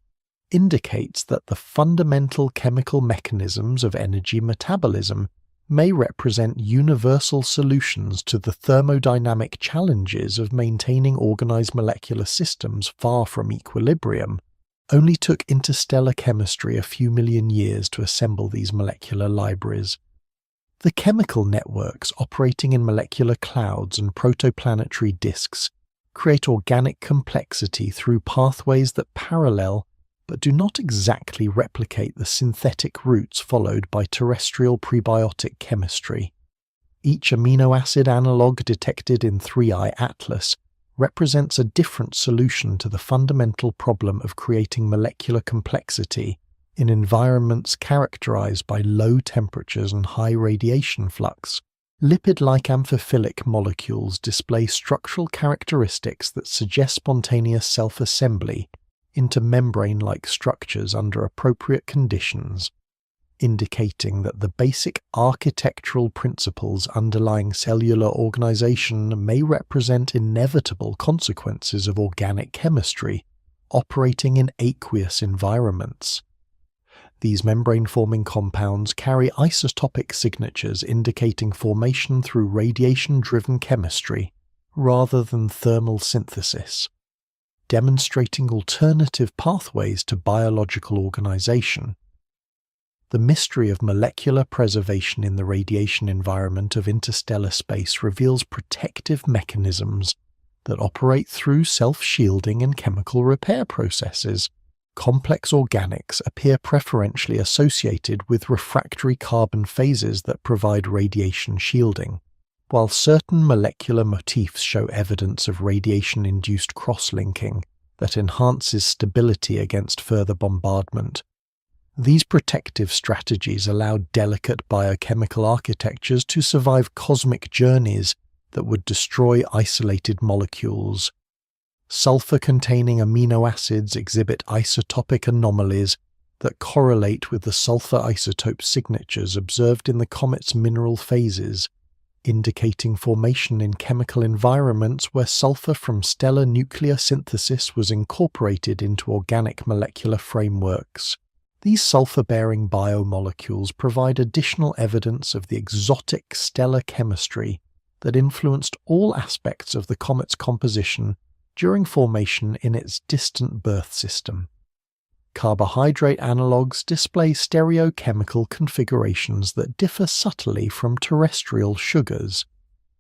indicates that the fundamental chemical mechanisms of energy metabolism may represent universal solutions to the thermodynamic challenges of maintaining organized molecular systems far from equilibrium. Only took interstellar chemistry a few million years to assemble these molecular libraries. The chemical networks operating in molecular clouds and protoplanetary disks create organic complexity through pathways that parallel but do not exactly replicate the synthetic routes followed by terrestrial prebiotic chemistry. Each amino acid analog detected in 3I Atlas represents a different solution to the fundamental problem of creating molecular complexity in environments characterized by low temperatures and high radiation flux. Lipid-like amphiphilic molecules display structural characteristics that suggest spontaneous self-assembly into membrane-like structures under appropriate conditions, indicating that the basic architectural principles underlying cellular organization may represent inevitable consequences of organic chemistry operating in aqueous environments. These membrane-forming compounds carry isotopic signatures indicating formation through radiation-driven chemistry rather than thermal synthesis, demonstrating alternative pathways to biological organization. The mystery of molecular preservation in the radiation environment of interstellar space reveals protective mechanisms that operate through self-shielding and chemical repair processes. Complex organics appear preferentially associated with refractory carbon phases that provide radiation shielding, while certain molecular motifs show evidence of radiation-induced cross-linking that enhances stability against further bombardment. These protective strategies allow delicate biochemical architectures to survive cosmic journeys that would destroy isolated molecules. Sulfur-containing amino acids exhibit isotopic anomalies that correlate with the sulfur isotope signatures observed in the comet's mineral phases, indicating formation in chemical environments where sulfur from stellar nuclear synthesis was incorporated into organic molecular frameworks. These sulfur-bearing biomolecules provide additional evidence of the exotic stellar chemistry that influenced all aspects of the comet's composition during formation in its distant birth system. Carbohydrate analogues display stereochemical configurations that differ subtly from terrestrial sugars,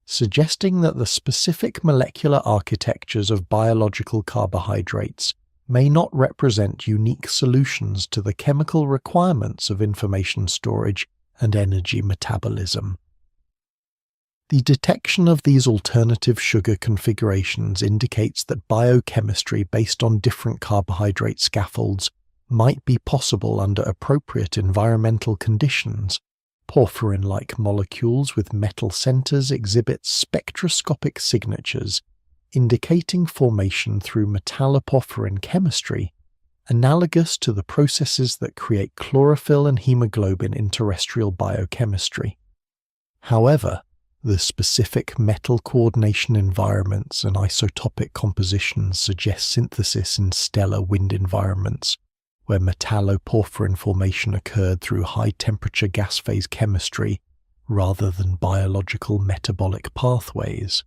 suggesting that the specific molecular architectures of biological carbohydrates may not represent unique solutions to the chemical requirements of information storage and energy metabolism. The detection of these alternative sugar configurations indicates that biochemistry based on different carbohydrate scaffolds might be possible under appropriate environmental conditions. Porphyrin-like molecules with metal centers exhibit spectroscopic signatures indicating formation through metalloporphyrin chemistry, analogous to the processes that create chlorophyll and hemoglobin in terrestrial biochemistry. However, the specific metal coordination environments and isotopic compositions suggest synthesis in stellar wind environments, where metalloporphyrin formation occurred through high-temperature gas phase chemistry rather than biological metabolic pathways.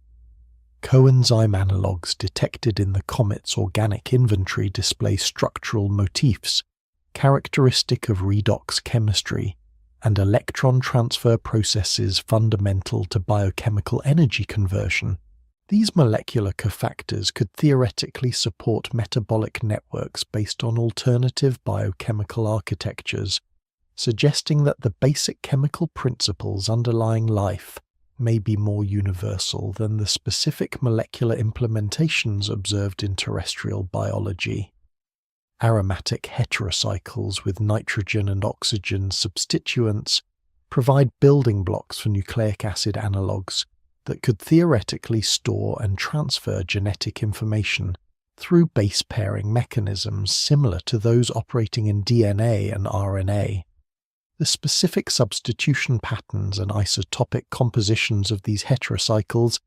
Coenzyme analogues detected in the comet's organic inventory display structural motifs characteristic of redox chemistry, and electron transfer processes fundamental to biochemical energy conversion, these molecular cofactors could theoretically support metabolic networks based on alternative biochemical architectures, suggesting that the basic chemical principles underlying life may be more universal than the specific molecular implementations observed in terrestrial biology. Aromatic heterocycles with nitrogen and oxygen substituents provide building blocks for nucleic acid analogues that could theoretically store and transfer genetic information through base pairing mechanisms similar to those operating in DNA and RNA. The specific substitution patterns and isotopic compositions of these heterocycles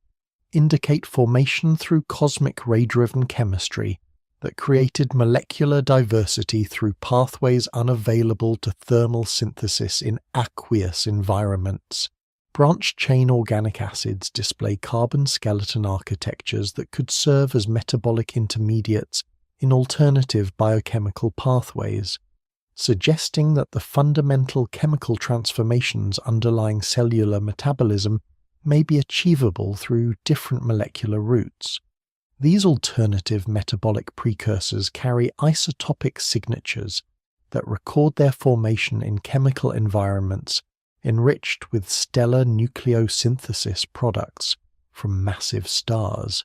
indicate formation through cosmic ray-driven chemistry that created molecular diversity through pathways unavailable to thermal synthesis in aqueous environments. Branch-chain organic acids display carbon skeleton architectures that could serve as metabolic intermediates in alternative biochemical pathways, suggesting that the fundamental chemical transformations underlying cellular metabolism may be achievable through different molecular routes. These alternative metabolic precursors carry isotopic signatures that record their formation in chemical environments enriched with stellar nucleosynthesis products from massive stars.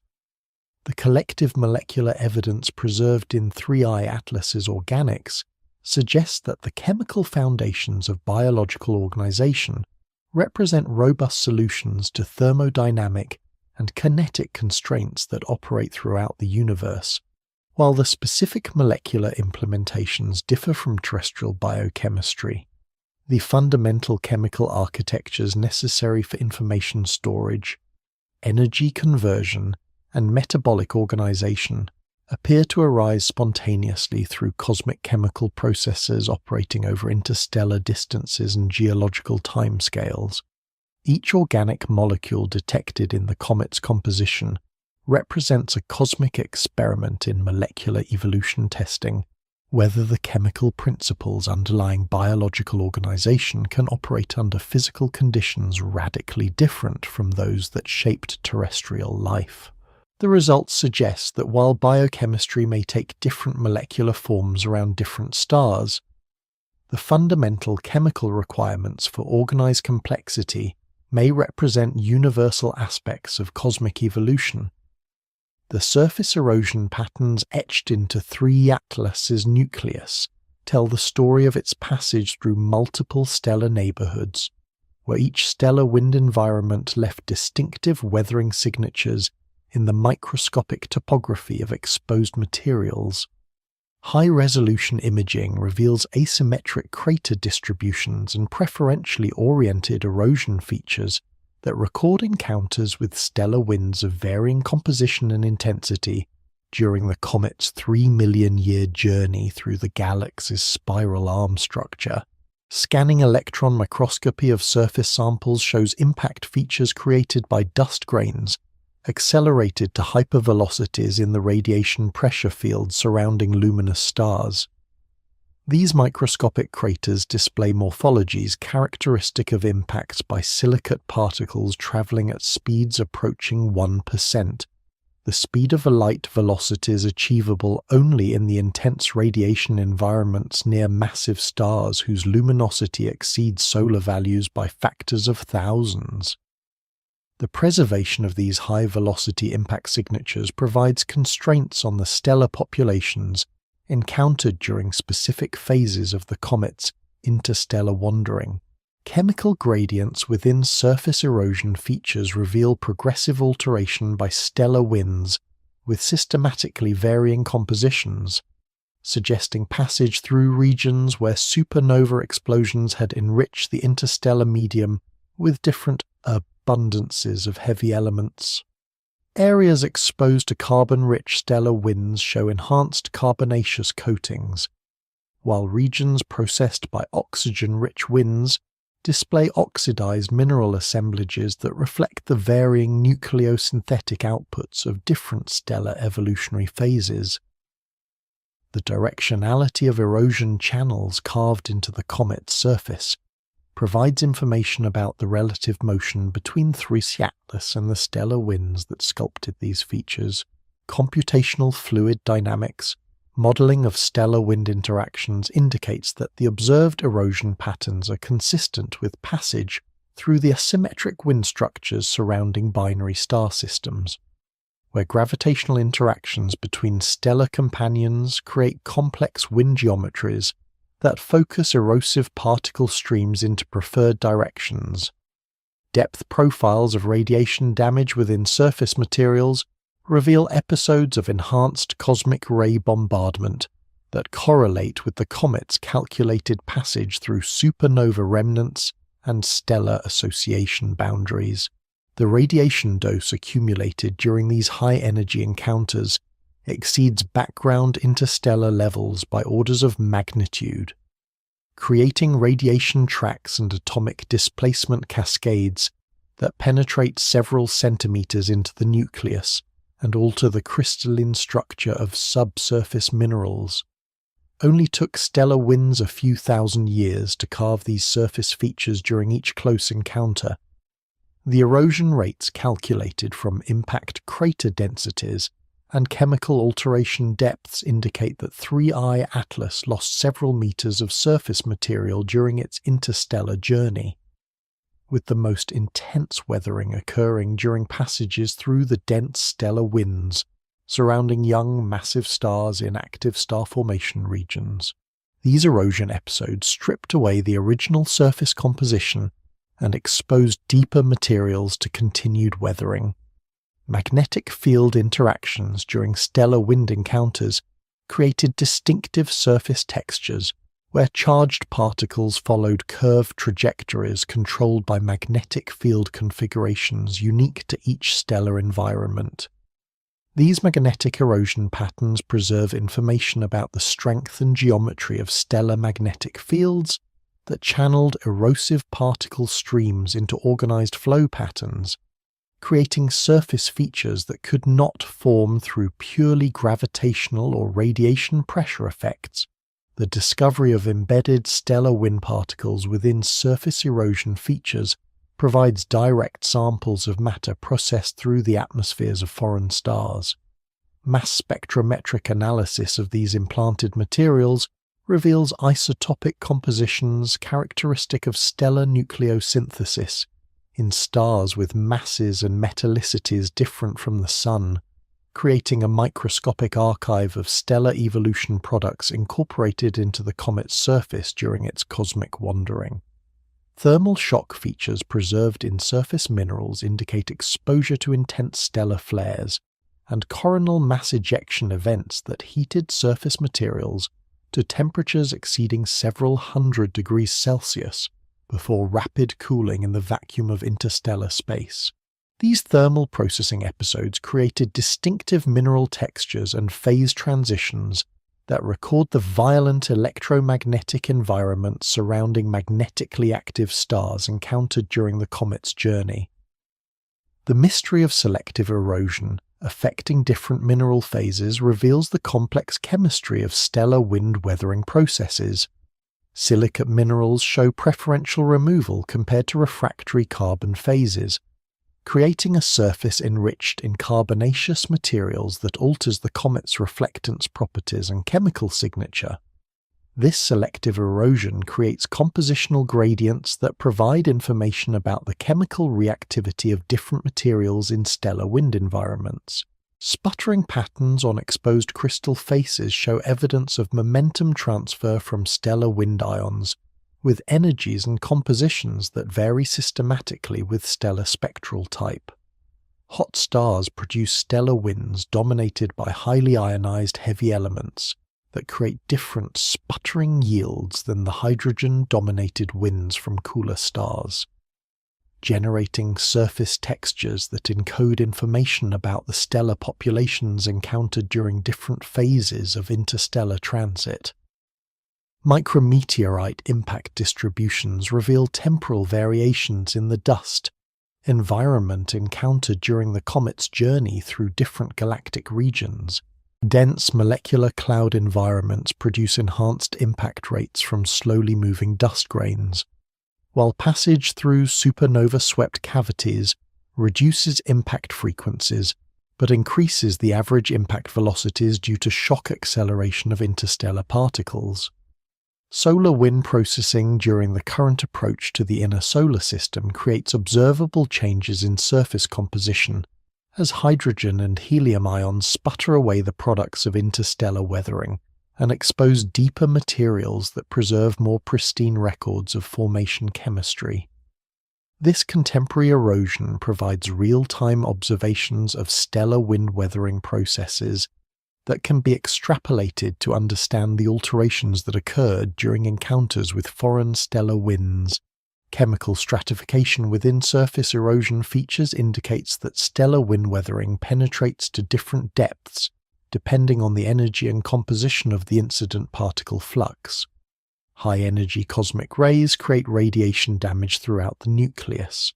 The collective molecular evidence preserved in 3I Atlas's organics suggests that the chemical foundations of biological organization represent robust solutions to thermodynamic and kinetic constraints that operate throughout the universe. While the specific molecular implementations differ from terrestrial biochemistry, the fundamental chemical architectures necessary for information storage, energy conversion, and metabolic organization appear to arise spontaneously through cosmic chemical processes operating over interstellar distances and geological timescales. Each organic molecule detected in the comet's composition represents a cosmic experiment in molecular evolution testing, whether the chemical principles underlying biological organization can operate under physical conditions radically different from those that shaped terrestrial life. The results suggest that while biochemistry may take different molecular forms around different stars, the fundamental chemical requirements for organized complexity may represent universal aspects of cosmic evolution. The surface erosion patterns etched into 3 Atlas's nucleus tell the story of its passage through multiple stellar neighborhoods, where each stellar wind environment left distinctive weathering signatures in the microscopic topography of exposed materials. High-resolution imaging reveals asymmetric crater distributions and preferentially oriented erosion features that record encounters with stellar winds of varying composition and intensity during the comet's 3 million-year journey through the galaxy's spiral arm structure. Scanning electron microscopy of surface samples shows impact features created by dust grains accelerated to hypervelocities in the radiation pressure field surrounding luminous stars. These microscopic craters display morphologies characteristic of impacts by silicate particles traveling at speeds approaching 1%, the speed of light velocities achievable only in the intense radiation environments near massive stars whose luminosity exceeds solar values by factors of thousands. The preservation of these high-velocity impact signatures provides constraints on the stellar populations encountered during specific phases of the comet's interstellar wandering. Chemical gradients within surface erosion features reveal progressive alteration by stellar winds with systematically varying compositions, suggesting passage through regions where supernova explosions had enriched the interstellar medium with different abundances of heavy elements. Areas exposed to carbon-rich stellar winds show enhanced carbonaceous coatings, while regions processed by oxygen-rich winds display oxidized mineral assemblages that reflect the varying nucleosynthetic outputs of different stellar evolutionary phases. The directionality of erosion channels carved into the comet's surface provides information about the relative motion between 3C Atlas and the stellar winds that sculpted these features. Computational fluid dynamics, modeling of stellar wind interactions indicates that the observed erosion patterns are consistent with passage through the asymmetric wind structures surrounding binary star systems, where gravitational interactions between stellar companions create complex wind geometries that focus erosive particle streams into preferred directions. Depth profiles of radiation damage within surface materials reveal episodes of enhanced cosmic ray bombardment that correlate with the comet's calculated passage through supernova remnants and stellar association boundaries. The radiation dose accumulated during these high-energy encounters exceeds background interstellar levels by orders of magnitude, creating radiation tracks and atomic displacement cascades that penetrate several centimeters into the nucleus and alter the crystalline structure of subsurface minerals. Only took stellar winds a few thousand years to carve these surface features during each close encounter. The erosion rates calculated from impact crater densities and chemical alteration depths indicate that 3I Atlas lost several meters of surface material during its interstellar journey, with the most intense weathering occurring during passages through the dense stellar winds surrounding young massive stars in active star formation regions. These erosion episodes stripped away the original surface composition and exposed deeper materials to continued weathering. Magnetic field interactions during stellar wind encounters created distinctive surface textures where charged particles followed curved trajectories controlled by magnetic field configurations unique to each stellar environment. These magnetic erosion patterns preserve information about the strength and geometry of stellar magnetic fields that channeled erosive particle streams into organized flow patterns, creating surface features that could not form through purely gravitational or radiation pressure effects. The discovery of embedded stellar wind particles within surface erosion features provides direct samples of matter processed through the atmospheres of foreign stars. Mass spectrometric analysis of these implanted materials reveals isotopic compositions characteristic of stellar nucleosynthesis in stars with masses and metallicities different from the Sun, creating a microscopic archive of stellar evolution products incorporated into the comet's surface during its cosmic wandering. Thermal shock features preserved in surface minerals indicate exposure to intense stellar flares and coronal mass ejection events that heated surface materials to temperatures exceeding several hundred degrees Celsius before rapid cooling in the vacuum of interstellar space. These thermal processing episodes created distinctive mineral textures and phase transitions that record the violent electromagnetic environment surrounding magnetically active stars encountered during the comet's journey. The mystery of selective erosion affecting different mineral phases reveals the complex chemistry of stellar wind weathering processes. Silicate minerals show preferential removal compared to refractory carbon phases, creating a surface enriched in carbonaceous materials that alters the comet's reflectance properties and chemical signature. This selective erosion creates compositional gradients that provide information about the chemical reactivity of different materials in stellar wind environments. Sputtering patterns on exposed crystal faces show evidence of momentum transfer from stellar wind ions, with energies and compositions that vary systematically with stellar spectral type. Hot stars produce stellar winds dominated by highly ionized heavy elements that create different sputtering yields than the hydrogen-dominated winds from cooler stars, generating surface textures that encode information about the stellar populations encountered during different phases of interstellar transit. Micrometeorite impact distributions reveal temporal variations in the dust environment encountered during the comet's journey through different galactic regions, Dense molecular cloud environments produce enhanced impact rates from slowly moving dust grains, while passage through supernova-swept cavities reduces impact frequencies but increases the average impact velocities due to shock acceleration of interstellar particles. Solar wind processing during the current approach to the inner solar system creates observable changes in surface composition as hydrogen and helium ions sputter away the products of interstellar weathering and expose deeper materials that preserve more pristine records of formation chemistry. This contemporary erosion provides real-time observations of stellar wind weathering processes that can be extrapolated to understand the alterations that occurred during encounters with foreign stellar winds. Chemical stratification within surface erosion features indicates that stellar wind weathering penetrates to different depths depending on the energy and composition of the incident particle flux. High-energy cosmic rays create radiation damage throughout the nucleus,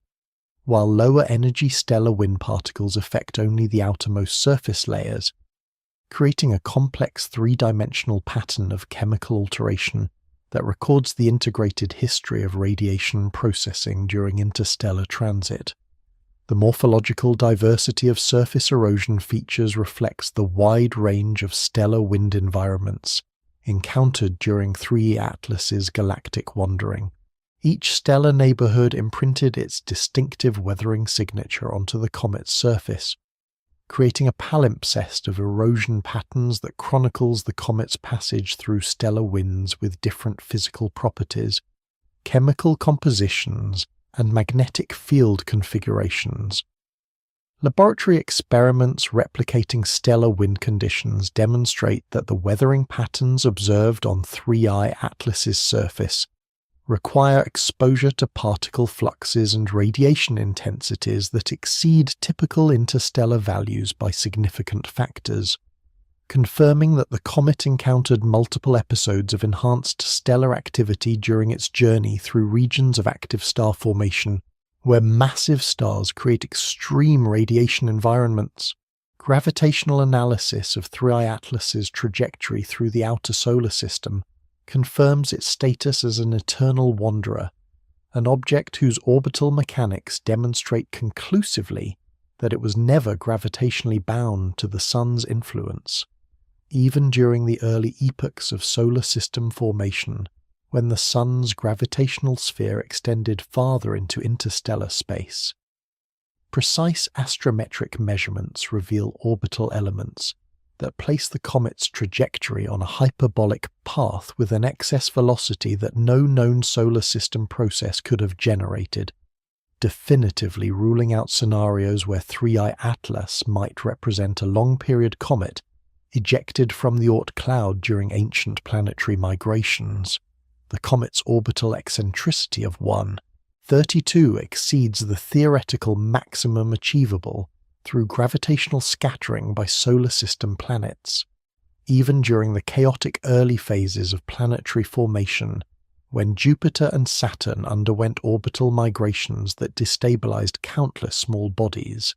while lower-energy stellar wind particles affect only the outermost surface layers, creating a complex three-dimensional pattern of chemical alteration that records the integrated history of radiation processing during interstellar transit. The morphological diversity of surface erosion features reflects the wide range of stellar wind environments encountered during 3E Atlas's galactic wandering. Each stellar neighborhood imprinted its distinctive weathering signature onto the comet's surface, creating a palimpsest of erosion patterns that chronicles the comet's passage through stellar winds with different physical properties, chemical compositions, and magnetic field configurations. Laboratory experiments replicating stellar wind conditions demonstrate that the weathering patterns observed on 3I Atlas's surface require exposure to particle fluxes and radiation intensities that exceed typical interstellar values by significant factors, confirming that the comet encountered multiple episodes of enhanced stellar activity during its journey through regions of active star formation, where massive stars create extreme radiation environments. Gravitational analysis of 3I Atlas's trajectory through the outer solar system confirms its status as an eternal wanderer, an object whose orbital mechanics demonstrate conclusively that it was never gravitationally bound to the Sun's influence, even during the early epochs of solar system formation, when the Sun's gravitational sphere extended farther into interstellar space. Precise astrometric measurements reveal orbital elements that place the comet's trajectory on a hyperbolic path with an excess velocity that no known solar system process could have generated, definitively ruling out scenarios where 3I Atlas might represent a long-period comet ejected from the Oort cloud during ancient planetary migrations. The comet's orbital eccentricity of 1/32 exceeds the theoretical maximum achievable through gravitational scattering by solar system planets, even during the chaotic early phases of planetary formation, when Jupiter and Saturn underwent orbital migrations that destabilized countless small bodies.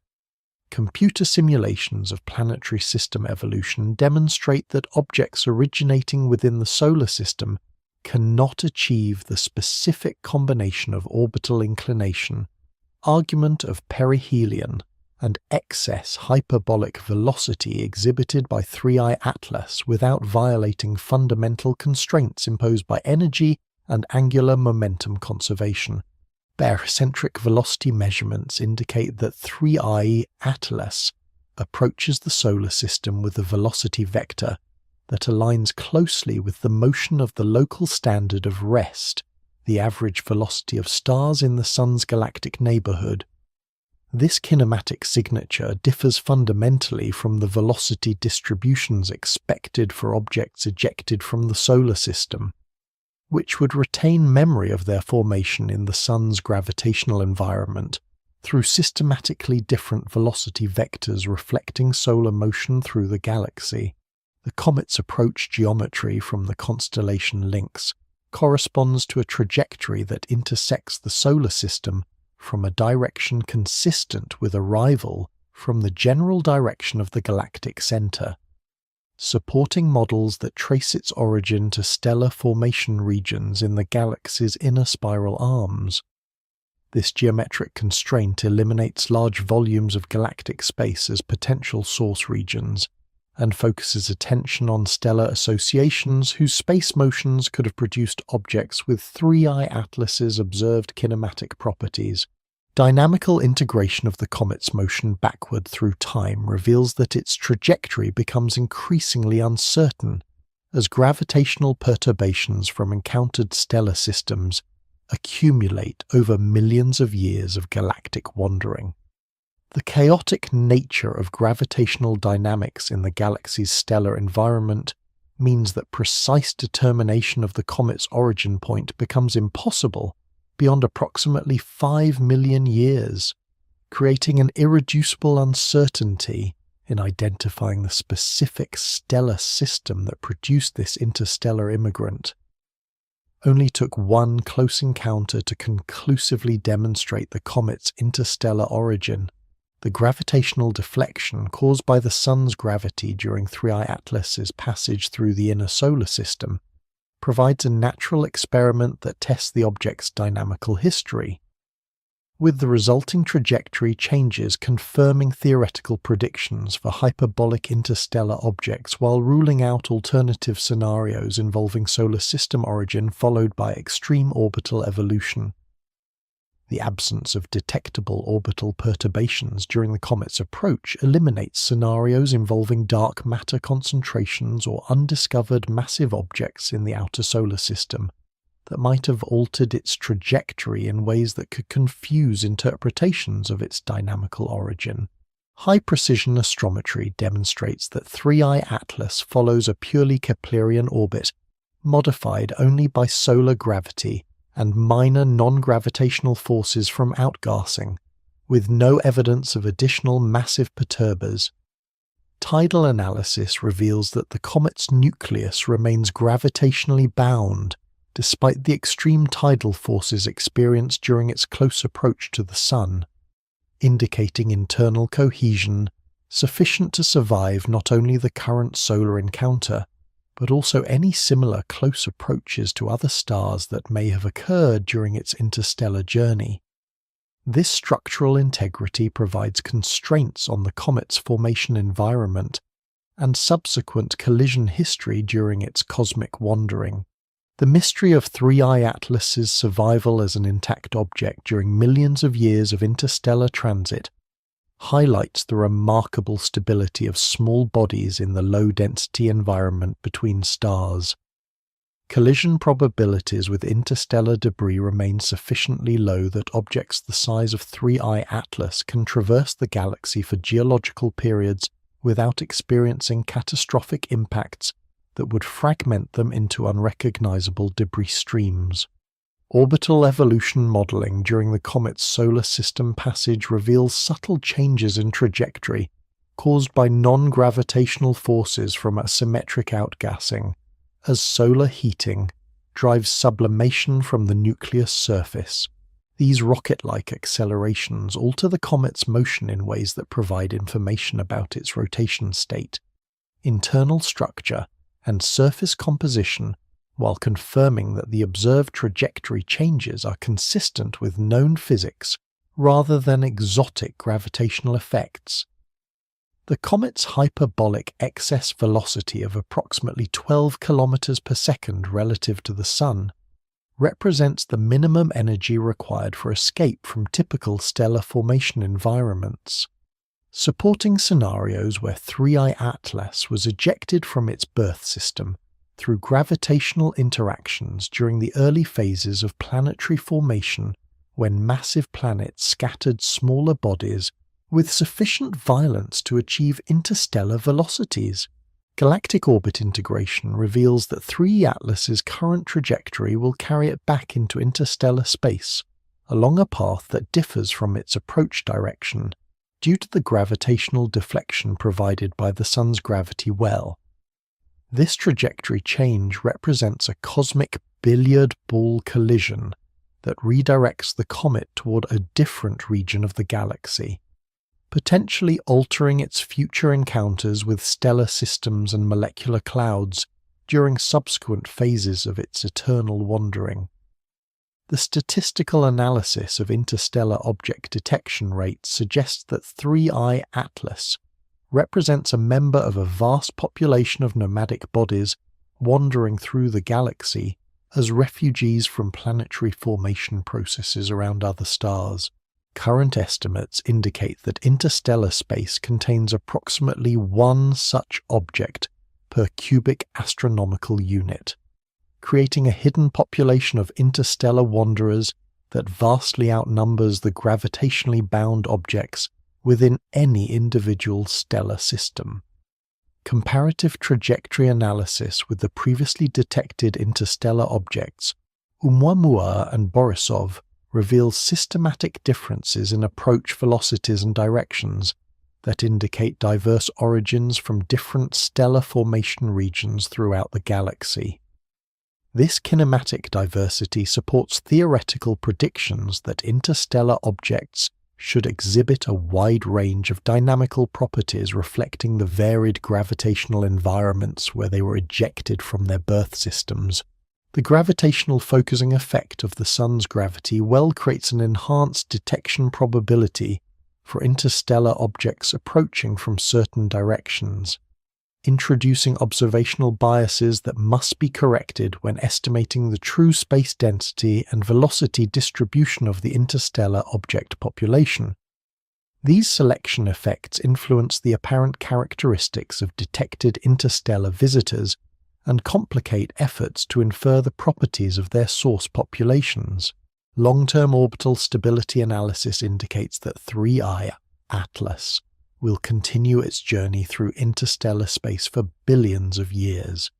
Computer simulations of planetary system evolution demonstrate that objects originating within the solar system cannot achieve the specific combination of orbital inclination, argument of perihelion, and excess hyperbolic velocity exhibited by 3I Atlas without violating fundamental constraints imposed by energy and angular momentum conservation. Barocentric velocity measurements indicate that 3I Atlas approaches the solar system with a velocity vector that aligns closely with the motion of the local standard of rest, the average velocity of stars in the Sun's galactic neighborhood. This kinematic signature differs fundamentally from the velocity distributions expected for objects ejected from the solar system, which would retain memory of their formation in the Sun's gravitational environment through systematically different velocity vectors reflecting solar motion through the galaxy. The comet's approach geometry from the constellation Lynx corresponds to a trajectory that intersects the solar system from a direction consistent with arrival from the general direction of the galactic center. supporting models that trace its origin to stellar formation regions in the galaxy's inner spiral arms. This geometric constraint eliminates large volumes of galactic space as potential source regions, and focuses attention on stellar associations whose space motions could have produced objects with three-eye atlases' observed kinematic properties. Dynamical integration of the comet's motion backward through time reveals that its trajectory becomes increasingly uncertain as gravitational perturbations from encountered stellar systems accumulate over millions of years of galactic wandering. The chaotic nature of gravitational dynamics in the galaxy's stellar environment means that precise determination of the comet's origin point becomes impossible beyond approximately 5 million years, creating an irreducible uncertainty in identifying the specific stellar system that produced this interstellar immigrant. Only took one close encounter to conclusively demonstrate the comet's interstellar origin. The gravitational deflection caused by the Sun's gravity during Three-Eye Atlas's passage through the inner solar system provides a natural experiment that tests the object's dynamical history, with the resulting trajectory changes confirming theoretical predictions for hyperbolic interstellar objects while ruling out alternative scenarios involving solar system origin followed by extreme orbital evolution. The absence of detectable orbital perturbations during the comet's approach eliminates scenarios involving dark matter concentrations or undiscovered massive objects in the outer solar system that might have altered its trajectory in ways that could confuse interpretations of its dynamical origin. High-precision astrometry demonstrates that Three-Eye Atlas follows a purely Keplerian orbit, modified only by solar gravity and minor non-gravitational forces from outgassing, with no evidence of additional massive perturbers. Tidal analysis reveals that the comet's nucleus remains gravitationally bound, despite the extreme tidal forces experienced during its close approach to the Sun, indicating internal cohesion sufficient to survive not only the current solar encounter, but also any similar close approaches to other stars that may have occurred during its interstellar journey. This structural integrity provides constraints on the comet's formation environment and subsequent collision history during its cosmic wandering. The mystery of Three-Eye Atlas's survival as an intact object during millions of years of interstellar transit highlights the remarkable stability of small bodies in the low-density environment between stars. Collision probabilities with interstellar debris remain sufficiently low that objects the size of Three-Eye Atlas can traverse the galaxy for geological periods without experiencing catastrophic impacts that would fragment them into unrecognizable debris streams. Orbital evolution modeling during the comet's solar system passage reveals subtle changes in trajectory caused by non-gravitational forces from asymmetric outgassing, as solar heating drives sublimation from the nucleus surface. These rocket-like accelerations alter the comet's motion in ways that provide information about its rotation state, internal structure, and surface composition, while confirming that the observed trajectory changes are consistent with known physics rather than exotic gravitational effects. The comet's hyperbolic excess velocity of approximately 12 km per second relative to the Sun represents the minimum energy required for escape from typical stellar formation environments, supporting scenarios where Three-Eye Atlas was ejected from its birth system through gravitational interactions during the early phases of planetary formation when massive planets scattered smaller bodies with sufficient violence to achieve interstellar velocities. Galactic orbit integration reveals that Three-Eye Atlas's current trajectory will carry it back into interstellar space, along a path that differs from its approach direction due to the gravitational deflection provided by the Sun's gravity well. This trajectory change represents a cosmic billiard ball collision that redirects the comet toward a different region of the galaxy. potentially altering its future encounters with stellar systems and molecular clouds during subsequent phases of its eternal wandering. The statistical analysis of interstellar object detection rates suggests that 3I Atlas represents a member of a vast population of nomadic bodies wandering through the galaxy as refugees from planetary formation processes around other stars. Current estimates indicate that interstellar space contains approximately one such object per cubic astronomical unit, creating a hidden population of interstellar wanderers that vastly outnumbers the gravitationally bound objects within any individual stellar system. Comparative trajectory analysis with the previously detected interstellar objects, Oumuamua and Borisov, reveals systematic differences in approach velocities and directions that indicate diverse origins from different stellar formation regions throughout the galaxy. This kinematic diversity supports theoretical predictions that interstellar objects should exhibit a wide range of dynamical properties reflecting the varied gravitational environments where they were ejected from their birth systems. The gravitational focusing effect of the Sun's gravity well creates an enhanced detection probability for interstellar objects approaching from certain directions, introducing observational biases that must be corrected when estimating the true space density and velocity distribution of the interstellar object population. These selection effects influence the apparent characteristics of detected interstellar visitors and complicate efforts to infer the properties of their source populations. Long-term orbital stability analysis indicates that 3I Atlas will continue its journey through interstellar space for billions of years,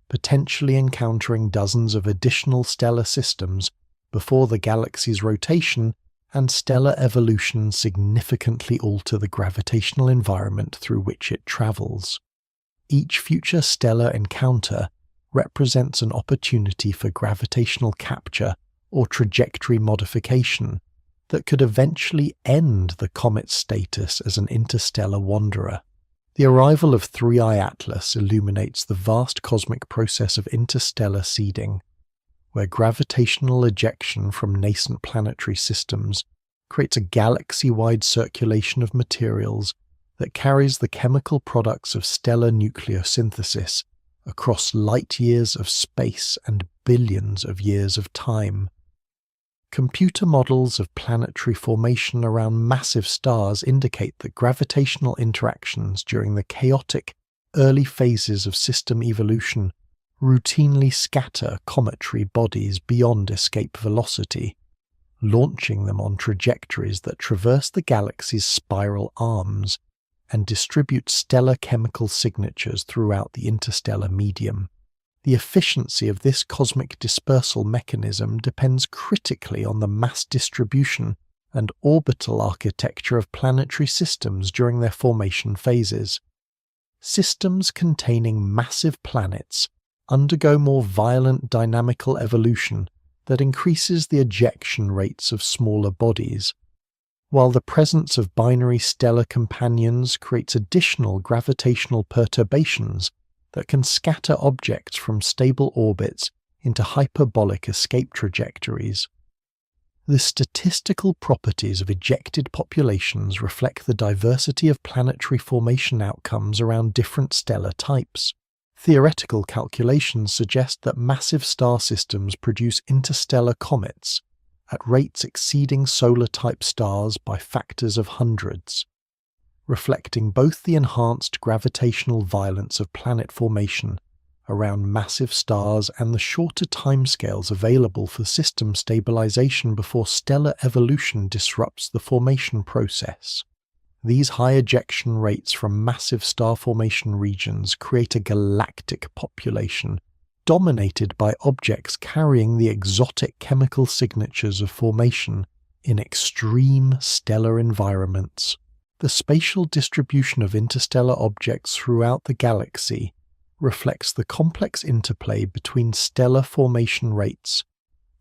potentially encountering dozens of additional stellar systems before the galaxy's rotation and stellar evolution significantly alter the gravitational environment through which it travels. Each future stellar encounter represents an opportunity for gravitational capture or trajectory modification that could eventually end the comet's status as an interstellar wanderer. The arrival of 3I Atlas illuminates the vast cosmic process of interstellar seeding, where gravitational ejection from nascent planetary systems creates a galaxy-wide circulation of materials that carries the chemical products of stellar nucleosynthesis across light years of space and billions of years of time. Computer models of planetary formation around massive stars indicate that gravitational interactions during the chaotic early phases of system evolution routinely scatter cometary bodies beyond escape velocity, launching them on trajectories that traverse the galaxy's spiral arms and distribute stellar chemical signatures throughout the interstellar medium. The efficiency of this cosmic dispersal mechanism depends critically on the mass distribution and orbital architecture of planetary systems during their formation phases. Systems containing massive planets undergo more violent dynamical evolution that increases the ejection rates of smaller bodies, while the presence of binary stellar companions creates additional gravitational perturbations that can scatter objects from stable orbits into hyperbolic escape trajectories. The statistical properties of ejected populations reflect the diversity of planetary formation outcomes around different stellar types. Theoretical calculations suggest that massive star systems produce interstellar comets at rates exceeding solar-type stars by factors of hundreds, reflecting both the enhanced gravitational violence of planet formation around massive stars and the shorter timescales available for system stabilization before stellar evolution disrupts the formation process. These high ejection rates from massive star formation regions create a galactic population dominated by objects carrying the exotic chemical signatures of formation in extreme stellar environments. The spatial distribution of interstellar objects throughout the galaxy reflects the complex interplay between stellar formation rates,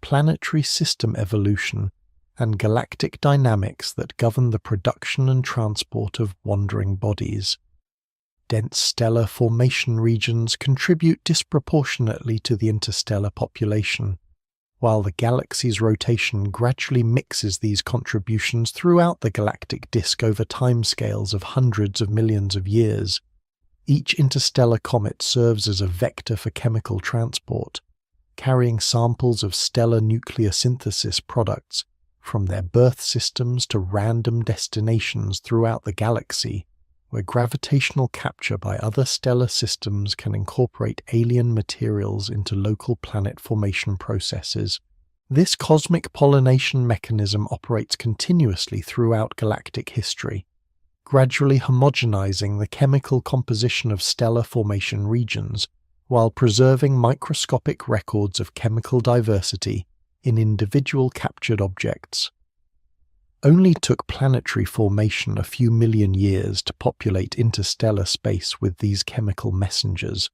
planetary system evolution, and galactic dynamics that govern the production and transport of wandering bodies. Dense stellar formation regions contribute disproportionately to the interstellar population, while the galaxy's rotation gradually mixes these contributions throughout the galactic disk over timescales of hundreds of millions of years. Each interstellar comet serves as a vector for chemical transport, carrying samples of stellar nucleosynthesis products from their birth systems to random destinations throughout the galaxy, where gravitational capture by other stellar systems can incorporate alien materials into local planet formation processes. This cosmic pollination mechanism operates continuously throughout galactic history, gradually homogenizing the chemical composition of stellar formation regions while preserving microscopic records of chemical diversity in individual captured objects. Only took planetary formation a few million years to populate interstellar space with these chemical messengers.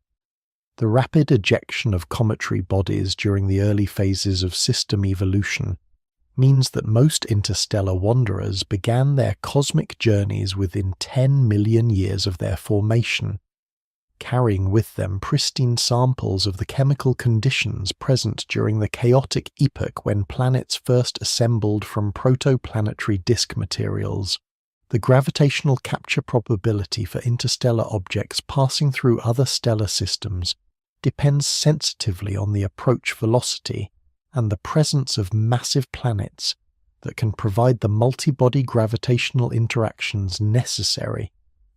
The rapid ejection of cometary bodies during the early phases of system evolution means that most interstellar wanderers began their cosmic journeys within 10 million years of their formation, carrying with them pristine samples of the chemical conditions present during the chaotic epoch when planets first assembled from protoplanetary disk materials. The gravitational capture probability for interstellar objects passing through other stellar systems depends sensitively on the approach velocity and the presence of massive planets that can provide the multi-body gravitational interactions necessary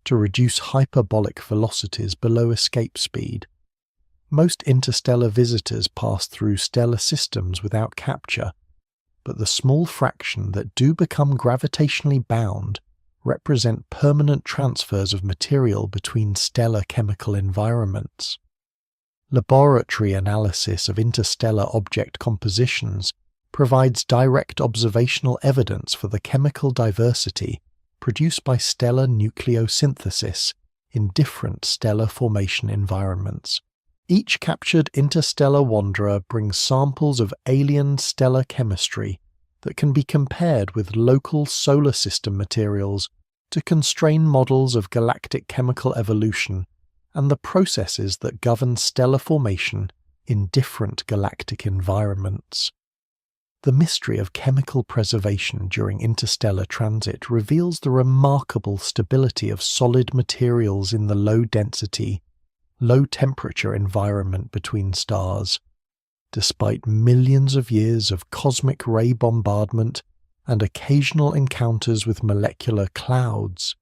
to reduce hyperbolic velocities below escape speed. Most interstellar visitors pass through stellar systems without capture, but the small fraction that do become gravitationally bound represent permanent transfers of material between stellar chemical environments. Laboratory analysis of interstellar object compositions provides direct observational evidence for the chemical diversity produced by stellar nucleosynthesis in different stellar formation environments. Each captured interstellar wanderer brings samples of alien stellar chemistry that can be compared with local solar system materials to constrain models of galactic chemical evolution and the processes that govern stellar formation in different galactic environments. The mystery of chemical preservation during interstellar transit reveals the remarkable stability of solid materials in the low-density, low-temperature environment between stars. Despite millions of years of cosmic ray bombardment and occasional encounters with molecular clouds,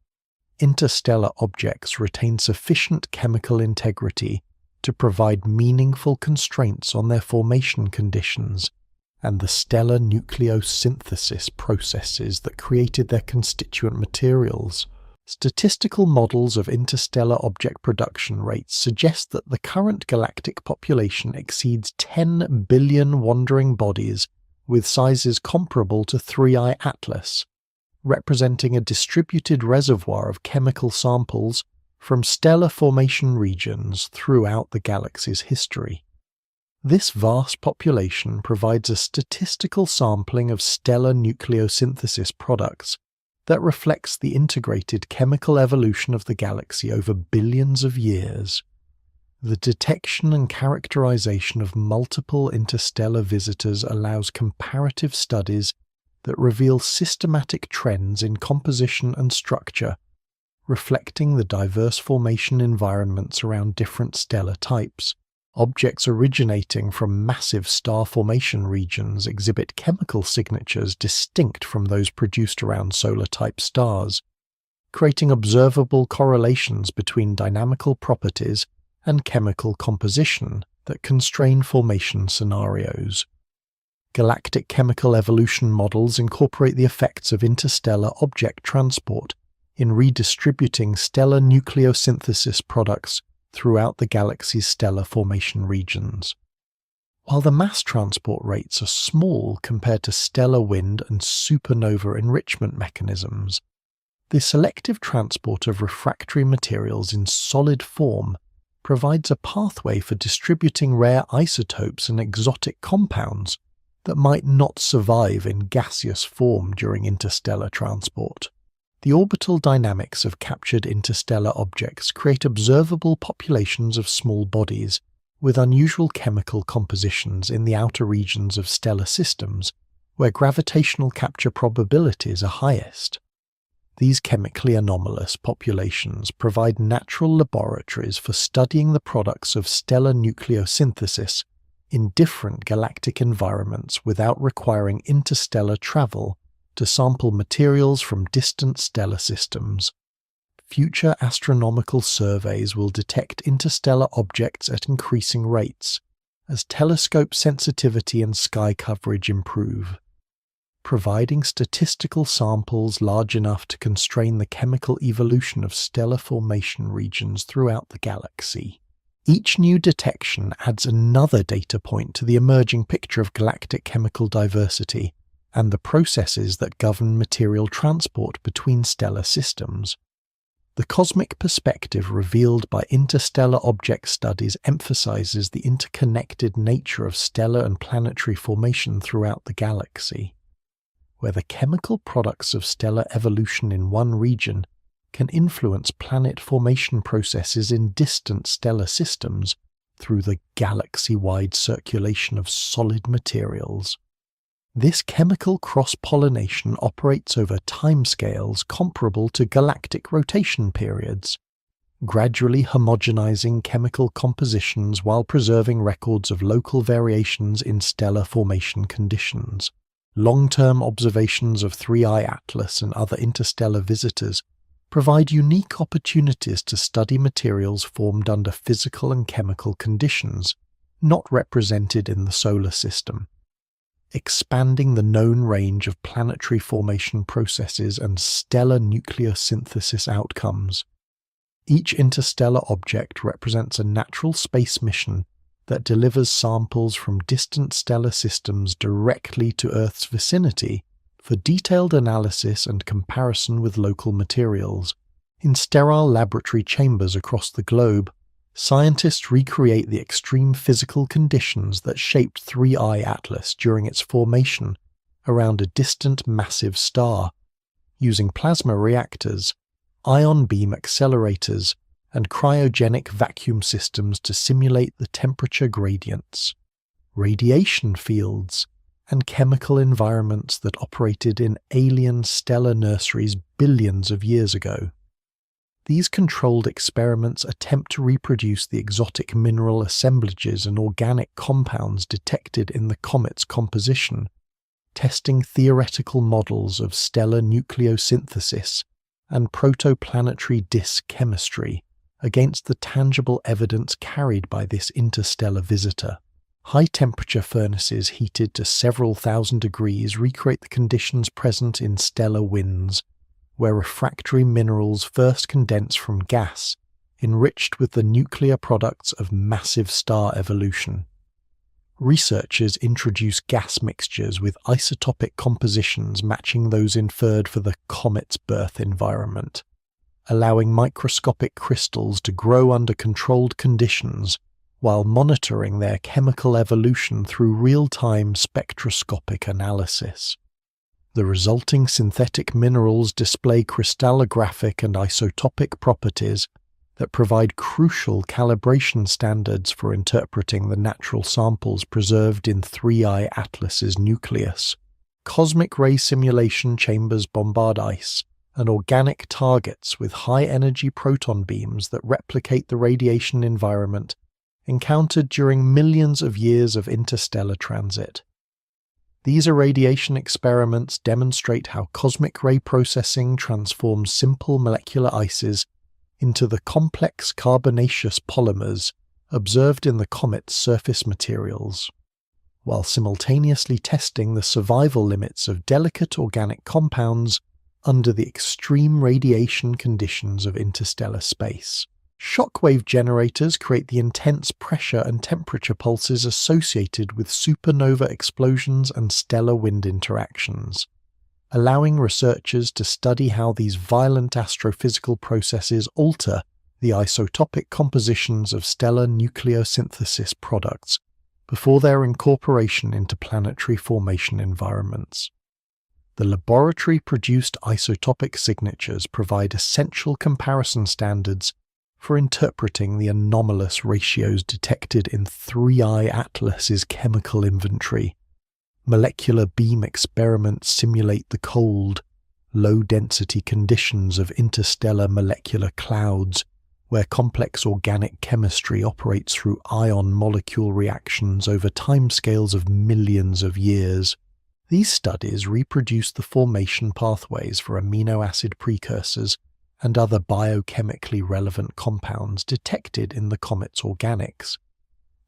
interstellar objects retain sufficient chemical integrity to provide meaningful constraints on their formation conditions and the stellar nucleosynthesis processes that created their constituent materials. Statistical models of interstellar object production rates suggest that the current galactic population exceeds 10 billion wandering bodies with sizes comparable to 3I Atlas, representing a distributed reservoir of chemical samples from stellar formation regions throughout the galaxy's history. This vast population provides a statistical sampling of stellar nucleosynthesis products that reflects the integrated chemical evolution of the galaxy over billions of years. The detection and characterization of multiple interstellar visitors allows comparative studies that reveal systematic trends in composition and structure, reflecting the diverse formation environments around different stellar types. Objects originating from massive star formation regions exhibit chemical signatures distinct from those produced around solar-type stars, creating observable correlations between dynamical properties and chemical composition that constrain formation scenarios. Galactic chemical evolution models incorporate the effects of interstellar object transport in redistributing stellar nucleosynthesis products throughout the galaxy's stellar formation regions. While the mass transport rates are small compared to stellar wind and supernova enrichment mechanisms, the selective transport of refractory materials in solid form provides a pathway for distributing rare isotopes and exotic compounds that might not survive in gaseous form during interstellar transport. The orbital dynamics of captured interstellar objects create observable populations of small bodies with unusual chemical compositions in the outer regions of stellar systems, where gravitational capture probabilities are highest. These chemically anomalous populations provide natural laboratories for studying the products of stellar nucleosynthesis in different galactic environments without requiring interstellar travel to sample materials from distant stellar systems. Future astronomical surveys will detect interstellar objects at increasing rates as telescope sensitivity and sky coverage improve, providing statistical samples large enough to constrain the chemical evolution of stellar formation regions throughout the galaxy. Each new detection adds another data point to the emerging picture of galactic chemical diversity and the processes that govern material transport between stellar systems. The cosmic perspective revealed by interstellar object studies emphasizes the interconnected nature of stellar and planetary formation throughout the galaxy, where the chemical products of stellar evolution in one region can influence planet formation processes in distant stellar systems through the galaxy-wide circulation of solid materials. This chemical cross-pollination operates over timescales comparable to galactic rotation periods, gradually homogenizing chemical compositions while preserving records of local variations in stellar formation conditions. Long-term observations of 3I Atlas and other interstellar visitors provide unique opportunities to study materials formed under physical and chemical conditions not represented in the solar system, expanding the known range of planetary formation processes and stellar nucleosynthesis outcomes. Each interstellar object represents a natural space mission that delivers samples from distant stellar systems directly to Earth's vicinity for detailed analysis and comparison with local materials. In sterile laboratory chambers across the globe, scientists recreate the extreme physical conditions that shaped 3I Atlas during its formation around a distant massive star, using plasma reactors, ion beam accelerators, and cryogenic vacuum systems to simulate the temperature gradients, radiation fields, and chemical environments that operated in alien stellar nurseries billions of years ago. These controlled experiments attempt to reproduce the exotic mineral assemblages and organic compounds detected in the comet's composition, testing theoretical models of stellar nucleosynthesis and protoplanetary disk chemistry against the tangible evidence carried by this interstellar visitor. High-temperature furnaces heated to several thousand degrees recreate the conditions present in stellar winds, where refractory minerals first condense from gas, enriched with the nuclear products of massive star evolution. Researchers introduce gas mixtures with isotopic compositions matching those inferred for the comet's birth environment, allowing microscopic crystals to grow under controlled conditions while monitoring their chemical evolution through real-time spectroscopic analysis. The resulting synthetic minerals display crystallographic and isotopic properties that provide crucial calibration standards for interpreting the natural samples preserved in 3I Atlas's nucleus. Cosmic ray simulation chambers bombard ice and organic targets with high-energy proton beams that replicate the radiation environment encountered during millions of years of interstellar transit. These irradiation experiments demonstrate how cosmic ray processing transforms simple molecular ices into the complex carbonaceous polymers observed in the comet's surface materials, while simultaneously testing the survival limits of delicate organic compounds under the extreme radiation conditions of interstellar space. Shockwave generators create the intense pressure and temperature pulses associated with supernova explosions and stellar wind interactions, allowing researchers to study how these violent astrophysical processes alter the isotopic compositions of stellar nucleosynthesis products before their incorporation into planetary formation environments. The laboratory-produced isotopic signatures provide essential comparison standards for interpreting the anomalous ratios detected in 3I Atlas's chemical inventory. Molecular beam experiments simulate the cold, low-density conditions of interstellar molecular clouds, where complex organic chemistry operates through ion-molecule reactions over timescales of millions of years. These studies reproduce the formation pathways for amino acid precursors and other biochemically relevant compounds detected in the comet's organics,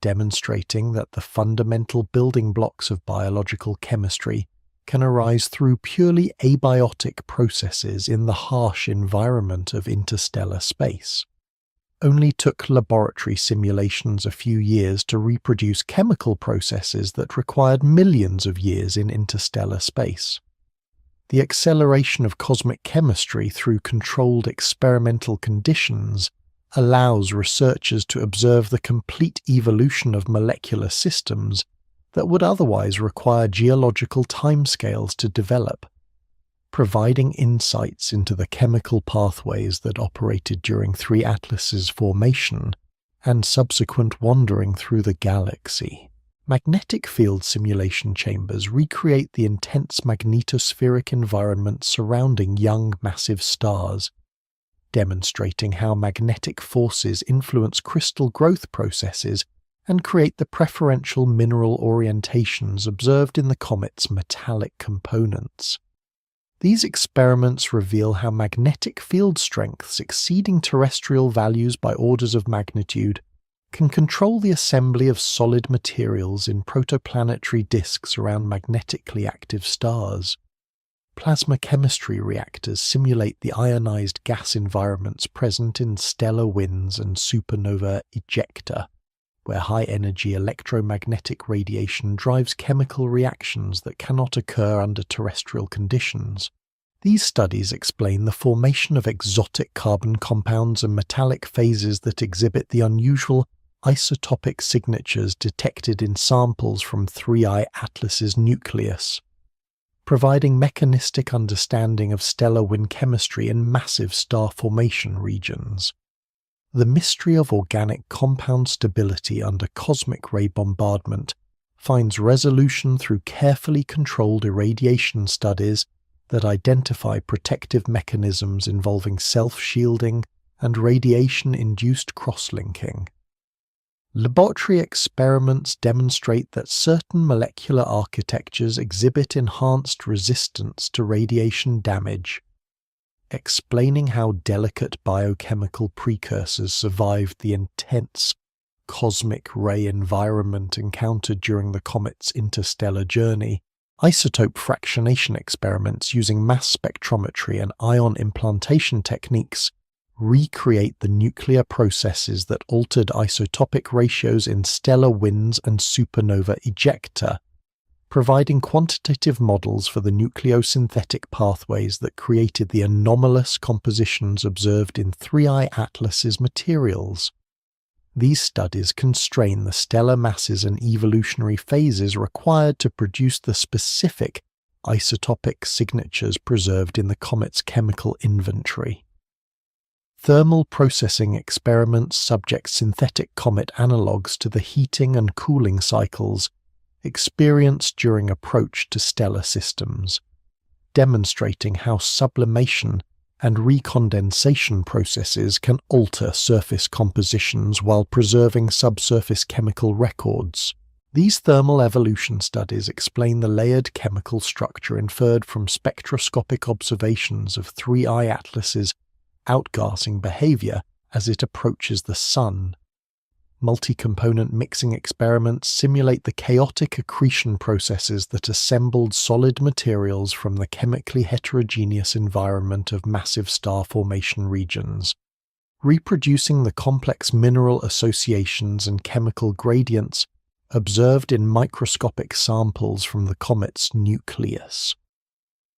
demonstrating that the fundamental building blocks of biological chemistry can arise through purely abiotic processes in the harsh environment of interstellar space. Only took laboratory simulations a few years to reproduce chemical processes that required millions of years in interstellar space. The acceleration of cosmic chemistry through controlled experimental conditions allows researchers to observe the complete evolution of molecular systems that would otherwise require geological timescales to develop, providing insights into the chemical pathways that operated during 3 Atlas's formation and subsequent wandering through the galaxy. Magnetic field simulation chambers recreate the intense magnetospheric environment surrounding young massive stars, demonstrating how magnetic forces influence crystal growth processes and create the preferential mineral orientations observed in the comet's metallic components. These experiments reveal how magnetic field strengths exceeding terrestrial values by orders of magnitude can control the assembly of solid materials in protoplanetary disks around magnetically active stars. Plasma chemistry reactors simulate the ionized gas environments present in stellar winds and supernova ejecta, where high-energy electromagnetic radiation drives chemical reactions that cannot occur under terrestrial conditions. These studies explain the formation of exotic carbon compounds and metallic phases that exhibit the unusual isotopic signatures detected in samples from 3I Atlas's nucleus, providing mechanistic understanding of stellar wind chemistry in massive star formation regions. The mystery of organic compound stability under cosmic ray bombardment finds resolution through carefully controlled irradiation studies that identify protective mechanisms involving self-shielding and radiation-induced cross-linking. Laboratory experiments demonstrate that certain molecular architectures exhibit enhanced resistance to radiation damage, explaining how delicate biochemical precursors survived the intense cosmic ray environment encountered during the comet's interstellar journey. Isotope fractionation experiments using mass spectrometry and ion implantation techniques recreate the nuclear processes that altered isotopic ratios in stellar winds and supernova ejecta, providing quantitative models for the nucleosynthetic pathways that created the anomalous compositions observed in 3I Atlas's materials. These studies constrain the stellar masses and evolutionary phases required to produce the specific isotopic signatures preserved in the comet's chemical inventory. Thermal processing experiments subject synthetic comet analogues to the heating and cooling cycles experienced during approach to stellar systems, demonstrating how sublimation and recondensation processes can alter surface compositions while preserving subsurface chemical records. These thermal evolution studies explain the layered chemical structure inferred from spectroscopic observations of 3I Atlas's outgassing behavior as it approaches the Sun. Multi-component mixing experiments simulate the chaotic accretion processes that assembled solid materials from the chemically heterogeneous environment of massive star formation regions, reproducing the complex mineral associations and chemical gradients observed in microscopic samples from the comet's nucleus.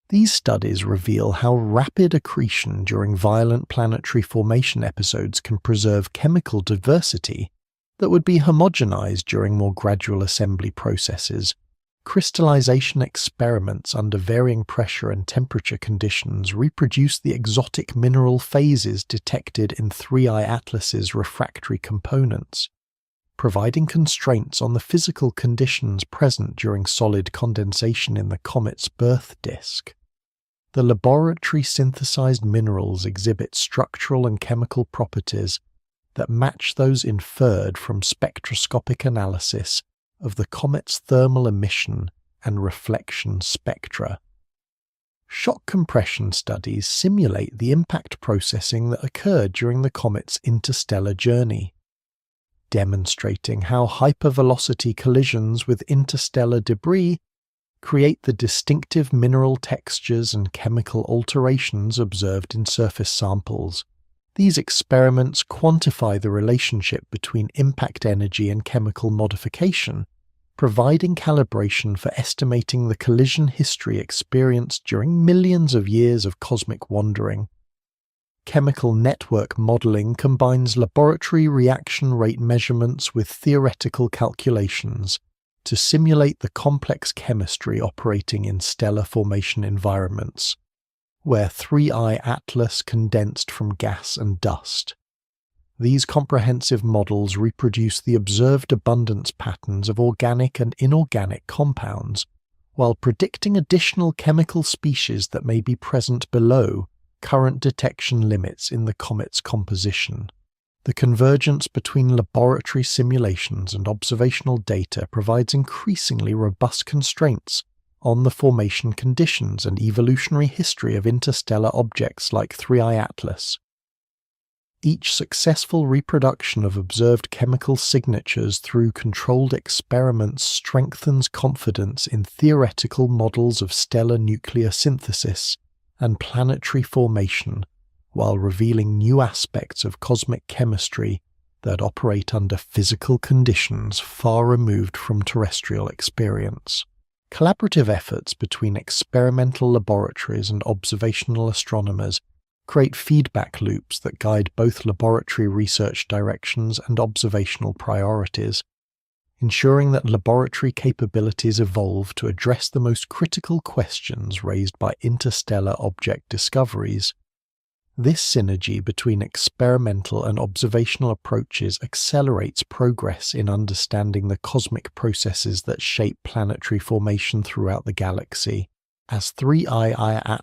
These studies reveal how rapid accretion during violent planetary formation episodes can preserve chemical diversity that would be homogenized during more gradual assembly processes. Crystallization experiments under varying pressure and temperature conditions reproduce the exotic mineral phases detected in 3I Atlas's refractory components, providing constraints on the physical conditions present during solid condensation in the comet's birth disk. The laboratory-synthesized minerals exhibit structural and chemical properties that match those inferred from spectroscopic analysis of the comet's thermal emission and reflection spectra. Shock compression studies simulate the impact processing that occurred during the comet's interstellar journey, demonstrating how hypervelocity collisions with interstellar debris create the distinctive mineral textures and chemical alterations observed in surface samples. These experiments quantify the relationship between impact energy and chemical modification, providing calibration for estimating the collision history experienced during millions of years of cosmic wandering. Chemical network modeling combines laboratory reaction rate measurements with theoretical calculations to simulate the complex chemistry operating in stellar formation environments, where 3I Atlas condensed from gas and dust. These comprehensive models reproduce the observed abundance patterns of organic and inorganic compounds, while predicting additional chemical species that may be present below current detection limits in the comet's composition. The convergence between laboratory simulations and observational data provides increasingly robust constraints on the formation conditions and evolutionary history of interstellar objects like 3I Atlas. Each successful reproduction of observed chemical signatures through controlled experiments strengthens confidence in theoretical models of stellar nuclear synthesis and planetary formation, while revealing new aspects of cosmic chemistry that operate under physical conditions far removed from terrestrial experience. Collaborative efforts between experimental laboratories and observational astronomers create feedback loops that guide both laboratory research directions and observational priorities, ensuring that laboratory capabilities evolve to address the most critical questions raised by interstellar object discoveries. This synergy between experimental and observational approaches accelerates progress in understanding the cosmic processes that shape planetary formation throughout the galaxy. As 3I Atlas